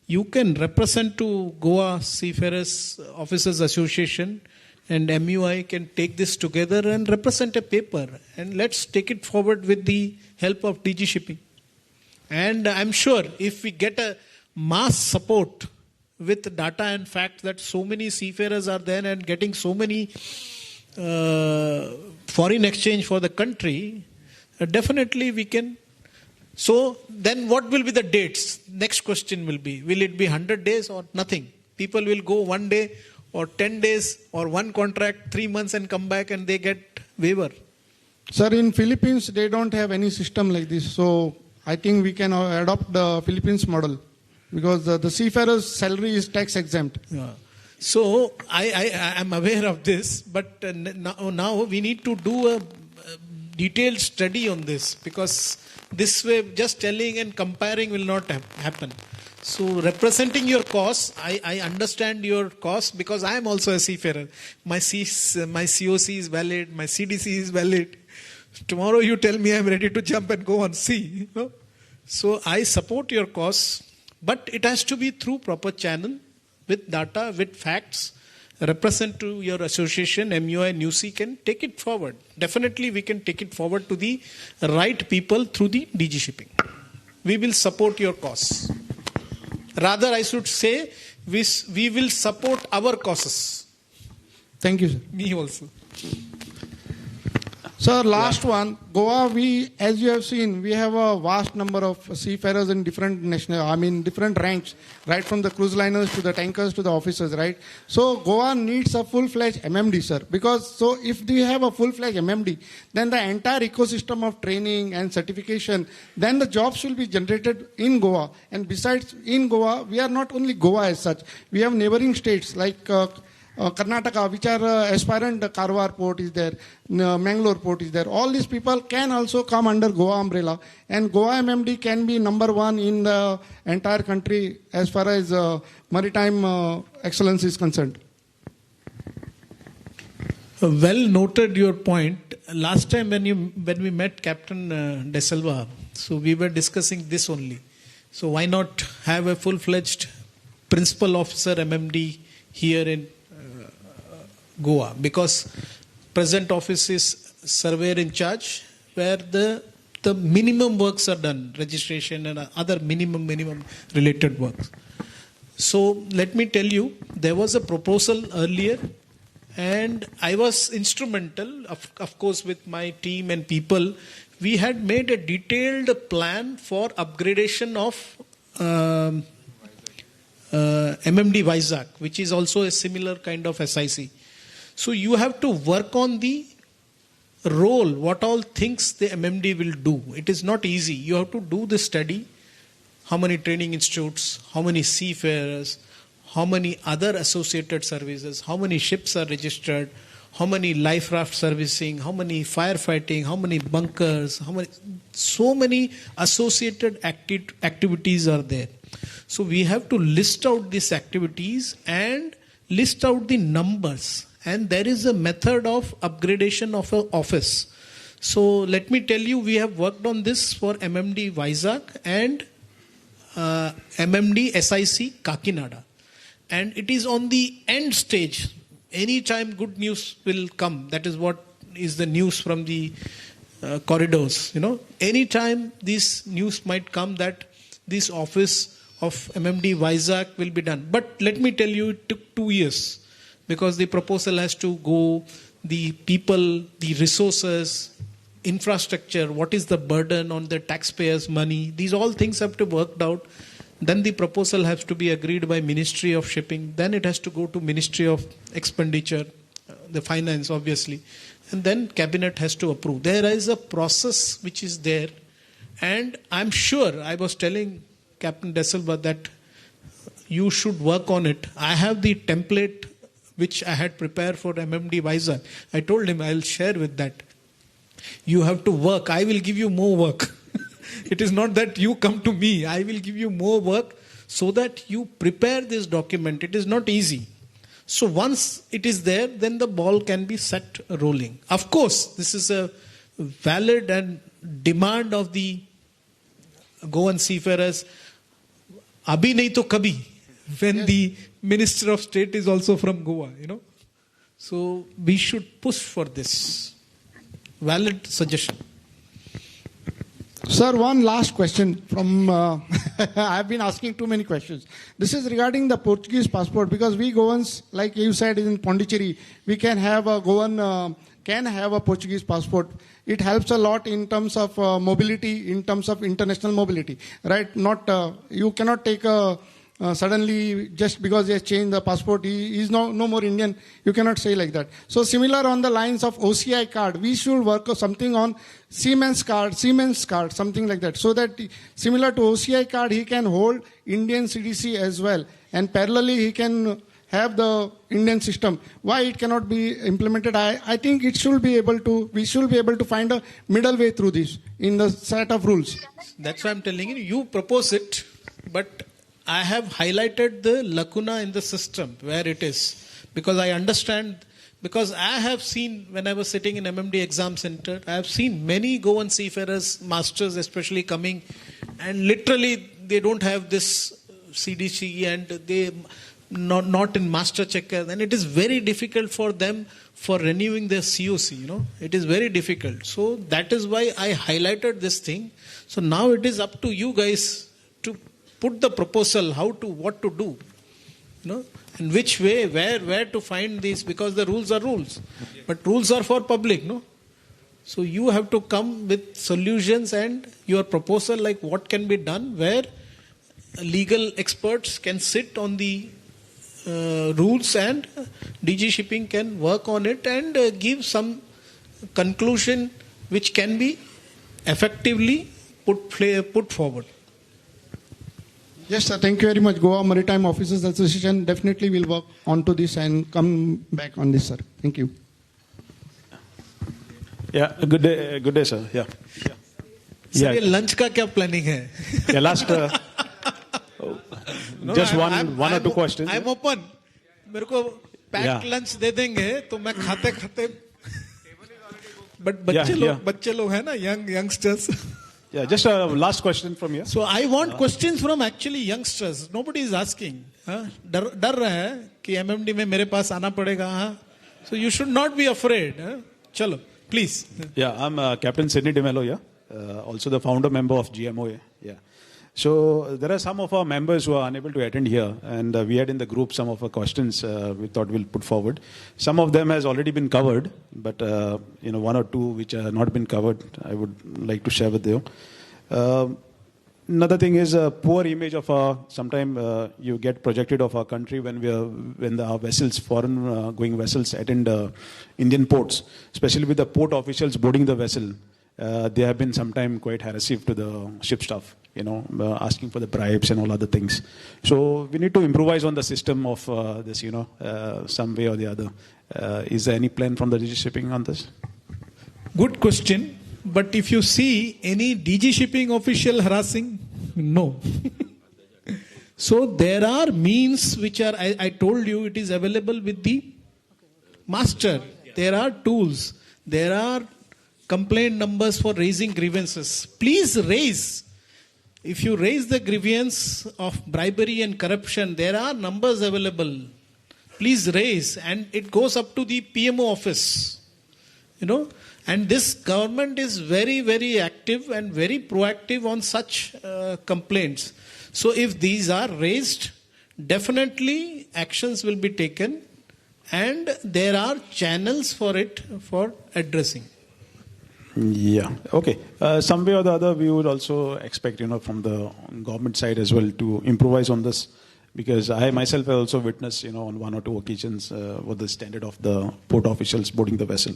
[SPEAKER 9] You can represent to Goa Seafarers Officers Association, and MUI can take this together and represent a paper. And let's take it forward with the help of DG Shipping. And I'm sure if we get a mass support with data and fact that so many seafarers are there and getting so many foreign exchange for the country, definitely we can. So then what will be the dates? Next question will be it be 100 days or nothing? People will go 1 day or 10 days or one contract, 3 months and come back and they get waiver.
[SPEAKER 14] Sir, in Philippines, they don't have any system like this. So I think we can adopt the Philippines model, because the seafarer's salary is tax exempt.
[SPEAKER 9] Yeah. So I am aware of this, but now we need to do a detailed study on this, because this way just telling and comparing will not happen. So representing your cause, I understand your cause, because I am also a seafarer. My COC is valid, my CDC is valid. Tomorrow you tell me I am ready to jump and go on sea. So I support your cause, but it has to be through proper channel, with data, with facts. Represent to your association, MUI, NUC can take it forward. Definitely we can take it forward to the right people through the DG Shipping. We will support your cause. Rather, I should say, we will support our causes.
[SPEAKER 14] Thank you, sir.
[SPEAKER 9] Me also.
[SPEAKER 14] Sir, last one. Goa, as you have seen, we have a vast number of seafarers in different different ranks, right from the cruise liners to the tankers to the officers, right? So Goa needs a full-fledged MMD, sir. So if we have a full-fledged MMD, then the entire ecosystem of training and certification, then the jobs will be generated in Goa. And besides, in Goa, we are not only Goa as such. We have neighboring states like Karnataka, which are aspirant Karwar port is there, Mangalore port is there. All these people can also come under Goa umbrella, and Goa MMD can be number one in the entire country as far as maritime excellence is concerned.
[SPEAKER 9] Well noted your point. Last time when we met Captain De Silva, so we were discussing this only. So why not have a full-fledged principal officer MMD here in Goa? Because present office is surveyor in charge, where the minimum works are done, registration and other minimum related works. So let me tell you, there was a proposal earlier, and I was instrumental, of course, with my team and people. We had made a detailed plan for upgradation of MMD Vizag, which is also a similar kind of SIC. So you have to work on the role, what all things the MMD will do. It is not easy. You have to do the study, how many training institutes, how many seafarers, how many other associated services, how many ships are registered, how many life raft servicing, how many firefighting, how many bunkers, so many associated activities are there. So we have to list out these activities and list out the numbers. And there is a method of upgradation of an office. So let me tell you, we have worked on this for MMD Vizag and MMD SIC Kakinada. And it is on the end stage. Anytime good news will come. That is what is the news from the corridors. Anytime this news might come that this office of MMD Vizag will be done. But let me tell you, it took 2 years. Because the proposal has to go, the people, the resources, infrastructure, what is the burden on the taxpayers' money. These all things have to be worked out. Then the proposal has to be agreed by Ministry of Shipping. Then it has to go to Ministry of Expenditure, the finance obviously. And then Cabinet has to approve. There is a process which is there. And I'm sure, I was telling Captain De Silva that you should work on it. I have the template which I had prepared for MMD Vizag. I told him I'll share with that. You have to work. I will give you more work. It is not that you come to me. I will give you more work so that you prepare this document. It is not easy. So once it is there, then the ball can be set rolling. Of course, this is a valid and demand of the Goan Seafarers. Abhi nahi to kabhi. When the Minister of State is also from Goa, So we should push for this. Valid suggestion.
[SPEAKER 14] Sir, one last question from, I have been asking too many questions. This is regarding the Portuguese passport, because we Goans, like you said in Pondicherry, we can have a Goan, can have a Portuguese passport. It helps a lot in terms of mobility, in terms of international mobility, right? You cannot take suddenly just because they have changed the passport, he is no more Indian. You cannot say like that. So similar on the lines of OCI card, we should work something on Siemens card, something like that. So that similar to OCI card, he can hold Indian CDC as well. And parallelly, he can have the Indian system. Why it cannot be implemented? I think we should be able to find a middle way through this in the set of rules.
[SPEAKER 9] That's why I'm telling you, you propose it, but I have highlighted the lacuna in the system where it is. Because I understand, because I have seen when I was sitting in MMD exam center, I have seen many Goan seafarers, masters especially coming, and literally they don't have this CDC and they not in master checker. And it is very difficult for them for renewing their COC, It is very difficult. So that is why I highlighted this thing. So now it is up to you guys to put the proposal, what to do, and which way, where to find these, because the rules are rules, but rules are for public, So you have to come with solutions and your proposal, like what can be done, where legal experts can sit on the rules and DG Shipping can work on it and give some conclusion which can be effectively put forward.
[SPEAKER 14] Yes, sir. Thank you very much. Goa Maritime Officers Association definitely will work onto this and come back on this, sir. Thank you.
[SPEAKER 15] Yeah, good day, sir. Yeah.
[SPEAKER 16] Sir, ये lunch का क्या planning है?
[SPEAKER 15] Yeah, last just one or two questions.
[SPEAKER 16] I'm open. मेरे को packed lunch दे देंगे तो मैं खाते but बच्चे लोग हैं ना, youngsters.
[SPEAKER 15] Yeah, just a last question from you.
[SPEAKER 16] So I want questions from actually youngsters. Nobody is asking. डर रहा है कि MMD में मेरे पास आना पड़ेगा. So you should not be afraid. चलो, please.
[SPEAKER 15] Yeah, I'm Captain Sidney DeMello. Yeah, also the founder member of GMOA. Yeah. So there are some of our members who are unable to attend here, and we had in the group some of our questions we thought we'll put forward. Some of them has already been covered, but one or two which have not been covered, I would like to share with you. Another thing is a poor image of our. Sometime you get projected of our country when our vessels, foreign going vessels, attend Indian ports, especially with the port officials boarding the vessel. They have been sometime quite harassive to the ship staff, asking for the bribes and all other things. So we need to improvise on the system of this, some way or the other. Is there any plan from the DG Shipping on this?
[SPEAKER 16] Good question. But if you see any DG Shipping official harassing, no. So there are means which are, I told you, it is available with the master. There are tools. There are complaint numbers for raising grievances. Please raise. If you raise the grievance of bribery and corruption, there are numbers available. Please raise. And it goes up to the PMO office. And this government is very, very active and very proactive on such complaints. So if these are raised, definitely actions will be taken. And there are channels for it for addressing.
[SPEAKER 15] Yeah. Okay. Some way or the other, we would also expect, from the government side as well to improvise on this, because I myself have also witnessed, on one or two occasions, what the standard of the port officials boarding the vessel.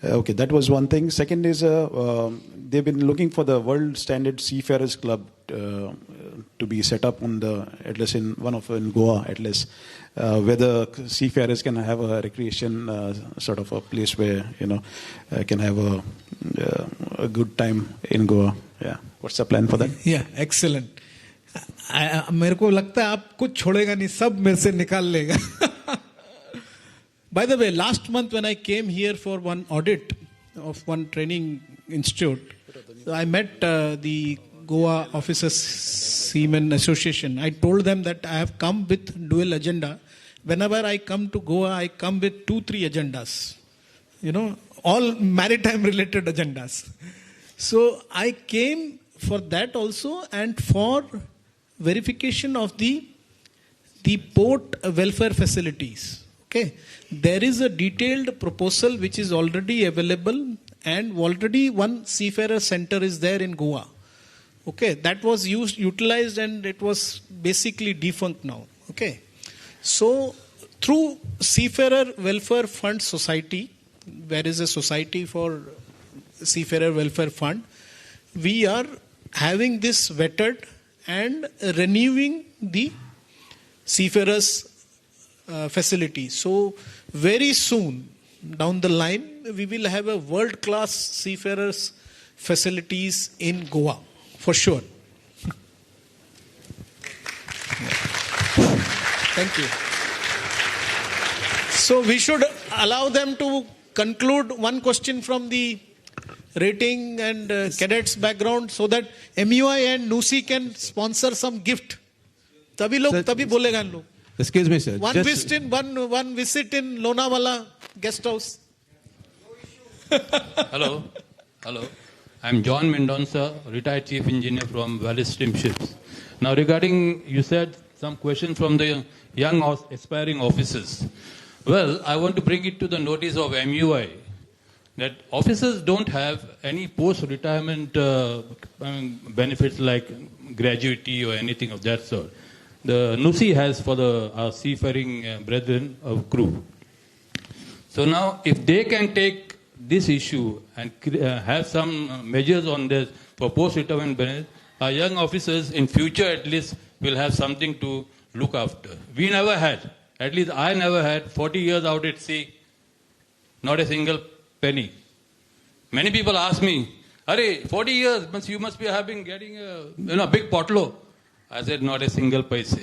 [SPEAKER 15] Okay, that was one thing. Second is they've been looking for the world standard Seafarers Club to be set up at least in Goa, at least, where the seafarers can have a recreation sort of a place where can have a good time in Goa. Yeah, what's the plan for that?
[SPEAKER 16] Yeah, excellent. मेरे को लगता है आप कुछ छोड़ेगा नहीं, सब मेरे से निकाल लेगा. By the way, last month when I came here for one audit of one training institute, I met the Goa Officers Seamen Association. I told them that I have come with dual agenda. Whenever I come to Goa, I come with 2-3 agendas. All maritime related agendas. So I came for that also and for verification of the port welfare facilities. Okay. There is a detailed proposal which is already available, and already one seafarer center is there in Goa. Okay, that was utilized and it was basically defunct now. Okay, so through Seafarer Welfare Fund Society, there is a society for Seafarer Welfare Fund, we are having this vetted and renewing the seafarers facility. So very soon down the line we will have a world-class seafarers facilities in Goa for sure. Thank you. So we should allow them to conclude one question from the rating and cadets background so that MUI and NUSI can sponsor some gift. तभी लोग तभी बोलेगा लोग.
[SPEAKER 17] Excuse me, sir.
[SPEAKER 16] One visit in Lonavala guest house.
[SPEAKER 18] Hello. I'm John Mendonça, retired chief engineer from Valley Steamships. Now regarding, you said some questions from the young aspiring officers. Well, I want to bring it to the notice of MUI that officers don't have any post-retirement benefits like gratuity or anything of that sort. The NUSI has for our seafaring brethren of crew. So now, if they can take this issue and have some measures on this for post-retirement benefits, our young officers in future at least will have something to look after. We never had, at least I never had, 40 years out at sea, not a single penny. Many people ask me, "Arey, 40 years, you must be getting a big potlo." I said, not a single paise.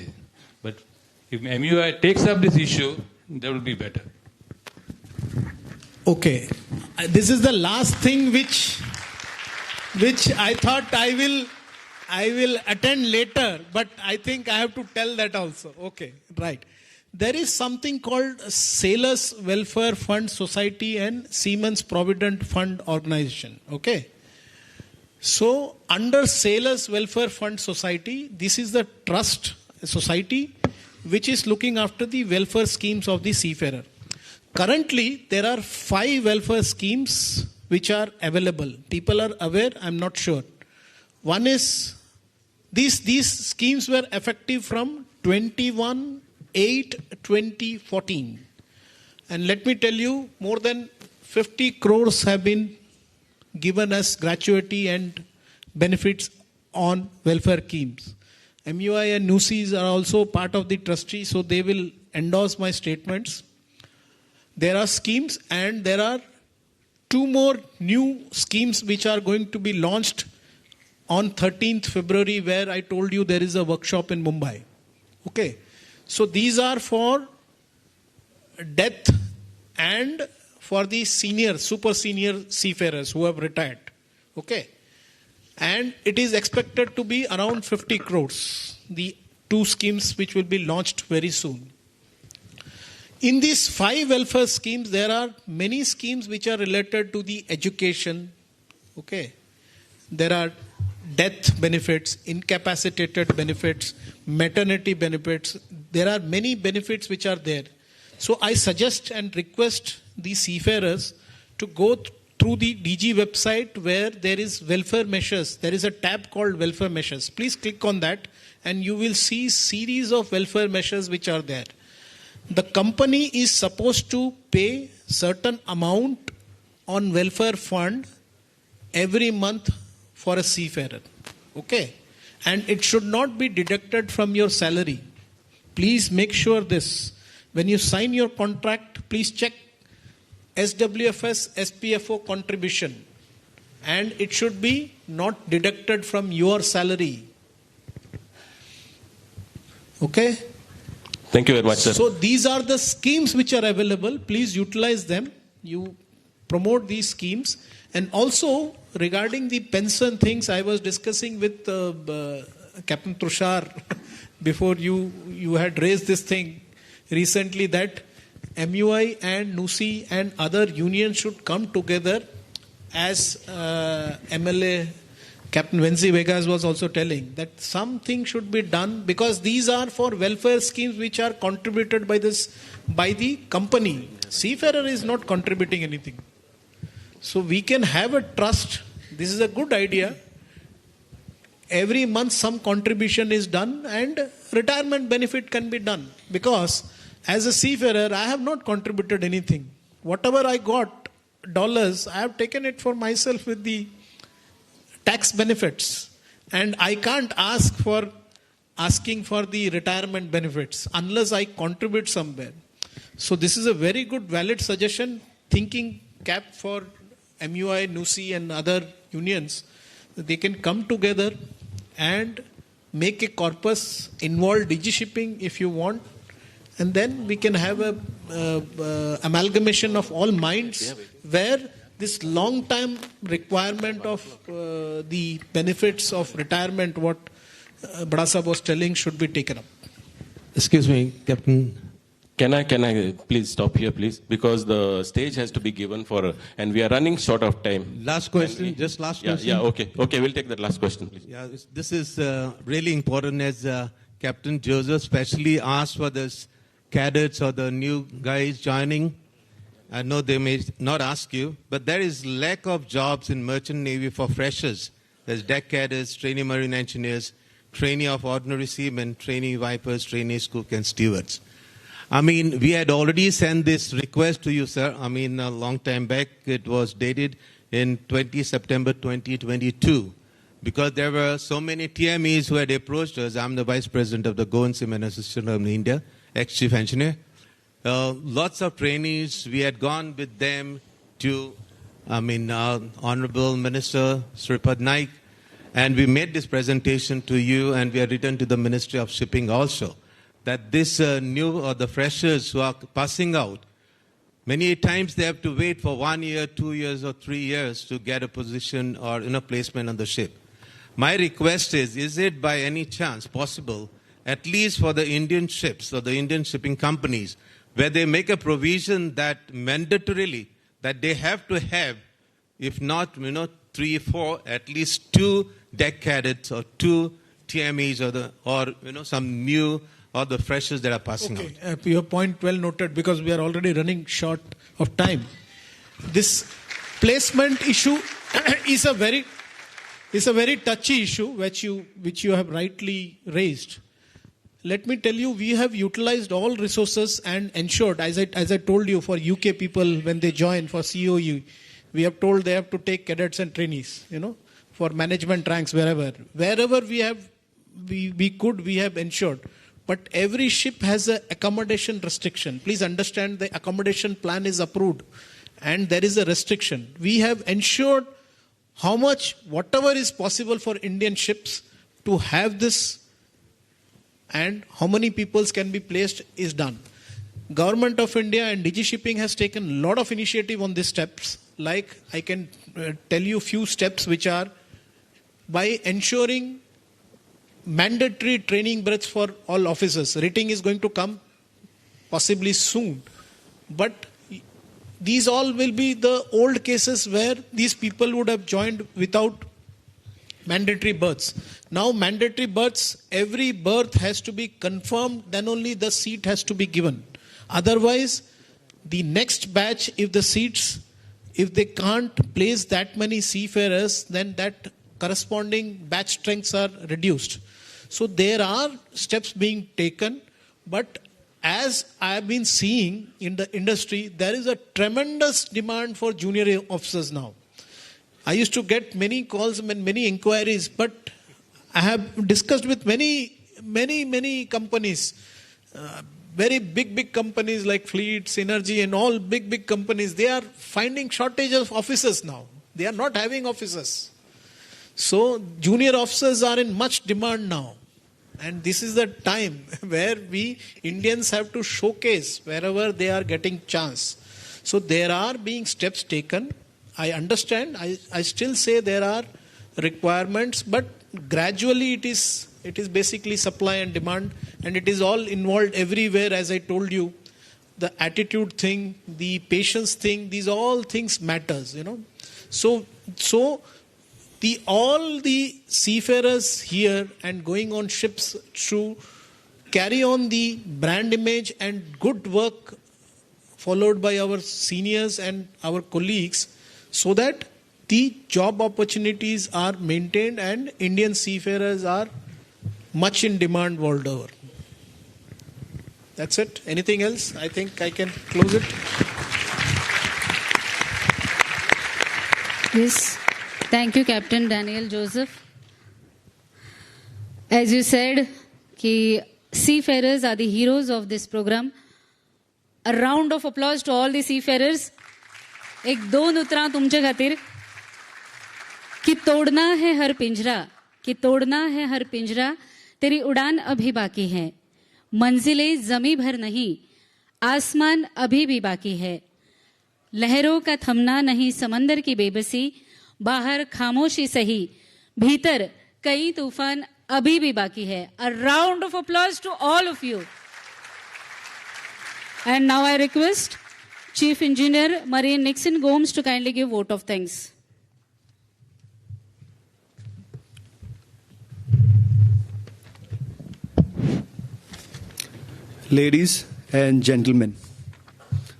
[SPEAKER 18] But if MUI takes up this issue, that will be better.
[SPEAKER 16] Okay. This is the last thing which I thought I will attend later, but I think I have to tell that also. Okay, right. There is something called Sailors Welfare Fund Society and Seamen's Provident Fund Organization. Okay. So, under Sailors Welfare Fund Society, this is the trust society which is looking after the welfare schemes of the seafarer. Currently, there are 5 welfare schemes which are available. People are aware, I'm not sure. One is, these schemes were effective from 21/8/2014. And let me tell you, more than 50 crores have been given as gratuity and benefits on welfare schemes. MUI and NUCIs are also part of the trustee, so they will endorse my statements. There are schemes, and there are 2 more new schemes which are going to be launched on 13th February, where I told you there is a workshop in Mumbai. Okay. So these are for death and for the super senior seafarers who have retired. Okay. And it is expected to be around 50 crores. The 2 schemes which will be launched very soon. In these 5 welfare schemes, there are many schemes which are related to the education. Okay. There are death benefits, incapacitated benefits, maternity benefits. There are many benefits which are there. So I suggest and request the seafarers to go through the DG website where there is welfare measures. There is a tab called welfare measures. Please click on that and you will see series of welfare measures which are there. The company is supposed to pay certain amount on welfare fund every month for a seafarer. Okay. And it should not be deducted from your salary. Please make sure this. When you sign your contract, please check SWFS SPFO contribution. And it should be not deducted from your salary. Okay?
[SPEAKER 17] Thank you very much, sir.
[SPEAKER 16] So these are the schemes which are available. Please utilize them. You promote these schemes. And also, regarding the pension things, I was discussing with Captain Tushar before you had raised this thing recently, that MUI and NUCI and other unions should come together, as MLA Captain Venzy Viegas was also telling, that something should be done, because these are for welfare schemes which are contributed by the company. Seafarer is not contributing anything. So we can have a trust. This is a good idea. Every month some contribution is done and retirement benefit can be done. Because as a seafarer, I have not contributed anything. Whatever I got, dollars, I have taken it for myself with the tax benefits. And I can't asking for the retirement benefits unless I contribute somewhere. So this is a very good, valid suggestion. Thinking Capt for MUI, NUCI and other unions, they can come together and make a corpus, involve DG shipping if you want, and then we can have a amalgamation of all minds where this long time requirement of the benefits of retirement, what Badasab was telling, should be taken up.
[SPEAKER 17] Excuse me, Captain. Can I please stop here, please? Because the stage has to be given for, and we are running short of time.
[SPEAKER 3] Last question, just last question.
[SPEAKER 17] Yeah, okay, we'll take that last question, please.
[SPEAKER 3] Yeah, this is really important, as Captain Joseph specially asked for this cadets or the new guys joining. I know they may not ask you, but there is lack of jobs in Merchant Navy for freshers. There's deck cadets, trainee marine engineers, trainee of ordinary seamen, trainee vipers, trainee cook and stewards. I mean, we had already sent this request to you, sir. I mean, a long time back. It was dated in September 2022. because there were so many TMEs who had approached us. I'm the Vice President of the Goan Seafarers Association of India, ex-Chief Engineer. Lots of trainees, we had gone with them to, Honorable Minister Shripad Naik, and we made this presentation to you, and we have written to the Ministry of Shipping also, that this new or the freshers who are passing out, many times they have to wait for 1 year, 2 years, or 3 years to get a position or placement on the ship. My request is it by any chance possible, at least for the Indian ships or the Indian shipping companies, where they make a provision that mandatorily that they have to have, if not 3, 4, at least 2 deck cadets or 2 TMEs or some new or the freshers that are passing out.
[SPEAKER 16] Your point well noted, because we are already running short of time. This placement issue is a very touchy issue which you have rightly raised. Let me tell you, we have utilized all resources and ensured, as I told you, for UK people when they join for COE, we have told they have to take cadets and trainees, for management ranks wherever we have ensured. But every ship has an accommodation restriction. Please understand, the accommodation plan is approved and there is a restriction. We have ensured whatever is possible for Indian ships to have this, and how many peoples can be placed is done. Government of India and DG Shipping has taken a lot of initiative on these steps. Like I can tell you few steps which are by ensuring mandatory training breaths for all officers. Rating is going to come possibly soon. But these all will be the old cases where these people would have joined without mandatory berths. Now mandatory berths, every berth has to be confirmed, then only the seat has to be given. Otherwise, the next batch, if they can't place that many seafarers, then that corresponding batch strengths are reduced. So there are steps being taken, but as I have been seeing in the industry, there is a tremendous demand for junior officers now. I used to get many calls and many inquiries, but I have discussed with many companies, very big companies like Fleet, Synergy and all big companies. They are finding shortage of officers now. They are not having officers. So junior officers are in much demand now. And this is the time where we Indians have to showcase wherever they are getting chance. So there are being steps taken. I understand. I still say there are requirements, but gradually it is basically supply and demand, and it is all involved everywhere. As I told you, the attitude thing, the patience thing, these all things matters. So all the seafarers here and going on ships to carry on the brand image and good work followed by our seniors and our colleagues, so that the job opportunities are maintained and Indian seafarers are much in demand world over. That's it. Anything else? I think I can close it.
[SPEAKER 1] Yes. Thank you, Captain Daniel Joseph. As you said, seafarers are the heroes of this program. A round of applause to all the seafarers. एक 2 उतरा तुमचे खातीर कि तोड़ना है हर पिंजरा तेरी उड़ान अभी बाकी है, मंजिलें जमी भर नहीं, आसमान अभी भी बाकी है, लहरों का थमना नहीं समंदर की बेबसी, बाहर खामोशी सही, भीतर कई तूफान अभी भी बाकी है. A round of applause to all of you. And now I request Chief Engineer Marine Nixon Gomes to kindly give vote of thanks.
[SPEAKER 19] Ladies and gentlemen,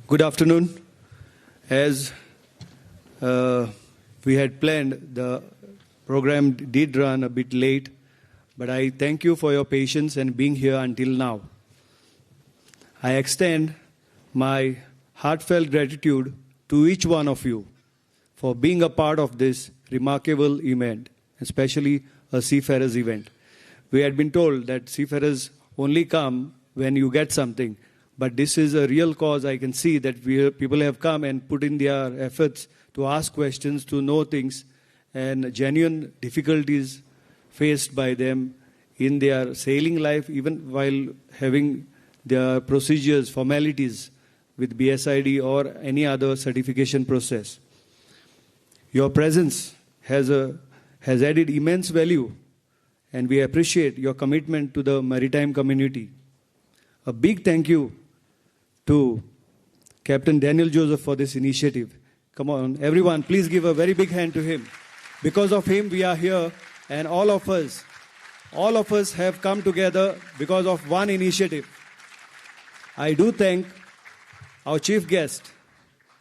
[SPEAKER 19] good afternoon. As we had planned, the program did run a bit late, but I thank you for your patience and being here until now. I extend my heartfelt gratitude to each one of you for being a part of this remarkable event. especially a Seafarers event. We had been told that Seafarers only come when you get something, but this is a real cause. I can see that people have come and put in their efforts to ask questions, to know things, and genuine difficulties faced by them in their sailing life, even while having their procedures, formalities with BSID or any other certification process. Your presence has added immense value, and we appreciate your commitment to the maritime community. A big thank you to Captain Daniel Joseph for this initiative. Come on, everyone, please give a very big hand to him. Because of him, we are here, and all of us have come together because of one initiative. I do thank our chief guest,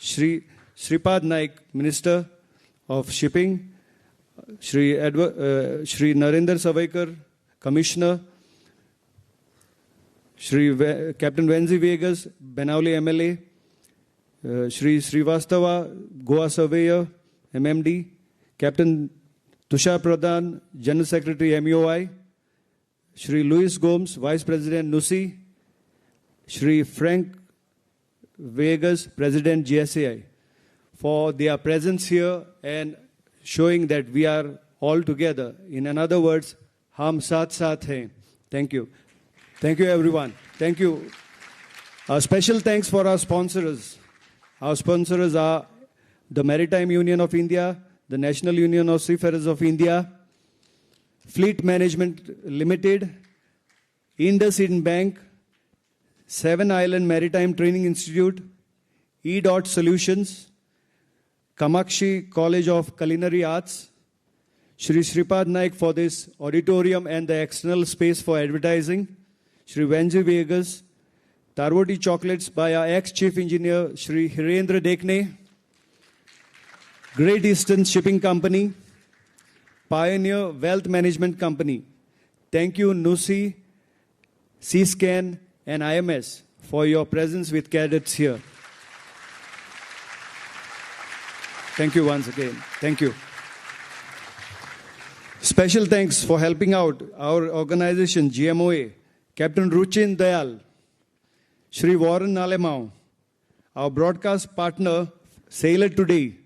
[SPEAKER 19] Shripad Naik, Minister of Shipping, Shri Narendra Sawaikar, Commissioner, Captain Venzy Viegas, Benaulim MLA, Shri Srivastava, Goa Surveyor, MMD, Captain Tushar Pradhan, General Secretary MOI, Shri Luis Gomes, Vice President NUSI, Shri Frank Viegas, President GSAI, for their presence here and showing that we are all together. In other words, Hum Saath Saath Hain. Thank you. Thank you, everyone. Thank you. A special thanks for our sponsors. Our sponsors are the Maritime Union of India, the National Union of Seafarers of India, Fleet Management Limited, IndusInd Bank, Seven Island Maritime Training Institute, E. Solutions, Kamakshi College of Culinary Arts, Shri Shripad Naik for this auditorium and the external space for advertising, Shri Venzy Viegas, Tarvoti Chocolates by our ex-chief engineer, Shri Narendra Dekne, Great Eastern Shipping Company, Pioneer Wealth Management Company. Thank you, NUSI, CSCAN, and IMS for your presence with cadets here. Thank you once again. Thank you. Special thanks for helping out our organization, GMOA, Captain Ruchin Dayal, Shri Warren Alemau, our broadcast partner, Sailor Today,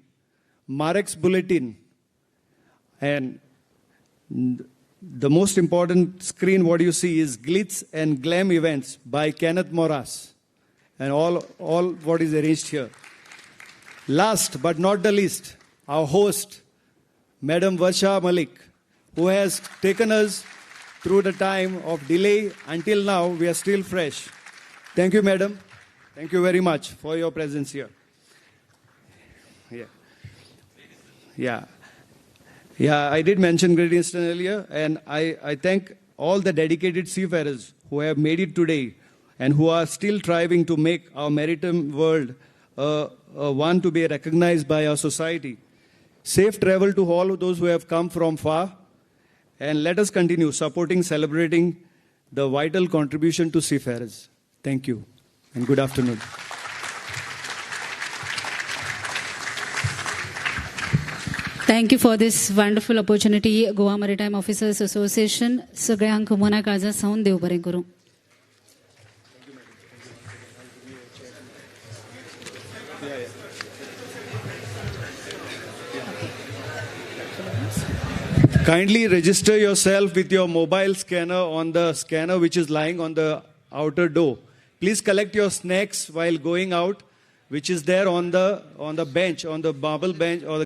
[SPEAKER 19] Marek's Bulletin, and the most important screen, what you see is Glitz and Glam Events by Kenneth Moras, and all what is arranged here. Last but not the least, our host, Madam Varsha Malik, who has taken us through the time of delay until now. We are still fresh. Thank you, Madam. Thank you very much for your presence here. Yeah, I did mention Great Eastern earlier, and I thank all the dedicated seafarers who have made it today and who are still striving to make our maritime world one to be recognized by our society. Safe travel to all of those who have come from far, and let us continue supporting, celebrating the vital contribution to seafarers. Thank you, and good afternoon.
[SPEAKER 1] Thank you for this wonderful opportunity, Goa Maritime Officers Association. सगळ्यांक मना काळजा सावन देव बरें करूं.
[SPEAKER 19] Kindly register yourself with your mobile scanner on the scanner which is lying on the outer door. Please collect your snacks while going out, which is there on the bench, on the marble bench or the